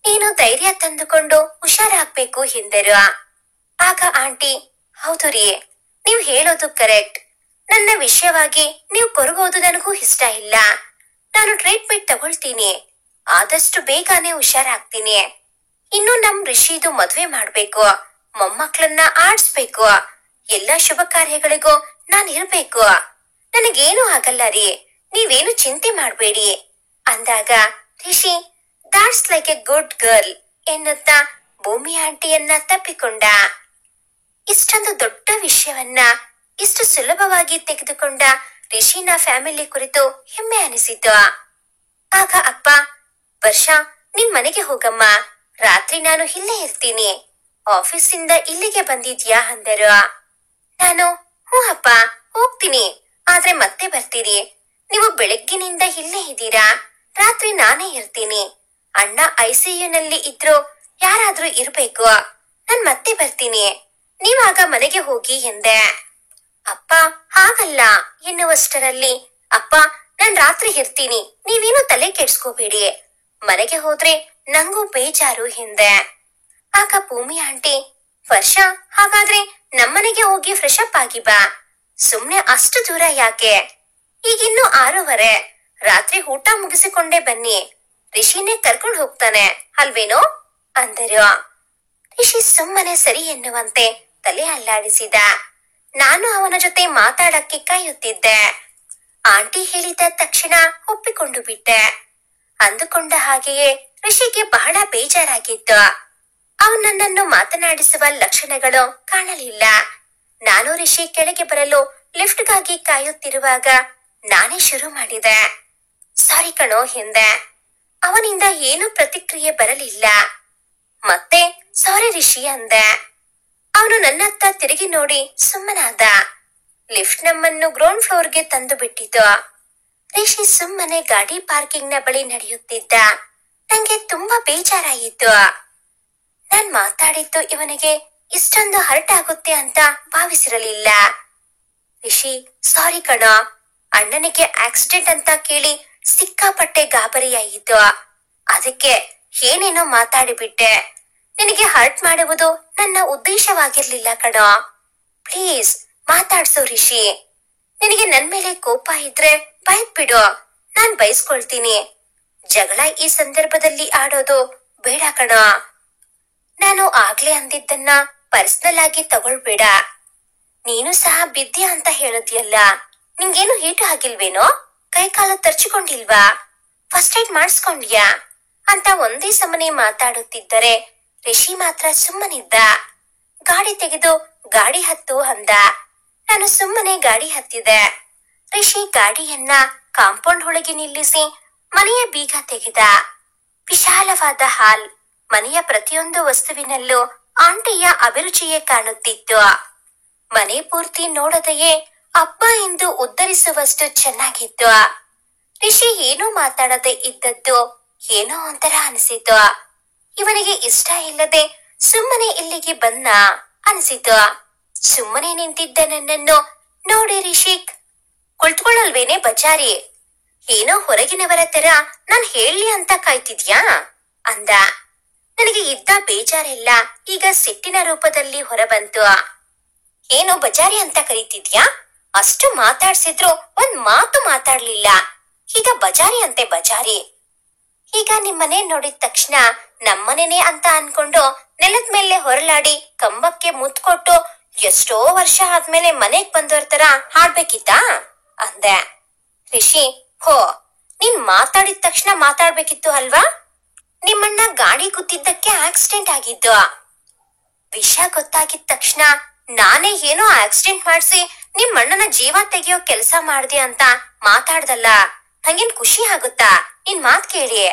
Speaker 1: ನೀನು ಧೈರ್ಯ ತಂದುಕೊಂಡು ಹುಷಾರಾಗ್ಬೇಕು ಎಂದರು. ಆಗ ಆಂಟಿ, ಹೌದು ರೀ, ನೀವು ಹೇಳೋದು ಕರೆಕ್ಟ್. ನನ್ನ ವಿಷಯವಾಗಿ ನೀವು ಕೊರಗೋದು ನನಗೂ ಇಷ್ಟ ಇಲ್ಲ. ನಾನು ಟ್ರೀಟ್ಮೆಂಟ್ ತಗೊಳ್ತೀನಿ, ಆದಷ್ಟು ಬೇಗನೆ ಹುಷಾರಾಗ್ತೀನಿ. ಇನ್ನು ನಮ್ ರಿಷಿದು ಮದ್ವೆ ಮಾಡ್ಬೇಕು, ಮೊಮ್ಮಕ್ಕಳನ್ನ ಆಡ್ಸ್ಬೇಕು, ಎಲ್ಲ ಶುಭ ಕಾರ್ಯಗಳಿಗೂ ನಾನ್ ಇರ್ಬೇಕು. ನನಗೇನು ಆಗಲ್ಲ ರೀ, ನೀವೇನು ಚಿಂತೆ ಮಾಡ್ಬೇಡಿ ಅಂದಾಗ Rishi, that's like A good girl ಎನ್ನುತ್ತಾ ಭೂಮಿ ಆಂಟಿಯನ್ನ ತಪ್ಪಿಕೊಂಡ. ಇಷ್ಟೊಂದು ದೊಡ್ಡ ವಿಷಯವನ್ನ ಇಷ್ಟು ಸುಲಭವಾಗಿ ತೆಗೆದುಕೊಂಡ ರಿಷಿನ ಫ್ಯಾಮಿಲಿ ಕುರಿತು ಹೆಮ್ಮೆ ಅನಿಸಿತು. ಆಗ ಅಪ್ಪ, ವರ್ಷ ನಿನ್ ಮನೆಗೆ ಹೋಗಮ್ಮ, ರಾತ್ರಿ ನಾನು ಇಲ್ಲೇ ಇರ್ತೀನಿ. ಆಫೀಸಿಂದ ಇಲ್ಲಿಗೆ ಬಂದಿದ್ಯಾ ಅಂದರು. ನಾನು, ಹ್ಞೂ ಅಪ್ಪ ಹೋಗ್ತೀನಿ, ಆದ್ರೆ ಮತ್ತೆ ಬರ್ತೀರಿ. ನೀವು ಬೆಳಗ್ಗಿನಿಂದ ಇಲ್ಲೇ ಇದ್ದೀರಾ, ರಾತ್ರಿ ನಾನೇ ಇರ್ತೀನಿ. ಅಣ್ಣ ಐಸಿಯುನಲ್ಲಿ ಇದ್ರು ಯಾರಾದ್ರೂ ಇರ್ಬೇಕು, ನಾನ್ ಮತ್ತೆ ಬರ್ತೀನಿ, ನೀವಾಗ ಮನೆಗೆ ಹೋಗಿ ಎಂದೆ. ಅಪ್ಪ ಹಾಗಲ್ಲ ಎನ್ನುವಷ್ಟರಲ್ಲಿ, ಅಪ್ಪ ನಾನ್ ರಾತ್ರಿ ಇರ್ತೀನಿ, ನೀವೇನು ತಲೆ ಕೆಡ್ಸ್ಕೋಬೇಡಿ, ಮನೆಗೆ ಹೋದ್ರೆ ನಂಗೂ ಬೇಜಾರು ಎಂದೆ. ಆಗ ಭೂಮಿ ಆಂಟಿ, ವರ್ಷ ಹಾಗಾದ್ರೆ ನಮ್ಮನೆಗೆ ಹೋಗಿ ಫ್ರೆಶ್ ಅಪ್ ಆಗಿ ಬಾ, ಸುಮ್ನೆ ಅಷ್ಟು ದೂರ ಯಾಕೆ, ಈಗಿನ್ನು 6:30, ರಾತ್ರಿ ಊಟ ಮುಗಿಸಿಕೊಂಡೇ ಬನ್ನಿ, ರಿಷಿನೇ ಕರ್ಕೊಂಡು ಹೋಗ್ತಾನೆ ಅಲ್ವೇನೋ ಅಂದರು. ರಿಷಿ ಸುಮ್ಮನೆ ಸರಿ ಎನ್ನುವಂತೆ ತಲೆ ಅಲ್ಲಾಡಿಸಿದ. ನಾನು ಅವನ ಜೊತೆ ಮಾತಾಡಕ್ಕೆ ಕಾಯುತ್ತಿದ್ದೆ. ಆಂಟಿ ಹೇಳಿದ ತಕ್ಷಣ ಒಪ್ಪಿಕೊಂಡು ಬಿಟ್ಟೆ. ಅಂದುಕೊಂಡ ಹಾಗೆಯೇ ರಿಷಿಗೆ ಬಹಳ ಬೇಜಾರಾಗಿತ್ತು. ಅವನನ್ನು ಮಾತನಾಡಿಸುವ ಲಕ್ಷಣಗಳು ಕಾಣಲಿಲ್ಲ. ನಾನು ರಿಷಿ ಕೆಳಗೆ ಬರಲು ಲಿಫ್ಟ್ಗಾಗಿ ಕಾಯುತ್ತಿರುವಾಗ ನಾನೇ ಶುರು ಮಾಡಿದೆ. ಸಾರಿ ಕಣೋ ಎಂದೆ. ಅವನಿಂದ ಏನೂ ಪ್ರತಿಕ್ರಿಯೆ ಬರಲಿಲ್ಲ. ಮತ್ತೆ ಸಾರಿ ರಿಷಿ ಅಂದೆ. ಅವನು ನನ್ನತ್ತ ತಿರುಗಿ ನೋಡಿ ಸುಮ್ಮನಾದ. ಲಿಫ್ಟ್ ನಮ್ಮನ್ನು ಗ್ರೌಂಡ್ ಫ್ಲೋರ್ಗೆ ತಂದು ಬಿಟ್ಟಿತು. ರಿಷಿ ಸುಮ್ಮನೆ ಗಾಡಿ ಪಾರ್ಕಿಂಗ್ ನ ಬಳಿ ನಡೆಯುತ್ತಿದ್ದ. ನಂಗೆ ತುಂಬಾ ಬೇಜಾರಾಯಿತು. ನಾನ್ ಮಾತಾಡಿದ್ದು ಇವನಿಗೆ ಇಷ್ಟೊಂದು ಹರ್ಟ್ ಆಗುತ್ತೆ ಅಂತ ಭಾವಿಸಿರಲಿಲ್ಲ. ರಿಷಿ, ಸಾರಿ ಕಣೋ, ಅಣ್ಣನಿಗೆ ಆಕ್ಸಿಡೆಂಟ್ ಅಂತ ಕೇಳಿ ಸಿಕ್ಕಾಪಟ್ಟೆ ಗಾಬರಿಯಾಯಿತು, ಅದಕ್ಕೆ ಏನೇನೋ ಮಾತಾಡಿಬಿಟ್ಟೆ. ನಿನಗೆ ಹರ್ಟ್ ಮಾಡುವುದು ನನ್ನ ಉದ್ದೇಶವಾಗಿರ್ಲಿಲ್ಲ ಕಣೋ, ಪ್ಲೀಸ್ ಮಾತಾಡ್ಸು ರಿಷಿ. ನಿನಗೆ ನನ್ ಮೇಲೆ ಕೋಪ ಇದ್ರೆ ಬೈದ್ಬಿಡು, ನಾನ್ ಬೈಸ್ಕೊಳ್ತೀನಿ. ಜಗಳ ಈ ಸಂದರ್ಭದಲ್ಲಿ ಆಡೋದು ಬೇಡ ಕಣ. ನಾನು ಆಗ್ಲೇ ಅಂದಿದ್ದನ್ನ ಪರ್ಸನಲ್ ಆಗಿ ತಗೊಳ್ಬೇಡ. ನೀನು ಸಹ ಬಿದ್ಯಾ ಅಂತ ಹೇಳಿದ್ಯಲ್ಲ, ನಿಂಗೇನು ಹೀಟು ಆಗಿಲ್ವೇನೋ? ಕೈ ಕಾಲು ತರ್ಚಿಕೊಂಡಿಲ್ವಾ? ಫಸ್ಟ್ ಏಡ್ ಮಾಡಿಸ್ಕೊಂಡ್ಯಾ ಅಂತ ಒಂದೇ ಸಮನೆ ಮಾತಾಡುತ್ತಿದ್ದರೆ ರಿಷಿ ಮಾತ್ರ ಸುಮ್ಮನಿದ್ದ. ಗಾಡಿ ತೆಗೆದು ಗಾಡಿ ಹತ್ತು ಅಂದ. ನಾನು ಸುಮ್ಮನೆ ಗಾಡಿ ಹತ್ತಿದೆ. ರಿಷಿ ಗಾಡಿಯನ್ನ ಕಾಂಪೌಂಡ್ ಒಳಗೆ ನಿಲ್ಲಿಸಿ ಮನೆಯ ಬೀಗ ತೆಗೆದ. ವಿಶಾಲವಾದ ಹಾಲ್. ಮನೆಯ ಪ್ರತಿಯೊಂದು ವಸ್ತುವಿನಲ್ಲೂ ಆಂಟಿಯ ಅಭಿರುಚಿಯೇ ಕಾಣುತ್ತಿತ್ತು. ಮನೆ ಪೂರ್ತಿ ನೋಡದೆಯೇ ಅಪ್ಪ ಎಂದು ಉದ್ಧರಿಸುವಷ್ಟು ಚೆನ್ನಾಗಿತ್ತು. ರಿಷಿ ಏನೂ ಮಾತಾಡದೆ ಇದ್ದದ್ದು ಏನೋ ಒಂಥರ ಅನಿಸಿತು. ಇವನಿಗೆ ಇಷ್ಟ ಇಲ್ಲದೆ ಸುಮ್ಮನೆ ಇಲ್ಲಿಗೆ ಬಂದ ಅನಿಸಿತು. ಸುಮ್ಮನೆ ನಿಂತಿದ್ದ ನನ್ನನ್ನು ನೋಡಿ ರಿಷಿಕ್, ಕುಳಿತುಕೊಳ್ಳಲ್ವೇನೆ ಬಜಾರಿ? ಏನೋ ಹೊರಗಿನವರ ತರ ನಾನ್ ಹೇಳಿ ಅಂತ ಕಾಯ್ತಿದ್ಯಾ ಅಂದ. ನನಗೆ ಇದ್ದ ಬೇಜಾರೆಲ್ಲ ಈಗ ಸಿಟ್ಟಿನ ರೂಪದಲ್ಲಿ ಹೊರಬಂತು. ಏನೋ ಬಜಾರಿ ಅಂತ ಕರೀತಿದ್ಯಾ? ಅಷ್ಟು ಮಾತಾಡ್ಸಿದ್ರು ಒಂದ್ ಮಾತು ಮಾತಾಡ್ಲಿಲ್ಲ, ಈಗ ಬಜಾರಿ ಅಂತೆ ಬಜಾರಿ. ಈಗ ನಿಮ್ಮನೆ ನೋಡಿದ ತಕ್ಷಣ ನಮ್ಮನೇನೆ ಅಂತ ಅನ್ಕೊಂಡು ನೆಲದ ಮೇಲೆ ಹೊರಲಾಡಿ ಕಂಬಕ್ಕೆ ಮುತ್ಕೊಟ್ಟು ಎಷ್ಟೋ ವರ್ಷ ಆದ್ಮೇಲೆ ಮನೆಗ್ ಬಂದೋರ್ ತರ ಹಾಡ್ಬೇಕಿತ್ತಾ ಅಂದೆ. ರಿಷಿ, ಹೋ, ನೀನ್ ಮಾತಾಡಿದ ತಕ್ಷಣ ಮಾತಾಡ್ಬೇಕಿತ್ತು ಅಲ್ವಾ? ನಿಮ್ಮಣ್ಣ ಗಾಡಿ ಗುದ್ದಿದ್ದಕ್ಕೆ ಆಕ್ಸಿಡೆಂಟ್ ಆಗಿದ್ದು. ವಿಷಯ ಗೊತ್ತಾಗಿದ ತಕ್ಷಣ ನಾನೇ ಏನೋ ಆಕ್ಸಿಡೆಂಟ್ ಮಾಡಿಸಿ ನಿಮ್ಮಣ್ಣನ ಜೀವ ತೆಗೆಯೋ ಕೆಲಸ ಮಾಡ್ದೆ ಅಂತ ಮಾತಾಡ್ದಲ್ಲ, ನಂಗೇನ್ ಖುಷಿ ಆಗುತ್ತಾ ನಿನ್ ಮಾತ್ ಕೇಳಿ?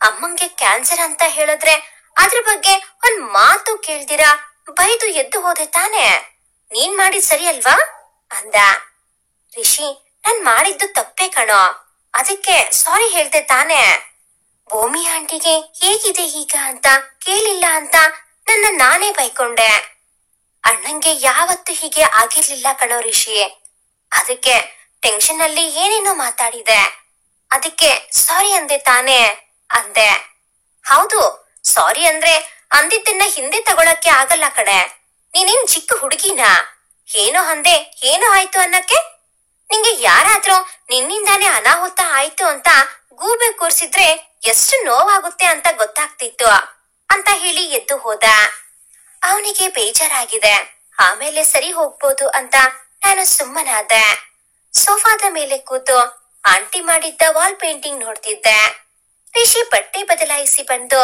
Speaker 1: ಅಮ್ಮಂಗೆ ಕ್ಯಾನ್ಸರ್ ಅಂತ ಹೇಳಿದ್ರೆ ಅದ್ರ ಬಗ್ಗೆ ಒಂದ್ ಮಾತು ಕೇಳ್ದಿರಾ ಬೈದು ಎದ್ದು ಹೋದೆ ತಾನೆ? ನೀನ್ ಮಾಡಿದ್ ಸರಿ ಅಲ್ವಾ ಅಂದ. ರಿಷಿ, ನಾನ್ ಮಾಡಿದ್ದು ತಪ್ಪೇ ಕಣೋ, ಅದಕ್ಕೆ ಸಾರಿ ಹೇಳ್ದೆ ತಾನೆ. ಭೂಮಿ ಆಂಟಿಗೆ ಹೇಗಿದೆ ಈಗ ಅಂತ ಕೇಳಿಲ್ಲ ಅಂತ ನನ್ನ ನಾನೇ ಬೈಕೊಂಡೆ. ಅಣ್ಣಂಗೆ ಯಾವತ್ತೂ ಹೀಗೆ ಆಗಿರ್ಲಿಲ್ಲ ಕಣೋ ರಿಷಿ, ಅದಕ್ಕೆ ಟೆನ್ಷನ್ ಅಲ್ಲಿ ಏನೇನೋ ಮಾತಾಡಿದೆ, ಅದಕ್ಕೆ ಸಾರಿ ಅಂದೆ ತಾನೆ ಅಂದೆ. ಹೌದು, ಸಾರಿ ಅಂದ್ರೆ ಅಂದಿದ್ದನ್ನ ಹಿಂದೆ ತಗೊಳಕ್ಕೆ ಆಗಲ್ಲ ಕಣೆ. ನೀನೇನ್ ಚಿಕ್ಕ ಹುಡುಗಿನ? ಏನೋ ಅಂದೆ ಏನೋ ಆಯ್ತು ಅನ್ನಕ್ಕೆ? ನಿಂಗೆ ಯಾರಾದ್ರೂ ನಿನ್ನಿಂದಾನೇ ಅನಾಹುತ ಆಯ್ತು ಅಂತ ಗೂಬೆ ಕೂರ್ಸಿದ್ರೆ ಎಷ್ಟು ನೋವಾಗುತ್ತೆ ಅಂತ ಗೊತ್ತಾಗ್ತಿತ್ತು ಅಂತ ಹೇಳಿ ಎದ್ದು ಹೋದ. ಅವನಿಗೆ ಬೇಜಾರಾಗಿದೆ, ಆಮೇಲೆ ಸರಿ ಹೋಗ್ಬೋದು ಅಂತ ನಾನು ಸುಮ್ಮನಾದೆ. ಸೋಫಾದ ಮೇಲೆ ಕೂತು ಆಂಟಿ ಮಾಡಿದ್ದ ವಾಲ್ ಪೇಂಟಿಂಗ್ ನೋಡ್ತಿದ್ದೆ. ರಿಷಿ ಬಟ್ಟೆ ಬದಲಾಯಿಸಿ ಬಂದು,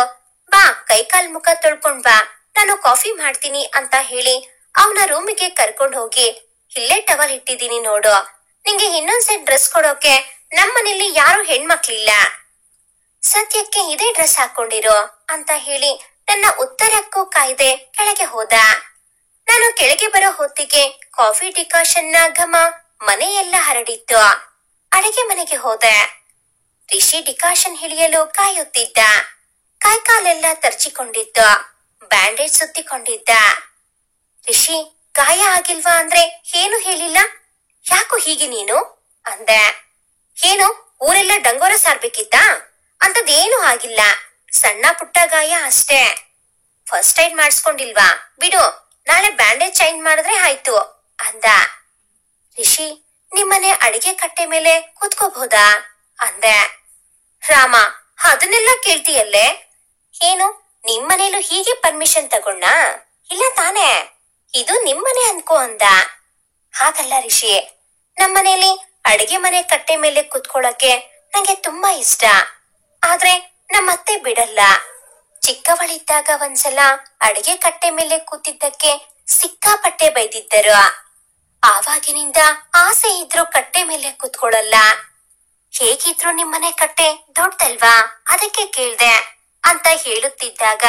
Speaker 1: ಬಾ ಕೈಕಾಲ್ ಮುಖ ತೊಳ್ಕೊಂಡ್ ಬಾ, ನಾನು ಕಾಫಿ ಮಾಡ್ತೀನಿ ಅಂತ ಹೇಳಿ ಅವನ ರೂಮಿಗೆ ಕರ್ಕೊಂಡ್ ಹೋಗಿ, ಇಲ್ಲೇ ಟವಲ್ ಇಟ್ಟಿದ್ದೀನಿ ನೋಡು, ನಿಂಗೆ ಇನ್ನೊಂದ್ ಸೆಟ್ ಡ್ರೆಸ್ ಕೊಡೋಕೆ ನಮ್ಮನೇಲಿ ಯಾರು ಹೆಣ್ಮಕ್ಳಿಲ್ಲ, ಸದ್ಯಕ್ಕೆ ಇದೇ ಡ್ರೆಸ್ ಹಾಕೊಂಡಿರೋ ಅಂತ ಹೇಳಿ ನನ್ನ ಉತ್ತರಕ್ಕೂ ಕಾಯ್ದೆ ಕೆಳಗೆ ಹೋದ. ನಾನು ಕೆಳಗೆ ಬರೋ ಹೊತ್ತಿಗೆ ಕಾಫಿ ಡಿಕಾಷನ್ ನ ಘಮ ಮನೆಯೆಲ್ಲ ಹರಡಿತ್ತು. ಅಡಿಗೆ ಮನೆಗೆ ಹೋದೆ. ರಿಷಿ ಡಿಕಾಷನ್ ಹಿಡಿಯಲು ಕಾಯುತ್ತಿದ್ದ. ಕೈಕಾಲೆಲ್ಲ ತರ್ಚಿಕೊಂಡಿತ್ತು, ಬ್ಯಾಂಡೇಜ್ ಸುತ್ತಿಕೊಂಡಿದ್ದ. ರಿಷಿ, ಗಾಯ ಆಗಿಲ್ವಾ ಅಂದ್ರೆ ಏನು ಹೇಳಿಲ್ಲ, ಯಾಕೋ ಹೀಗೆ ನೀನು ಅಂದೆ. ಏನು ಊರೆಲ್ಲ ಡಂಗೋರ ಸಾರ್ಬೇಕಿತ್ತಾ? ಅಂತದೇನು ಆಗಿಲ್ಲ, ಸಣ್ಣ ಪುಟ್ಟ ಗಾಯ ಅಷ್ಟೇ. ಫಸ್ಟ್ ಏಡ್ ಮಾಡಿಸ್ಕೊಂಡಿಲ್ವಾ? ಬಿಡು, ನಾಳೆ ಬ್ಯಾಂಡೇಜ್ ಚೇಂಜ್ ಮಾಡಿದ್ರೆ ಆಯ್ತು ಅಂದ. ರಿಷಿ, ನಿಮ್ಮನೆ ಅಡಿಗೆ ಕಟ್ಟೆ ಮೇಲೆ ಕೂತ್ಕೋಬಹುದಾ ಅಂದೆ. ರಾಮ, ಅದನ್ನೆಲ್ಲ ಕೇಳ್ತೀಯಲ್ಲೇ? ಏನು ನಿಮ್ಮನೇಲೂ ಹೀಗೆ ಪರ್ಮಿಷನ್ ತಗೊಂಡ? ಇಲ್ಲ ತಾನೇ, ಇದು ನಿಮ್ಮನೆ ಅನ್ಕೋ ಅಂದ. ಹಾಗಲ್ಲ ರಿಷಿ, ನಮ್ಮನೇಲಿ ಅಡಿಗೆ ಮನೆ ಕಟ್ಟೆ ಮೇಲೆ ಕುತ್ಕೊಳ್ಳಕ್ಕೆ ನಂಗೆ ತುಂಬಾ ಇಷ್ಟ, ಆದ್ರೆ ನಮ್ಮತ್ತೆ ಬಿಡಲ್ಲ. ಚಿಕ್ಕವಳಿದ್ದಾಗ ಒಂದ್ಸಲ ಅಡಿಗೆ ಕಟ್ಟೆ ಮೇಲೆ ಕೂತಿದ್ದಕ್ಕೆ ಸಿಕ್ಕಾಪಟ್ಟೆ ಬೈದಿದ್ದರು. ಆವಾಗಿನಿಂದ ಆಸೆ ಇದ್ರು ಕಟ್ಟೆ ಮೇಲೆ ಕೂತ್ಕೊಳ್ಳಲ್ಲ. ಹೇಗಿದ್ರು ನಿಮ್ಮನೆ ಕಟ್ಟೆ ದೊಡ್ಡದಲ್ವಾ, ಅದಕ್ಕೆ ಕೇಳ್ದೆ ಅಂತ ಹೇಳುತ್ತಿದ್ದಾಗ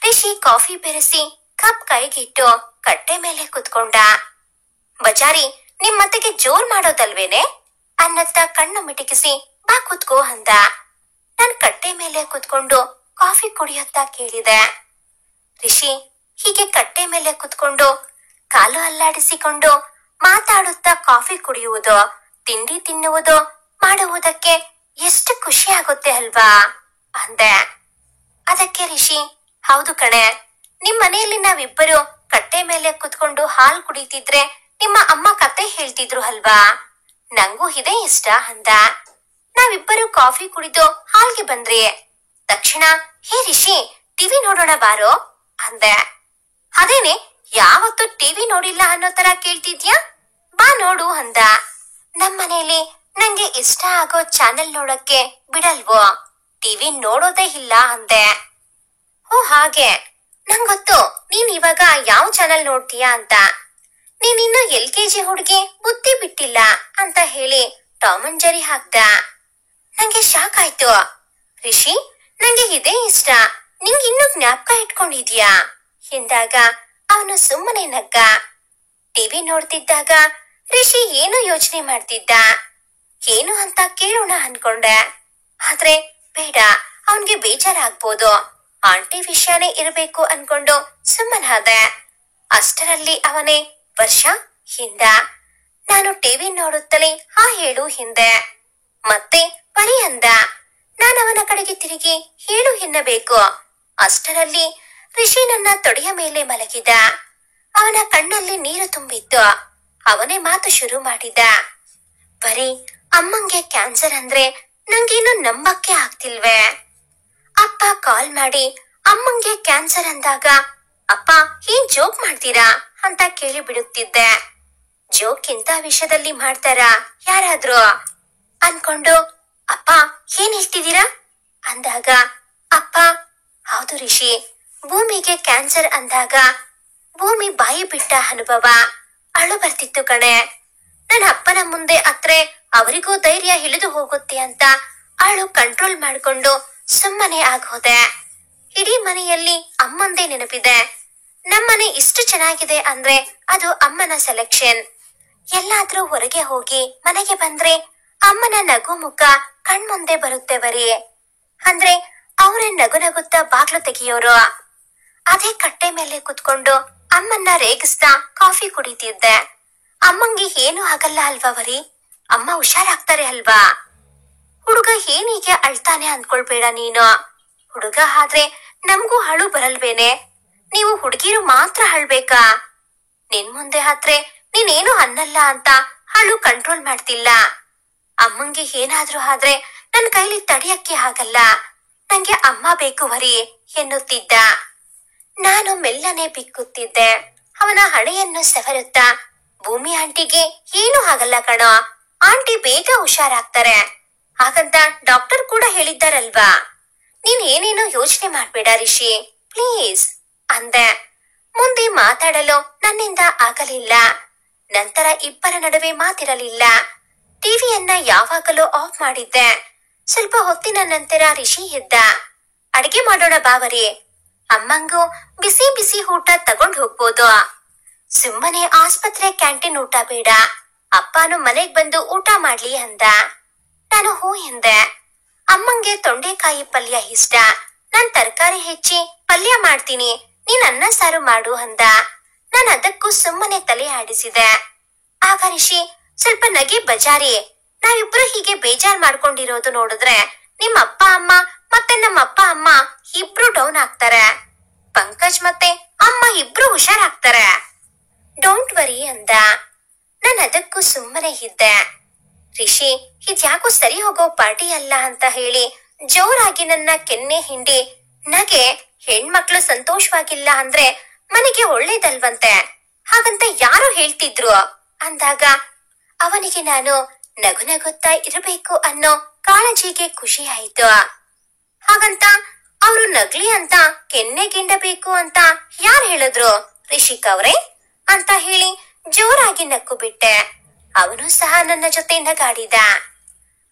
Speaker 1: ರಿಷಿ ಕಾಫಿ ಬೆರೆಸಿ ಕಪ್ ಕೈಗಿಟ್ಟು ಕಟ್ಟೆ ಮೇಲೆ ಕುತ್ಕೊಂಡ. ಬಜಾರಿ, ನಿಮ್ಮತ್ತೆಗೆ ಜೋರ್ ಮಾಡೋದಲ್ವೇನೆ ಅನ್ನತ್ತ ಕಣ್ಣು ಮಿಟಿಕಿಸಿ ಬಾ ಕುತ್ಕೋ ಅಂದ. ನಾನ್ ಕಟ್ಟೆ ಮೇಲೆ ಕುತ್ಕೊಂಡು ಕಾಫಿ ಕುಡಿಯುತ್ತಾ ಕೇಳಿದೆ. ರಿಷಿ ಹೀಗೆ ಕಟ್ಟೆ ಮೇಲೆ ಕುತ್ಕೊಂಡು ಕಾಲು ಅಲ್ಲಾಡಿಸಿಕೊಂಡು ಮಾತಾಡುತ್ತಾ ಕಾಫಿ ಕುಡಿಯುವುದು, ತಿಂಡಿ ತಿನ್ನುವುದು ಮಾಡುವುದಕ್ಕೆ ಎಷ್ಟು ಖುಷಿ ಆಗುತ್ತೆ ಅಲ್ವಾ ಅಂದೆ. ಅದಕ್ಕೆ ರಿಷಿ, ಹೌದು ಕಣೆ, ನಿಮ್ ಮನೆಯಲ್ಲಿ ನಾವಿಬ್ಬರು ಕಟ್ಟೆ ಮೇಲೆ ಕುತ್ಕೊಂಡು ಹಾಲ್ ಕುಡಿತಿದ್ರೆ ನಿಮ್ಮ ಅಮ್ಮ ಕತೆ ಹೇಳ್ತಿದ್ರು ಅಲ್ವಾ, ನಂಗೂ ಇದೇ ಇಷ್ಟ ಅಂದ. ನಾವಿಬ್ಬರು ಕಾಫಿ ಕುಡಿದು ಹಾಲ್ಗೆ ಬಂದ್ರಿ. ತಕ್ಷಣ ಹೇ ರಿಷಿ, ಟಿವಿ ನೋಡೋಣ ಬಾರೋ ಅಂದೆ. ಅದೇನೆ, ಯಾವತ್ತು ಟಿವಿ ನೋಡಿಲ್ಲ ಅನ್ನೋ ತರ ಕೇಳ್ತಿದ್ಯಾ, ಬಾ ನೋಡು ಅಂದ. ನಮ್ಮನೇಲಿ ನಂಗೆ ಇಷ್ಟ ಆಗೋ ಚಾನೆಲ್ ನೋಡಕ್ಕೆ ಬಿಡಲ್ವೋ, ಟಿವಿ ನೋಡೋದೇ ಇಲ್ಲ ಅಂದೆ. ಓ ಹಾಗೆ, ನಂಗೊತ್ತು ನೀನ್ ಇವಾಗ ಯಾವ ಚಾನೆಲ್ ನೋಡ್ತೀಯಾ ಅಂತ. ನೀನಿನ್ನು LKG ಹುಡುಗಿ, ಬುದ್ಧಿ ಬಿಟ್ಟಿಲ್ಲ ಅಂತ ಹೇಳಿ ಟಾಮ್ ಅಂಡ್ ಜೆರಿ ಹಾಕ್ದ. ನಂಗೆ ಶಾಕ್ ಆಯ್ತು. ರಿಷಿ, ನಂಗೆ ಇದೇ ಇಷ್ಟ, ನಿಂಗ್ ಇನ್ನು ಜ್ಞಾಪಕ ಇಟ್ಕೊಂಡಿದ್ಯಾ ಎಂದಾಗ ಅವನು ಸುಮ್ಮನೆ ನಗ್ಗ. ಟಿವಿ ನೋಡ್ತಿದ್ದಾಗ ರಿಷಿ ಏನು ಯೋಚನೆ ಮಾಡ್ತಿದ್ದ, ಏನು ಅಂತ ಕೇಳೋಣ ಅನ್ಕೊಂಡೆ. ಆದ್ರೆ ಬೇಡ, ಅವನ್ಗೆ ಬೇಜಾರಾಗ್ಬೋದು, ಆಂಟಿ ವಿಷಯನೇ ಇರಬೇಕು ಅನ್ಕೊಂಡು ಸುಮ್ಮನಾದೆ. ಅಷ್ಟರಲ್ಲಿ ಅವನೇ, ವರ್ಷ ಹಿಂದ ನಾನು ಟಿವಿ ನೋಡುತ್ತಲೇ ಹಾ ಹೇಳು ಹಿಂದೆ. ಮತ್ತೆ ಬರೀ ಅಂದ. ನಾನವನ ಕಡೆಗೆ ತಿರುಗಿ ಹೇಳು ಎನ್ನಬೇಕು. ಅಷ್ಟರಲ್ಲಿ ರಿಷಿ ನನ್ನ ತೊಡೆಯ ಮೇಲೆ ಮಲಗಿದ. ಅವನ ಕಣ್ಣಲ್ಲಿ ನೀರು ತುಂಬಿತ್ತು. ಅವನೇ ಮಾತು ಶುರು ಮಾಡಿದ. ಬರೀ ಅಮ್ಮಂಗೆ ಕ್ಯಾನ್ಸರ್ ಅಂದ್ರೆ ನಂಗೇನು ನಂಬಕ್ಕೆ ಆಗ್ತಿಲ್ವೇ. ಅಪ್ಪ ಕಾಲ್ ಮಾಡಿ ಅಮ್ಮಂಗೆ ಕ್ಯಾನ್ಸರ್ ಅಂದಾಗ ಅಪ್ಪ ಏನ್ ಜೋಕ್ ಮಾಡ್ತೀರಾ ಅಂತ ಕೇಳಿ ಬಿಡುತ್ತಿದ್ದೆ. ಜೋಕ್ ಇಂತ ವಿಷಯದಲ್ಲಿ ಮಾಡ್ತಾರ ಯಾರಾದ್ರೂ ಅನ್ಕೊಂಡು, ಅಪ್ಪ ಏನ್ ಹೇಳ್ತಿದ್ದೀರಾ ಅಂದಾಗ ಅಪ್ಪ, ಹೌದು ರಿಷಿ, ಭೂಮಿಗೆ ಕ್ಯಾನ್ಸರ್ ಅಂದಾಗ ಭೂಮಿ ಬಾಯಿ ಬಿಟ್ಟ ಅನುಭವ. ಅಳು ಬರ್ತಿತ್ತು ಕಣೆ. ನನ್ನ ಅಪ್ಪನ ಮುಂದೆ ಅತ್ರೆ ಅವರಿಗೂ ಧೈರ್ಯ ಇಳಿದು ಹೋಗುತ್ತೆ ಅಂತ ಅಳು ಕಂಟ್ರೋಲ್ ಮಾಡ್ಕೊಂಡು ಸುಮ್ಮನೆ ಆಗೋದೆ. ಇಡೀ ಮನೆಯಲ್ಲಿ ಅಮ್ಮಂದೇ ನೆನಪಿದೆ. ನಮ್ಮನೆ ಇಷ್ಟು ಚೆನ್ನಾಗಿದೆ ಅಂದ್ರೆ ಅದು ಅಮ್ಮನ ಸೆಲೆಕ್ಷನ್. ಎಲ್ಲಾದ್ರೂ ಹೊರಗೆ ಹೋಗಿ ಮನೆಗೆ ಬಂದ್ರೆ ಅಮ್ಮನ ನಗು ಮುಖ ಕಣ್ಮುಂದೆ ಬರುತ್ತೆ ಬರೀ. ಅಂದ್ರೆ ಅವರೇ ನಗು ನಗುತ್ತಾ ಬಾಗ್ಲು ತೆಗಿಯೋರು. ಅದೇ ಕಟ್ಟೆ ಮೇಲೆ ಕುತ್ಕೊಂಡು ಅಮ್ಮನ್ನ ರೇಗಿಸ್ತಾ ಕಾಫಿ ಕುಡಿತಿದ್ದೆ. ಅಮ್ಮಂಗೆ ಏನು ಆಗಲ್ಲ ಅಲ್ವಾ ಬರೀ, ಅಮ್ಮ ಹುಷಾರಾಗ್ತಾರೆ ಅಲ್ವಾ. ಹುಡುಗ ಏನೀಗೆ ಅಳ್ತಾನೆ ಅಂದ್ಕೊಳ್ಬೇಡ ನೀನು. ಹುಡುಗ ಆದ್ರೆ ನಮ್ಗೂ ಅಳು ಬರಲ್ವೇನೆ. ನೀವು ಹುಡುಗಿರು ಮಾತ್ರ ಅಳ್ಬೇಕಾ? ನಿನ್ ಮುಂದೆ ಆದ್ರೆ ನೀನೇನು ಅನ್ನಲ್ಲ ಅಂತ ಅಳು ಕಂಟ್ರೋಲ್ ಮಾಡ್ತಿಲ್ಲ. ಅಮ್ಮಂಗೆ ಏನಾದ್ರೂ ಆದ್ರೆ ನನ್ ಕೈಲಿ ತಡೆಯಕ್ಕೆ ಆಗಲ್ಲ. ನಂಗೆ ಅಮ್ಮ ಬೇಕು ವರಿ ಎನ್ನುತ್ತಿದ್ದ. ನಾನು ಮೆಲ್ಲನೆ ಬಿಕ್ಕುತ್ತಿದ್ದೆ. ಅವನ ಹಣೆಯನ್ನು ಸವರುತ್ತಾ, ಭೂಮಿ ಆಂಟಿಗೆ ಏನು ಆಗಲ್ಲ ಕಣೋ, ಆಂಟಿ ಬೇಗ ಹುಷಾರಾಗ್ತಾರೆ, ಹಾಗಂತ ಡಾಕ್ಟರ್ ಕೂಡ ಹೇಳಿದ್ದಾರಲ್ವಾ. ನೀನ್ ಏನೇನೋ ಯೋಚನೆ ಮಾಡ್ಬೇಡ ರಿಷಿ, ಪ್ಲೀಸ್ ಅಂದೆ. ಮುಂದೆ ಮಾತಾಡಲು ನನ್ನಿಂದ ಆಗಲಿಲ್ಲ. ನಂತರ ಇಬ್ಬರ ನಡುವೆ ಮಾತಿರಲಿಲ್ಲ. ಟಿವಿಯನ್ನ ಯಾವಾಗಲೂ ಆಫ್ ಮಾಡಿದ್ದೆ. ಸ್ವಲ್ಪ ಹೊತ್ತಿನ ನಂತರ ರಿಷಿ ಎದ್ದ. ಅಡಿಗೆ ಮಾಡೋಣ ಬಾವರಿ, ಅಮ್ಮಂಗೂ ಬಿಸಿ ಬಿಸಿ ಊಟ ತಗೊಂಡ್ ಹೋಗ್ಬೋದು. ಸುಮ್ಮನೆ ಆಸ್ಪತ್ರೆ ಕ್ಯಾಂಟೀನ್ ಊಟ ಬೇಡ, ಅಪ್ಪನು ಮನೆಗ್ ಬಂದು ಊಟ ಮಾಡ್ಲಿ ಅಂದ. ನಾನು ಹೂ ಎಂದೆ. ಅಮ್ಮಂಗೆ ತೊಂಡೆಕಾಯಿ ಪಲ್ಯ ಇಷ್ಟ, ನಾನ್ ತರಕಾರಿ ಹೆಚ್ಚಿ ಪಲ್ಯ ಮಾಡ್ತೀನಿ, ನೀನ್ ಅನ್ನ ಸಾರು ಮಾಡು ಅಂದ. ನಾನು ಅದಕ್ಕೂ ಸುಮ್ಮನೆ ತಲೆ ಆಡಿಸಿದೆ. ಆಗ ರಿಷಿ ಸ್ವಲ್ಪ ನಗೆ ಬಜಾರಿ. ನಾವಿಬ್ರು ಹೀಗೆ ಬೇಜಾರ್ ಮಾಡ್ಕೊಂಡಿರೋದು ನೋಡಿದ್ರೆ ನಿಮ್ಮ ಅಪ್ಪ ಅಮ್ಮ ಮತ್ತೆ ನಮ್ಮ ಅಪ್ಪ ಅಮ್ಮ ಇಬ್ರು ಡೌನ್ ಆಗ್ತಾರೆ. ಪಂಕಜ್ ಮತ್ತೆ ಅಮ್ಮ ಇಬ್ರು ಹುಷಾರಾಗ್ತಾರೆ. ಡೋಂಟ್ ವರಿ ಅಂದ. ನಾನು ಅದಕ್ಕೂ ಸುಮ್ಮನೆ ಇದ್ದೆ. ರಿಷಿ ಇದ್ಯಾಕೋ ಸರಿ ಹೋಗೋ ಪಾರ್ಟಿ ಅಲ್ಲ ಅಂತ ಹೇಳಿ ಜೋರಾಗಿ ನನ್ನ ಕೆನ್ನೆ ಹಿಂಡಿ ನಗೆ, ಹೆಣ್ಮಕ್ಳು ಸಂತೋಷವಾಗಿಲ್ಲ ಅಂದ್ರೆ ಮನೆಗೆ ಒಳ್ಳೇದಲ್ವಂತೆ, ಹಾಗಂತ ಯಾರು ಹೇಳ್ತಿದ್ರು ಅಂದಾಗ ಅವನಿಗೆ ನಾನು ನಗು ನಗುತ್ತಾ ಇರಬೇಕು ಅನ್ನೋ ಕಾಳಜಿಗೆ ಖುಷಿ ಆಯ್ತು. ಹಾಗಂತ ಅವ್ರು ನಗ್ಲಿ ಅಂತ ಕೆನ್ನೆ ಗಿಂಡಬೇಕು ಅಂತ ಯಾರು ಹೇಳಿದ್ರು ರಿಷಿಕ್ ಅವ್ರೆ ಅಂತ ಹೇಳಿ ಜೋರಾಗಿ ನಕ್ಕು ಬಿಟ್ಟೆ. ಅವನು ಸಹ ನನ್ನ ಜೊತೆ ನಗಾಡಿದ.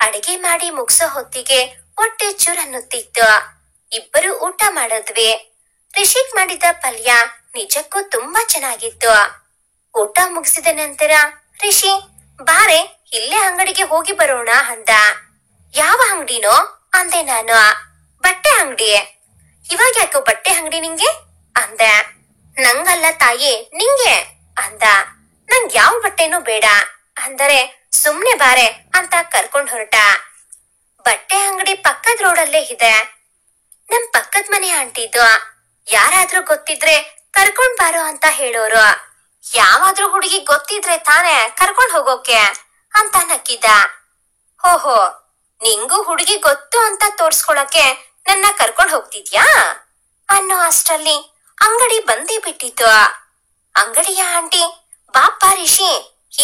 Speaker 1: ಅಡಿಗೆ ಮಾಡಿ ಮುಗಿಸೋ ಹೊತ್ತಿಗೆ ಹೊಟ್ಟೆ ಚೂರನ್ನುತ್ತಿತ್ತು. ಇಬ್ಬರು ಊಟ ಮಾಡಿದ್ವಿ. ರಿಷಿಕ್ ಮಾಡಿದ ಪಲ್ಯ ನಿಜಕ್ಕೂ ತುಂಬಾ ಚೆನ್ನಾಗಿತ್ತು. ಊಟ ಮುಗಿಸಿದ ನಂತರ ರಿಷಿ, ಬಾರೆ ಇಲ್ಲೇ ಅಂಗಡಿಗೆ ಹೋಗಿ ಬರೋಣ ಅಂದ. ಯಾವ ಅಂಗಡಿನೋ ಅಂದೆ ನಾನು. ಬಟ್ಟೆ ಅಂಗಡಿ. ಇವಾಗ ಯಾಕೋ ಬಟ್ಟೆ ಅಂಗಡಿ ನಿಂಗೆ ಅಂದೆ. ನಂಗಲ್ಲ ತಾಯಿ, ನಿಂಗೆ ಅಂದ. ನಂಗ್ ಯಾವ ಬಟ್ಟೆನೂ ಬೇಡ ಅಂದರೆ ಸುಮ್ನೆ ಬಾರೆ ಅಂತ ಕರ್ಕೊಂಡ್ ಹೊರಟ. ಬಟ್ಟೆ ಅಂಗಡಿ ಪಕ್ಕದ ರೋಡಲ್ಲೇ ಇದೆ. ನಮ್ ಪಕ್ಕದ ಮನೆ ಆಂಟಿದು. ಯಾರಾದ್ರೂ ಗೊತ್ತಿದ್ರೆ ಕರ್ಕೊಂಡ್ ಬಾರೋ ಅಂತ ಹೇಳೋರು. ಯಾವಾದ್ರೂ ಹುಡುಗಿ ಗೊತ್ತಿದ್ರೆ ತಾನೇ ಕರ್ಕೊಂಡ್ ಹೋಗೋಕೆ ಅಂತ ನಕ್ಕಿದ್ದ. ಓಹೋ, ನಿಂಗೂ ಹುಡುಗಿ ಗೊತ್ತು ಅಂತ ತೋರ್ಸ್ಕೊಳಕ್ಕೆ ನನ್ನ ಕರ್ಕೊಂಡ್ ಹೋಗ್ತಿದ್ಯಾ ಅನ್ನೋ ಅಷ್ಟರಲ್ಲಿ ಅಂಗಡಿ ಬಂದೇ ಬಿಟ್ಟಿತ್ತು. ಅಂಗಡಿಯ ಆಂಟಿ, ಬಾಪ್ಪ ರಿಷಿ,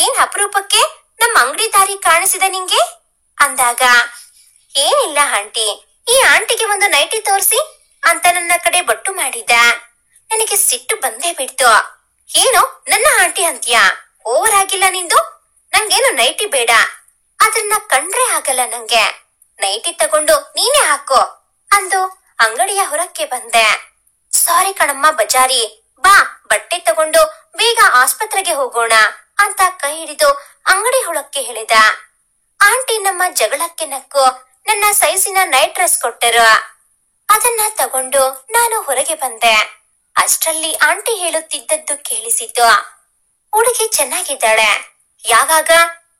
Speaker 1: ಏನ್ ಅಪರೂಪಕ್ಕೆ ನಮ್ಮ ಅಂಗಡಿ ದಾರಿ ಕಾಣಿಸಿದೆ ನಿಂಗೆ ಅಂದಾಗ, ಏನಿಲ್ಲ ಆಂಟಿ, ಈ ಆಂಟಿಗೆ ಒಂದು ನೈಟಿ ತೋರಿಸಿ ಅಂತ ನನ್ನ ಕಡೆ ಬೊಟ್ಟು ಮಾಡಿದ್ದ. ನನಗೆ ಸಿಟ್ಟು ಬಂದೇ ಬಿಡ್ತು. ಏನು ನನ್ನ ಆಂಟಿ ಅಂತೀಯಾ? ಓವರ್ ಆಗಿಲ್ಲ ನಿಂದು. ನಂಗೇನು ನೈಟಿ ಬೇಡ, ಅದನ್ನ ಕಂಡ್ರೆ ಆಗಲ್ಲ ನಂಗೆ. ನೈಟಿ ತಗೊಂಡು ನೀನೇ ಹಾಕೋ ಅಂದು ಅಂಗಡಿಯ ಹೊರಕ್ಕೆ ಬಂದೆ. ಸಾರಿ ಕಣಮ್ಮ ಬಜಾರಿ, ಬಾ ಬಟ್ಟೆ ತಗೊಂಡು ಬೇಗ ಆಸ್ಪತ್ರೆಗೆ ಹೋಗೋಣ ಅಂತ ಕೈ ಹಿಡಿದು ಅಂಗಡಿ ಹೊಳಕ್ಕೆ ಹೇಳಿದ. ಆಂಟಿ ನಮ್ಮ ಜಗಳಕ್ಕೆ ನಕ್ಕು ನನ್ನ ಸೈಜಿನ ನೈಟ್ ಡ್ರೆಸ್ ಕೊಟ್ಟರು. ಅದನ್ನ ತಗೊಂಡು ನಾನು ಹೊರಗೆ ಬಂದೆ. ಅಷ್ಟರಲ್ಲಿ ಆಂಟಿ ಹೇಳುತ್ತಿದ್ದದ್ದು ಕೇಳಿಸಿತು. ಹುಡುಗಿ ಚೆನ್ನಾಗಿದ್ದಾಳೆ, ಯಾವಾಗ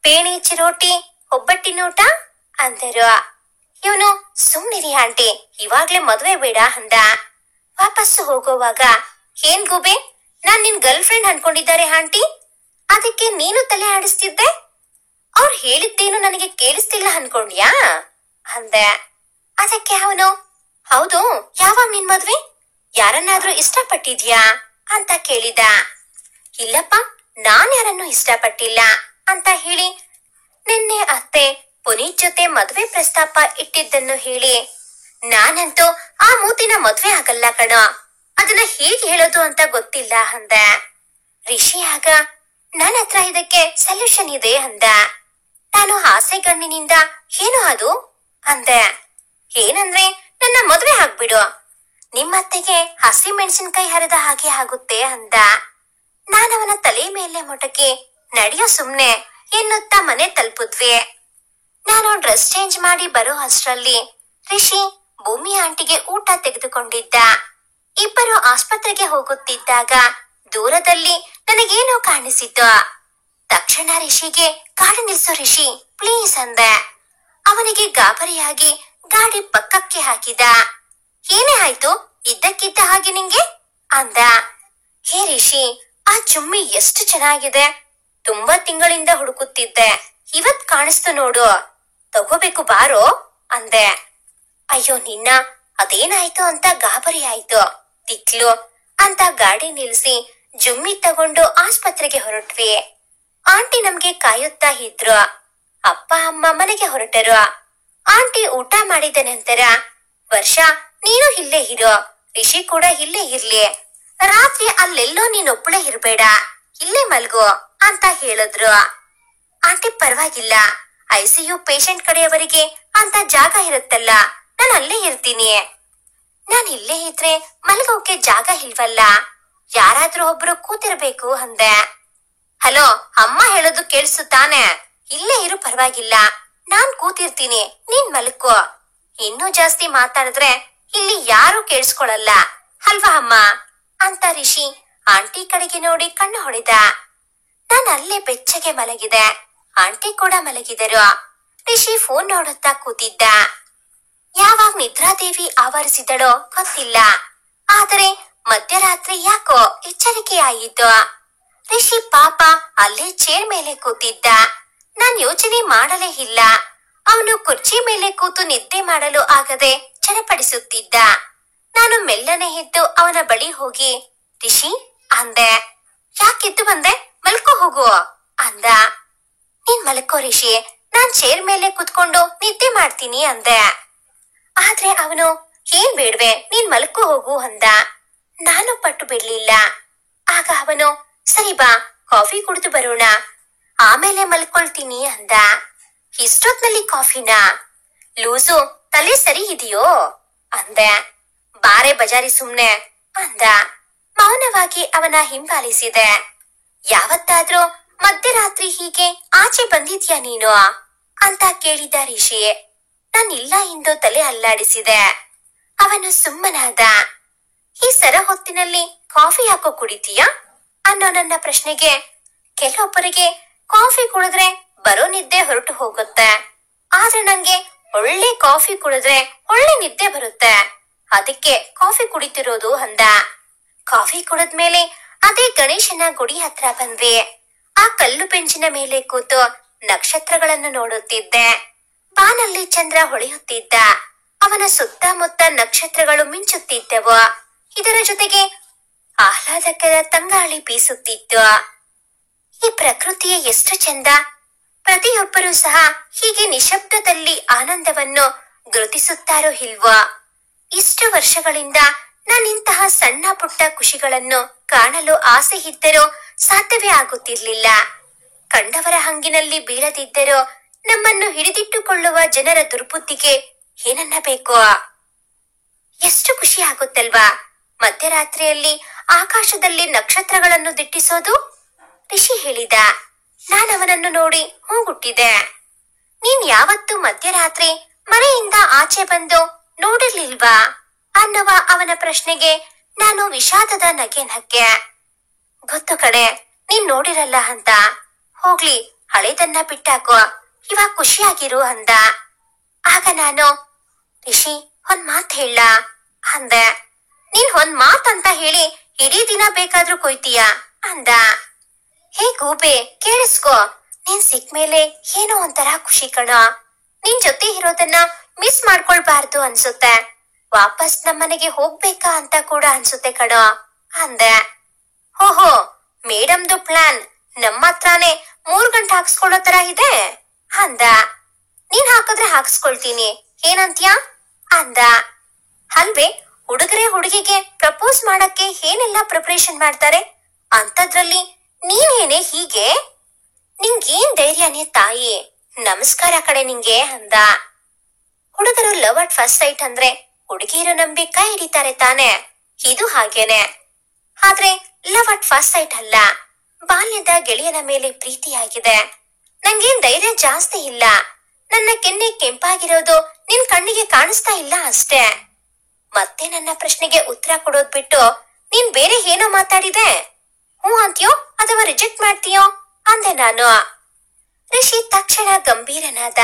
Speaker 1: ಪೇಣಿ ಚಿರೋಟಿ ಒಬ್ಬಟ್ಟಿನೂಟ ಅಂದರು. ಇವನು, ಸುಮ್ನಿರಿ ಆಂಟಿ, ಇವಾಗ್ಲೇ ಮದ್ವೆ ಬೇಡ ಅಂದ. ವಾಪಸ್ಸು ಹೋಗುವಾಗ, ಏನ್ ಗೂಬೆ, ನಾನ್ ನಿನ್ ಗರ್ಲ್ ಫ್ರೆಂಡ್ ಅನ್ಕೊಂಡಿದ್ದಾರೆ ಆಂಟಿ, ಅದಕ್ಕೆ ನೀನು ತಲೆ ಆಡಿಸ್ತಿದ್ದೆ. ಅವ್ರು ಹೇಳಿದ್ದೇನು ನನಗೆ ಕೇಳಿಸ್ತಿಲ್ಲ ಅನ್ಕೊಂಡ್ಯಾ ಅಂದೆ. ಅದಕ್ಕೆ ಅವನು, ಹೌದು, ಯಾವಾಗ ನಿನ್ ಮದ್ವೆ, ಯಾರನ್ನಾದ್ರೂ ಇಷ್ಟಪಟ್ಟಿದ್ಯಾ ಅಂತ ಕೇಳಿದ. ಇಲ್ಲಪ್ಪ, ನಾನ್ ಯಾರನ್ನು ಇಷ್ಟಪಟ್ಟಿಲ್ಲ ಅಂತ ಹೇಳಿ ನಿನ್ನೆ ಅತ್ತೆ ಪುನೀತ್ ಜೊತೆ ಮದ್ವೆ ಪ್ರಸ್ತಾಪ ಇಟ್ಟಿದ್ದನ್ನು ಹೇಳಿ, ನಾನಂತೂ ಆ ಮೂತಿನ ಮದ್ವೆ ಆಗಲ್ಲ ಕಣೋ, ಅದನ್ನ ಹೇಗೆ ಹೇಳೋದು ಅಂತ ಗೊತ್ತಿಲ್ಲ ಅಂದೆ. ರಿಷಿ ಆಗ, ನನ್ನ ಹತ್ರ ಇದಕ್ಕೆ ಸೊಲ್ಯೂಷನ್ ಇದೆ ಅಂದ. ನಾನು ಆಸೆಗಣ್ಣಿನಿಂದ, ಏನು ಅದು ಅಂದೆ. ಏನಂದ್ರೆ ನನ್ನ ಮದ್ವೆ ಆಗ್ಬಿಡು, ನಿಮ್ಮತ್ತೆಗೆ ಹಸಿ ಮೆಣಸಿನ್ಕಾಯಿ ಹರಿದ ಹಾಗೆ ಆಗುತ್ತೆ ಅಂದ. ನಾನವನ ತಲೆ ಮೇಲೆ ಮೊಟಕಿ, ನಡೆಯೋ ಸುಮ್ನೆ ಎನ್ನುತ್ತಾ ಮನೆ ತಲುಪಿದ್ವಿ. ನಾನು ಡ್ರೆಸ್ ಚೇಂಜ್ ಮಾಡಿ ಬರೋ ಅಷ್ಟರಲ್ಲಿ ರಿಷಿ ಭೂಮಿ ಆಂಟಿಗೆ ಊಟ ತೆಗೆದುಕೊಂಡಿದ್ದ. ಇಬ್ಬರು ಆಸ್ಪತ್ರೆಗೆ ಹೋಗುತ್ತಿದ್ದಾಗ ದೂರದಲ್ಲಿ ನನಗೇನೋ ಕಾಣಿಸಿತು. ತಕ್ಷಣ ರಿಷಿಗೆ, ಗಾಡಿ ನಿಲ್ಸು ರಿಷಿ ಪ್ಲೀಸ್ ಅಂದೆ. ಅವನಿಗೆ ಗಾಬರಿಯಾಗಿ ಗಾಡಿ ಪಕ್ಕಕ್ಕೆ ಹಾಕಿದ. ಏನೇ ಆಯ್ತು ಇದ್ದಕ್ಕಿದ್ದ ಹಾಗೆ ನಿಂಗೆ ಅಂದ. ಹೇ ರಿಷಿ, ಆ ಚುಮ್ಮಿ ಎಷ್ಟು ಚೆನ್ನಾಗಿದೆ, ತುಂಬಾ ತಿಂಗಳಿಂದ ಹುಡುಕುತ್ತಿದ್ದೆ, ಇವತ್ ಕಾಣಿಸ್ತು ನೋಡು, ತಗೋಬೇಕು ಬಾರೋ ಅಂದೆ. ಅಯ್ಯೋ ನಿನ್ನ, ಅದೇನಾಯ್ತು ಅಂತ ಗಾಬರಿ ಆಯ್ತು, ತಿಕ್ಲು ಅಂತ ಗಾಡಿ ನಿಲ್ಸಿ ಜುಮ್ಮಿ ತಗೊಂಡು ಆಸ್ಪತ್ರೆಗೆ ಹೊರಟ್ವಿ. ಆಂಟಿ ನಮ್ಗೆ ಕಾಯುತ್ತಾ ಇದ್ರು. ಅಪ್ಪ ಅಮ್ಮ ಮನೆಗೆ ಹೊರಟರು. ಆಂಟಿ ಊಟ ಮಾಡಿದ ನಂತರ, ವರ್ಷ ನೀನು ಇಲ್ಲೇ ಇರೋ, ರಿಷಿ ಕೂಡ ಇಲ್ಲೇ ಇರ್ಲಿ, ರಾತ್ರಿ ಅಲ್ಲೆಲ್ಲೋ ನೀನೊಬ್ಳೆ ಇರ್ಬೇಡ, ಇಲ್ಲೇ ಮಲ್ಗೋ ಅಂತ ಹೇಳಿದ್ರು. ಆಂಟಿ, ಪರವಾಗಿಲ್ಲ, ICU ಪೇಷಂಟ್ ಕಡೆಯವರಿಗೆ ಅಂತ ಜಾಗ ಇರುತ್ತಲ್ಲ, ನಾನು ಅಲ್ಲೇ ಇರ್ತೀನಿ. ನಾನು ಇಲ್ಲೇ ಇದ್ರೆ ಮಲ್ಗೋಕೆ ಜಾಗ ಇಲ್ವಲ್ಲ, ಯಾರಾದ್ರೂ ಒಬ್ರು ಕೂತಿರ್ಬೇಕು ಅಂದೆ. ಹಲೋ, ಅಮ್ಮ ಹೇಳೋದು ಕೇಳಿಸುತ್ತಾನೆ, ಇಲ್ಲೇ ಇರು ಪರವಾಗಿಲ್ಲ, ನಾನ್ ಕೂತಿರ್ತೀನಿ, ನೀನ್ ಮಲ್ಕೋ. ಇನ್ನೂ ಜಾಸ್ತಿ ಮಾತಾಡಿದ್ರೆ ಇಲ್ಲಿ ಯಾರು ಕೇಳಿಸ್ಕೊಳಲ್ಲ ಅಲ್ವಾ ಅಮ್ಮ ಅಂತ ರಿಷಿ ಆಂಟಿ ಕಡೆಗೆ ನೋಡಿ ಕಣ್ಣು ಹೊಡೆದ. ನಾನು ಅಲ್ಲೇ ಬೆಚ್ಚಗೆ ಮಲಗಿದೆ. ಆಂಟಿ ಕೂಡ ಮಲಗಿದರು. ರಿಷಿ ಫೋನ್ ನೋಡುತ್ತಾ ಕೂತಿದ್ದ. ಯಾವಾಗ ನಿದ್ರಾದೇವಿ ಆವರಿಸಿದಳೋ ಗೊತ್ತಿಲ್ಲ, ಆದರೆ ಮಧ್ಯರಾತ್ರಿ ಯಾಕೋ ಎಚ್ಚರಿಕೆ ಆಯಿತು. ರಿಷಿ ಪಾಪ ಅಲ್ಲೇ ಚೇರ್ ಮೇಲೆ ಕೂತಿದ್ದ. ನಾನ್ ಯೋಚನೆ ಮಾಡಲೇ ಇಲ್ಲ. ಅವನು ಕುರ್ಚಿ ಮೇಲೆ ಕೂತು ನಿದ್ದೆ ಮಾಡಲು ಆಗದೆ ಚಡಪಡಿಸುತ್ತಿದ್ದ. ನಾನು ಮೆಲ್ಲನೆ ಎದ್ದು ಅವನ ಬಳಿ ಹೋಗಿ, ರಿಷಿ ಅಂದೆ. ಯಾಕೆದ್ದು ಬಂದೆ, ಮಲ್ಕೋ ಹೋಗು ಅಂದ. ನೀನ್ ಮಲ್ಕೋ ರಿಷಿ, ನಾನ್ ಚೇರ್ ಮೇಲೆ ಕುತ್ಕೊಂಡು ನಿದ್ದೆ ಮಾಡ್ತೀನಿ ಅಂದೆ. ಆದ್ರೆ ಅವನು, ಏನ್ ಬೇಡ್ವೆ, ನೀನ್ ಮಲ್ಕೋ ಹೋಗು ಅಂದ. ನಾನು ಪಟ್ಟು ಬಿಡ್ಲಿಲ್ಲ. ಆಗ ಅವನು, ಸರಿ ಬಾ, ಕಾಫಿ ಕುಡಿದು ಬರೋಣ, ಆಮೇಲೆ ಮಲ್ಕೊಳ್ತೀನಿ ಅಂದ. ಇಷ್ಟೊತ್ನಲ್ಲಿ ಕಾಫಿನಾ? ಲೂಸು, ತಲೆ ಸರಿ ಇದೆಯೋ ಅಂದೆ. ಬಾರೆ ಬಜಾರಿ ಸುಮ್ನೆ ಅಂದ. ಮೌನವಾಗಿ ಅವನ ಹಿಂಬಾಲಿಸಿದೆ. ಯಾವತ್ತಾದ್ರೂ ಮಧ್ಯರಾತ್ರಿ ಹೀಗೆ ಆಚೆ ಬಂದಿದ್ಯಾ ನೀನು ಅಂತ ಕೇಳಿದ ರಿಷಿ. ನಾನಿಲ್ಲ ಎಂದು ತಲೆ ಅಲ್ಲಾಡಿಸಿದೆ. ಅವನು ಸುಮ್ಮನಾದ. ಈ ಸರ ಹೊತ್ತಿನಲ್ಲಿ ಕಾಫಿ ಯಾಕೋ ಕುಡಿತೀಯಾ ಅನ್ನೋ ನನ್ನ ಪ್ರಶ್ನೆಗೆ, ಕೆಲವೊಬ್ಬರಿಗೆ ಕಾಫಿ ಕುಡಿದ್ರೆ ಬರೋ ನಿದ್ದೆ ಹೊರಟು ಹೋಗುತ್ತೆ, ಆದ್ರೆ ನಂಗೆ ಒಳ್ಳೆ ಕಾಫಿ ಕುಡಿದ್ರೆ ಒಳ್ಳೆ ನಿದ್ದೆ ಬರುತ್ತೆ, ಅದಕ್ಕೆ ಕಾಫಿ ಕುಡಿತಿರೋದು ಅಂದ. ಕಾಫಿ ಕುಡಿದ್ಮೇಲೆ ಅದೇ ಗಣೇಶನ ಗುಡಿ ಹತ್ರ ಬಂದ್ವಿ. ಆ ಕಲ್ಲು ಬೆಂಚಿನ ಮೇಲೆ ಕೂತು ನಕ್ಷತ್ರಗಳನ್ನು ನೋಡುತ್ತಿದ್ದೆ. ಬಾನಲ್ಲಿ ಚಂದ್ರ ಹೊಳೆಯುತ್ತಿದ್ದ. ಅವನ ಸುತ್ತಮುತ್ತ ನಕ್ಷತ್ರಗಳು ಮಿಂಚುತ್ತಿದ್ದವು. ಇದರ ಜೊತೆಗೆ ಆಹ್ಲಾದಕರ ತಂಗಾಳಿ ಬೀಸುತ್ತಿತ್ತು. ಈ ಪ್ರಕೃತಿಯ ಎಷ್ಟು ಚಂದ. ಪ್ರತಿಯೊಬ್ಬರೂ ಸಹ ಹೀಗೆ ನಿಶಬ್ದದಲ್ಲಿ ಆನಂದವನ್ನು ಗುರುತಿಸುತ್ತಾರೋ ಇಲ್ವೋ. ಇಷ್ಟು ವರ್ಷಗಳಿಂದ ನಾನಿಂತಹ ಸಣ್ಣ ಪುಟ್ಟ ಖುಷಿಗಳನ್ನು ಕಾಣಲು ಆಸೆ ಇದ್ದರೂ ಸಾಧ್ಯವೇ ಆಗುತ್ತಿರ್ಲಿಲ್ಲ. ಕಂಡವರ ಹಂಗಿನಲ್ಲಿ ಬೀಳದಿದ್ದರೂ ನಮ್ಮನ್ನು ಹಿಡಿದಿಟ್ಟುಕೊಳ್ಳುವ ಜನರ ದುರ್ಬುದ್ಧಿಗೆ ಏನನ್ನಬೇಕು. ಎಷ್ಟು ಖುಷಿ ಆಗುತ್ತಲ್ವಾ ಮಧ್ಯರಾತ್ರಿಯಲ್ಲಿ ಆಕಾಶದಲ್ಲಿ ನಕ್ಷತ್ರಗಳನ್ನು ದಿಟ್ಟಿಸೋದು. ರಿಷಿ ಹೇಳಿದ. ನಾನವನನ್ನು ನೋಡಿ ಹೂಗುಟ್ಟಿದೆ. ನೀನ್ ಯಾವತ್ತು ಮಧ್ಯರಾತ್ರಿ ಮನೆಯಿಂದ ಆಚೆ ಬಂದು ನೋಡಿರ್ಲಿಲ್ವಾ ಅನ್ನುವ ಅವನ ಪ್ರಶ್ನೆಗೆ ನಾನು ವಿಷಾದದ ನಗೆ ನಕ್ಕೆ. ಗೊತ್ತು ಕಡೆ ನೀನ್ ನೋಡಿರಲ್ಲ ಅಂತ. ಹೋಗ್ಲಿ, ಹಳೇದನ್ನ ಬಿಟ್ಟಾಕೋ, ಇವಾಗ ಖುಷಿಯಾಗಿರು ಅಂದ. ಆಗ ನಾನು, ರಿಷಿ ಒಂದ್ ಮಾತ್ ಹೇಳ ಅಂದೆ. ನೀನ್ ಒಂದ್ ಮಾತ್ ಅಂತ ಹೇಳಿ ಇಡೀ ದಿನ ಬೇಕಾದ್ರೂ ಕೊಯ್ತೀಯ ಅಂದ. ಹೇ ಗೂಬೆ, ಕೇಳಿಸ್ಕೊ, ನೀನ್ ಸಿಕ್ಮೇಲೆ ಏನೋ ಒಂಥರ ಖುಷಿ ಕಣ. ನಿನ್ ಜೊತೆ ಇರೋದನ್ನ ಮಿಸ್ ಮಾಡ್ಕೊಳ್ಬಾರ್ದು ಅನ್ಸುತ್ತೆ. ವಾಪಸ್ ನಮ್ಮನೆಗೆ ಹೋಗ್ಬೇಕಾ ಅಂತ ಕೂಡ ಅನ್ಸುತ್ತೆ ಕಣೋ ಅಂದೆ. ಓಹೋ, ಮೇಡಮ್ದು ಪ್ಲಾನ್ ನಮ್ಮ ಹತ್ರನೇ 3 ಗಂಟೆ ಹಾಕ್ಸ್ಕೊಳ್ಳೋ ತರ ಇದೆ ಅಂದ. ನೀನ್ ಹಾಕಿದ್ರೆ ಹಾಕ್ಸ್ಕೊಳ್ತೀನಿ, ಏನಂತ್ಯಾ ಅಂದ. ಅಲ್ವೇ, ಹುಡುಗರೇ ಹುಡುಗಿಗೆ ಪ್ರಪೋಸ್ ಮಾಡಕ್ಕೆ ಏನೆಲ್ಲ ಪ್ರಿಪರೇಷನ್ ಮಾಡ್ತಾರೆ, ಅಂತದ್ರಲ್ಲಿ ನೀನೇನೆ ಹೀಗೆ? ನಿಂಗೇನ್ ಧೈರ್ಯನೇ ತಾಯಿ, ನಮಸ್ಕಾರ ಕಡೆ ನಿಂಗೆ ಅಂದ. ಹುಡುಗರು ಲವ್ ಅಟ್ ಫಸ್ಟ್ ಸೈಟ್ ಅಂದ್ರೆ ಹುಡುಗಿಯರು ನಂಬಿ ಕೈ ಹಿಡಿತಾರೆ ತಾನೆ, ಇದು ಹಾಗೇನೆ. ಆದ್ರೆ ಲವ್ ಅಟ್ ಫಸ್ಟ್ ಸೈಟ್ ಅಲ್ಲ, ಬಾಲ್ಯದ ಗೆಳೆಯನ ಮೇಲೆ ಪ್ರೀತಿಯಾಗಿದೆ. ನಂಗೇನ್ ಧೈರ್ಯ ಜಾಸ್ತಿ ಇಲ್ಲ. ನನ್ನ ಕೆನ್ನೆ ಕೆಂಪಾಗಿರೋದು ನಿನ್ ಕಣ್ಣಿಗೆ ಕಾಣಿಸ್ತಾ ಇಲ್ಲ ಅಷ್ಟೇ. ಮತ್ತೆ ನನ್ನ ಪ್ರಶ್ನೆಗೆ ಉತ್ತರ ಕೊಡೋದ್ ಬಿಟ್ಟು ನೀನ್ ಬೇರೆ ಏನೋ ಮಾತಾಡಿದೆ. ಹ್ಞೂ ಅಂತೀಯೋ ಅಥವಾ ರಿಜೆಕ್ಟ್ ಮಾಡ್ತೀಯೋ ಅಂದೆ ನಾನು. ರಿಷಿ ತಕ್ಷಣ ಗಂಭೀರನಾದ.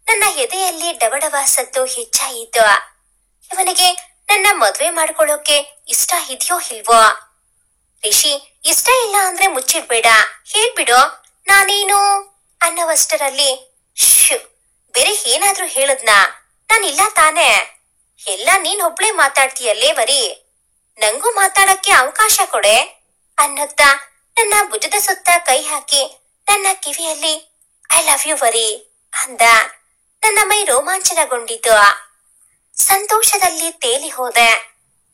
Speaker 1: ನನ್ನ ಎದೆಯಲ್ಲಿ ಡವಡವ ಸದ್ದು ಹೆಚ್ಚಾಯಿತು. ಇವನಿಗೆ ನನ್ನ ಮದ್ವೆ ಮಾಡ್ಕೊಳ್ಳೋಕೆ ಇಷ್ಟ ಇದೆಯೋ ಇಲ್ವೋ? ರಿಷಿ, ಇಷ್ಟ ಇಲ್ಲ ಅಂದ್ರೆ ಮುಚ್ಚಿಡ್ಬೇಡ, ಹೇಳ್ಬಿಡು, ನಾನೇನು ಅನ್ನೋವಷ್ಟರಲ್ಲಿ ಶ್, ಬೇರೆ ಏನಾದ್ರೂ ಹೇಳದ್ನಾ? ನಾನಿಲ್ಲ ತಾನೆ. ಎಲ್ಲ ನೀನ್ ಒಬ್ಳೆ ಮಾತಾಡ್ತೀಯಲ್ಲೇ ವರಿ, ನಂಗೂ ಮಾತಾಡಕ್ಕೆ ಅವಕಾಶ ಕೊಡೆ ಅನ್ನುತ್ತಾ ನನ್ನ ಭುಜದ ಸುತ್ತ ಕೈ ಹಾಕಿ ನನ್ನ ಕಿವಿಯಲ್ಲಿ ಐ ಲವ್ ಯು ವರಿ ಅಂದ. ನನ್ನ ಮೈ ರೋಮಾಂಚನಗೊಂಡಿತು. ಸಂತೋಷದಲ್ಲಿ ತೇಲಿ ಹೋದೆ.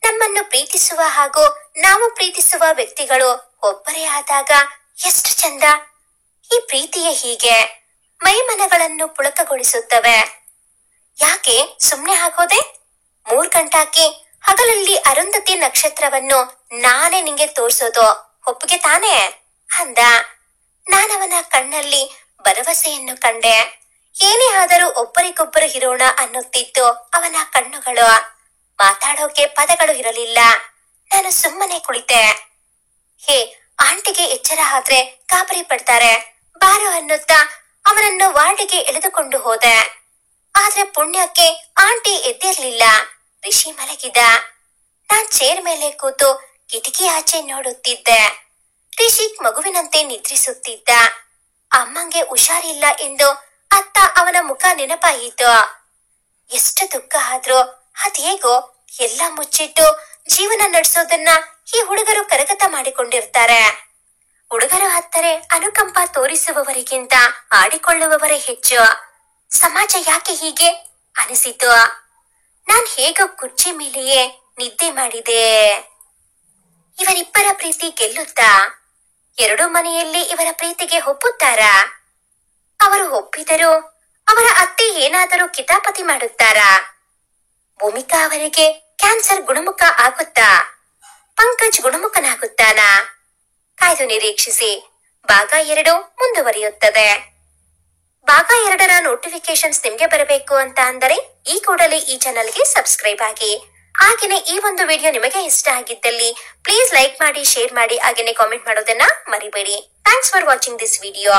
Speaker 1: ನಮ್ಮನ್ನು ಪ್ರೀತಿಸುವ ಹಾಗೂ ನಾವು ಪ್ರೀತಿಸುವ ವ್ಯಕ್ತಿಗಳು ಒಬ್ಬರೇ ಆದಾಗ ಎಷ್ಟು ಚಂದ. ಈ ಪ್ರೀತಿಯೇ ಹೀಗೆ ಮೈಮನಗಳನ್ನು ಪುಳಕಗೊಳಿಸುತ್ತವೆ. ಯಾಕೆ ಸುಮ್ನೆ ಆಗೋದೆ? 3 ಗಂಟಾಕಿ ಹಗಲಲ್ಲಿ ಅರುಂಧತಿ ನಕ್ಷತ್ರವನ್ನು ನಾನೇ ನಿಂಗೆ ತೋರ್ಸೋದು ಒಪ್ಪಿಗೆ ತಾನೇ ಅಂದ. ನಾನವನ ಕಣ್ಣಲ್ಲಿ ಭರವಸೆಯನ್ನು ಕಂಡೆ. ಏನೇ ಆದರೂ ಒಬ್ಬರಿಗೊಬ್ಬರು ಇರೋಣ ಅನ್ನುತ್ತಿತ್ತು ಅವನ ಕಣ್ಣುಗಳು. ಮಾತಾಡೋಕೆ ಪದಗಳು ಇರಲಿಲ್ಲ. ನಾನು ಸುಮ್ಮನೆ ಕುಳಿತೆ. ಹೇ, ಆಂಟಿಗೆ ಎಚ್ಚರ ಆದ್ರೆ ಗಾಬರಿ ಪಡ್ತಾರೆ, ಬಾರು ಅನ್ನುತ್ತಾ ಅವನನ್ನು ವಾರ್ಡಿಗೆ ಎಳೆದುಕೊಂಡು ಹೋದೆ. ಆದ್ರೆ ಪುಣ್ಯಕ್ಕೆ ಆಂಟಿ ಎದ್ದಿರ್ಲಿಲ್ಲ. ರಿಷಿ ಮಲಗಿದ. ನಾನ್ ಚೇರ್ ಮೇಲೆ ಕೂತು ಕಿಟಕಿ ಆಚೆ ನೋಡುತ್ತಿದ್ದೆ. ರಿಷಿ ಮಗುವಿನಂತೆ ನಿದ್ರಿಸುತ್ತಿದ್ದ. ಅಮ್ಮಂಗೆ ಹುಷಾರಿಲ್ಲ ಎಂದು ಅತ್ತ ಅವನ ಮುಖ ನೆನಪಾಯಿತು. ಎಷ್ಟು ದುಃಖ ಆದ್ರೂ ಅದೇಗೋ ಎಲ್ಲ ಮುಚ್ಚಿಟ್ಟು ಜೀವನ ನಡೆಸೋದನ್ನ ಈ ಹುಡುಗರು ಕರಗತ ಮಾಡಿಕೊಂಡಿರ್ತಾರೆ. ಹುಡುಗರು ಹತ್ತರೆ ಅನುಕಂಪ ತೋರಿಸುವವರಿಗಿಂತ ಆಡಿಕೊಳ್ಳುವವರೇ ಹೆಚ್ಚು. ಸಮಾಜ ಯಾಕೆ ಹೀಗೆ ಅನಿಸಿತು. ನಾನ್ ಹೇಗೋ ಕುರ್ಚಿ ಮೇಲೆಯೇ ನಿದ್ದೆ ಮಾಡಿದೆ. ಇವರಿಬ್ಬರ ಪ್ರೀತಿ ಗೆಲ್ಲುತ್ತಾ? ಎರಡೂ ಮನೆಯಲ್ಲಿ ಇವರ ಪ್ರೀತಿಗೆ ಒಪ್ಪುತ್ತಾರಾ? ಅವರು ಒಪ್ಪಿದರೂ ಅವರ ಅತ್ತೆ ಏನಾದರೂ ಕಿತಾಪತಿ ಮಾಡುತ್ತಾರಾ? ಭೂಮಿಕಾ ಅವರಿಗೆ ಕ್ಯಾನ್ಸರ್ ಗುಣಮುಖ ಆಗುತ್ತಾ? ಪಂಕಜ್ ಗುಣಮುಖನಾಗುತ್ತಾನಾ? ಕಾಯ್ದು ನಿರೀಕ್ಷಿಸಿ. ಭಾಗ 2 ಮುಂದುವರಿಯುತ್ತದೆ. ಭಾಗ 2ರ ನೋಟಿಫಿಕೇಶನ್ಸ್ ನಿಮ್ಗೆ ಬರಬೇಕು ಅಂತ ಅಂದರೆ ಈ ಕೂಡಲೇ ಈ ಚಾನಲ್ಗೆ ಸಬ್ಸ್ಕ್ರೈಬ್ ಆಗಿ. ಹಾಗೇನೆ ಈ ಒಂದು ವಿಡಿಯೋ ನಿಮಗೆ ಇಷ್ಟ ಆಗಿದ್ದಲ್ಲಿ ಪ್ಲೀಸ್ ಲೈಕ್ ಮಾಡಿ, ಶೇರ್ ಮಾಡಿ, ಹಾಗೇನೆ ಕಾಮೆಂಟ್ ಮಾಡೋದನ್ನ ಮರಿಬೇಡಿ. Thanks for watching this video.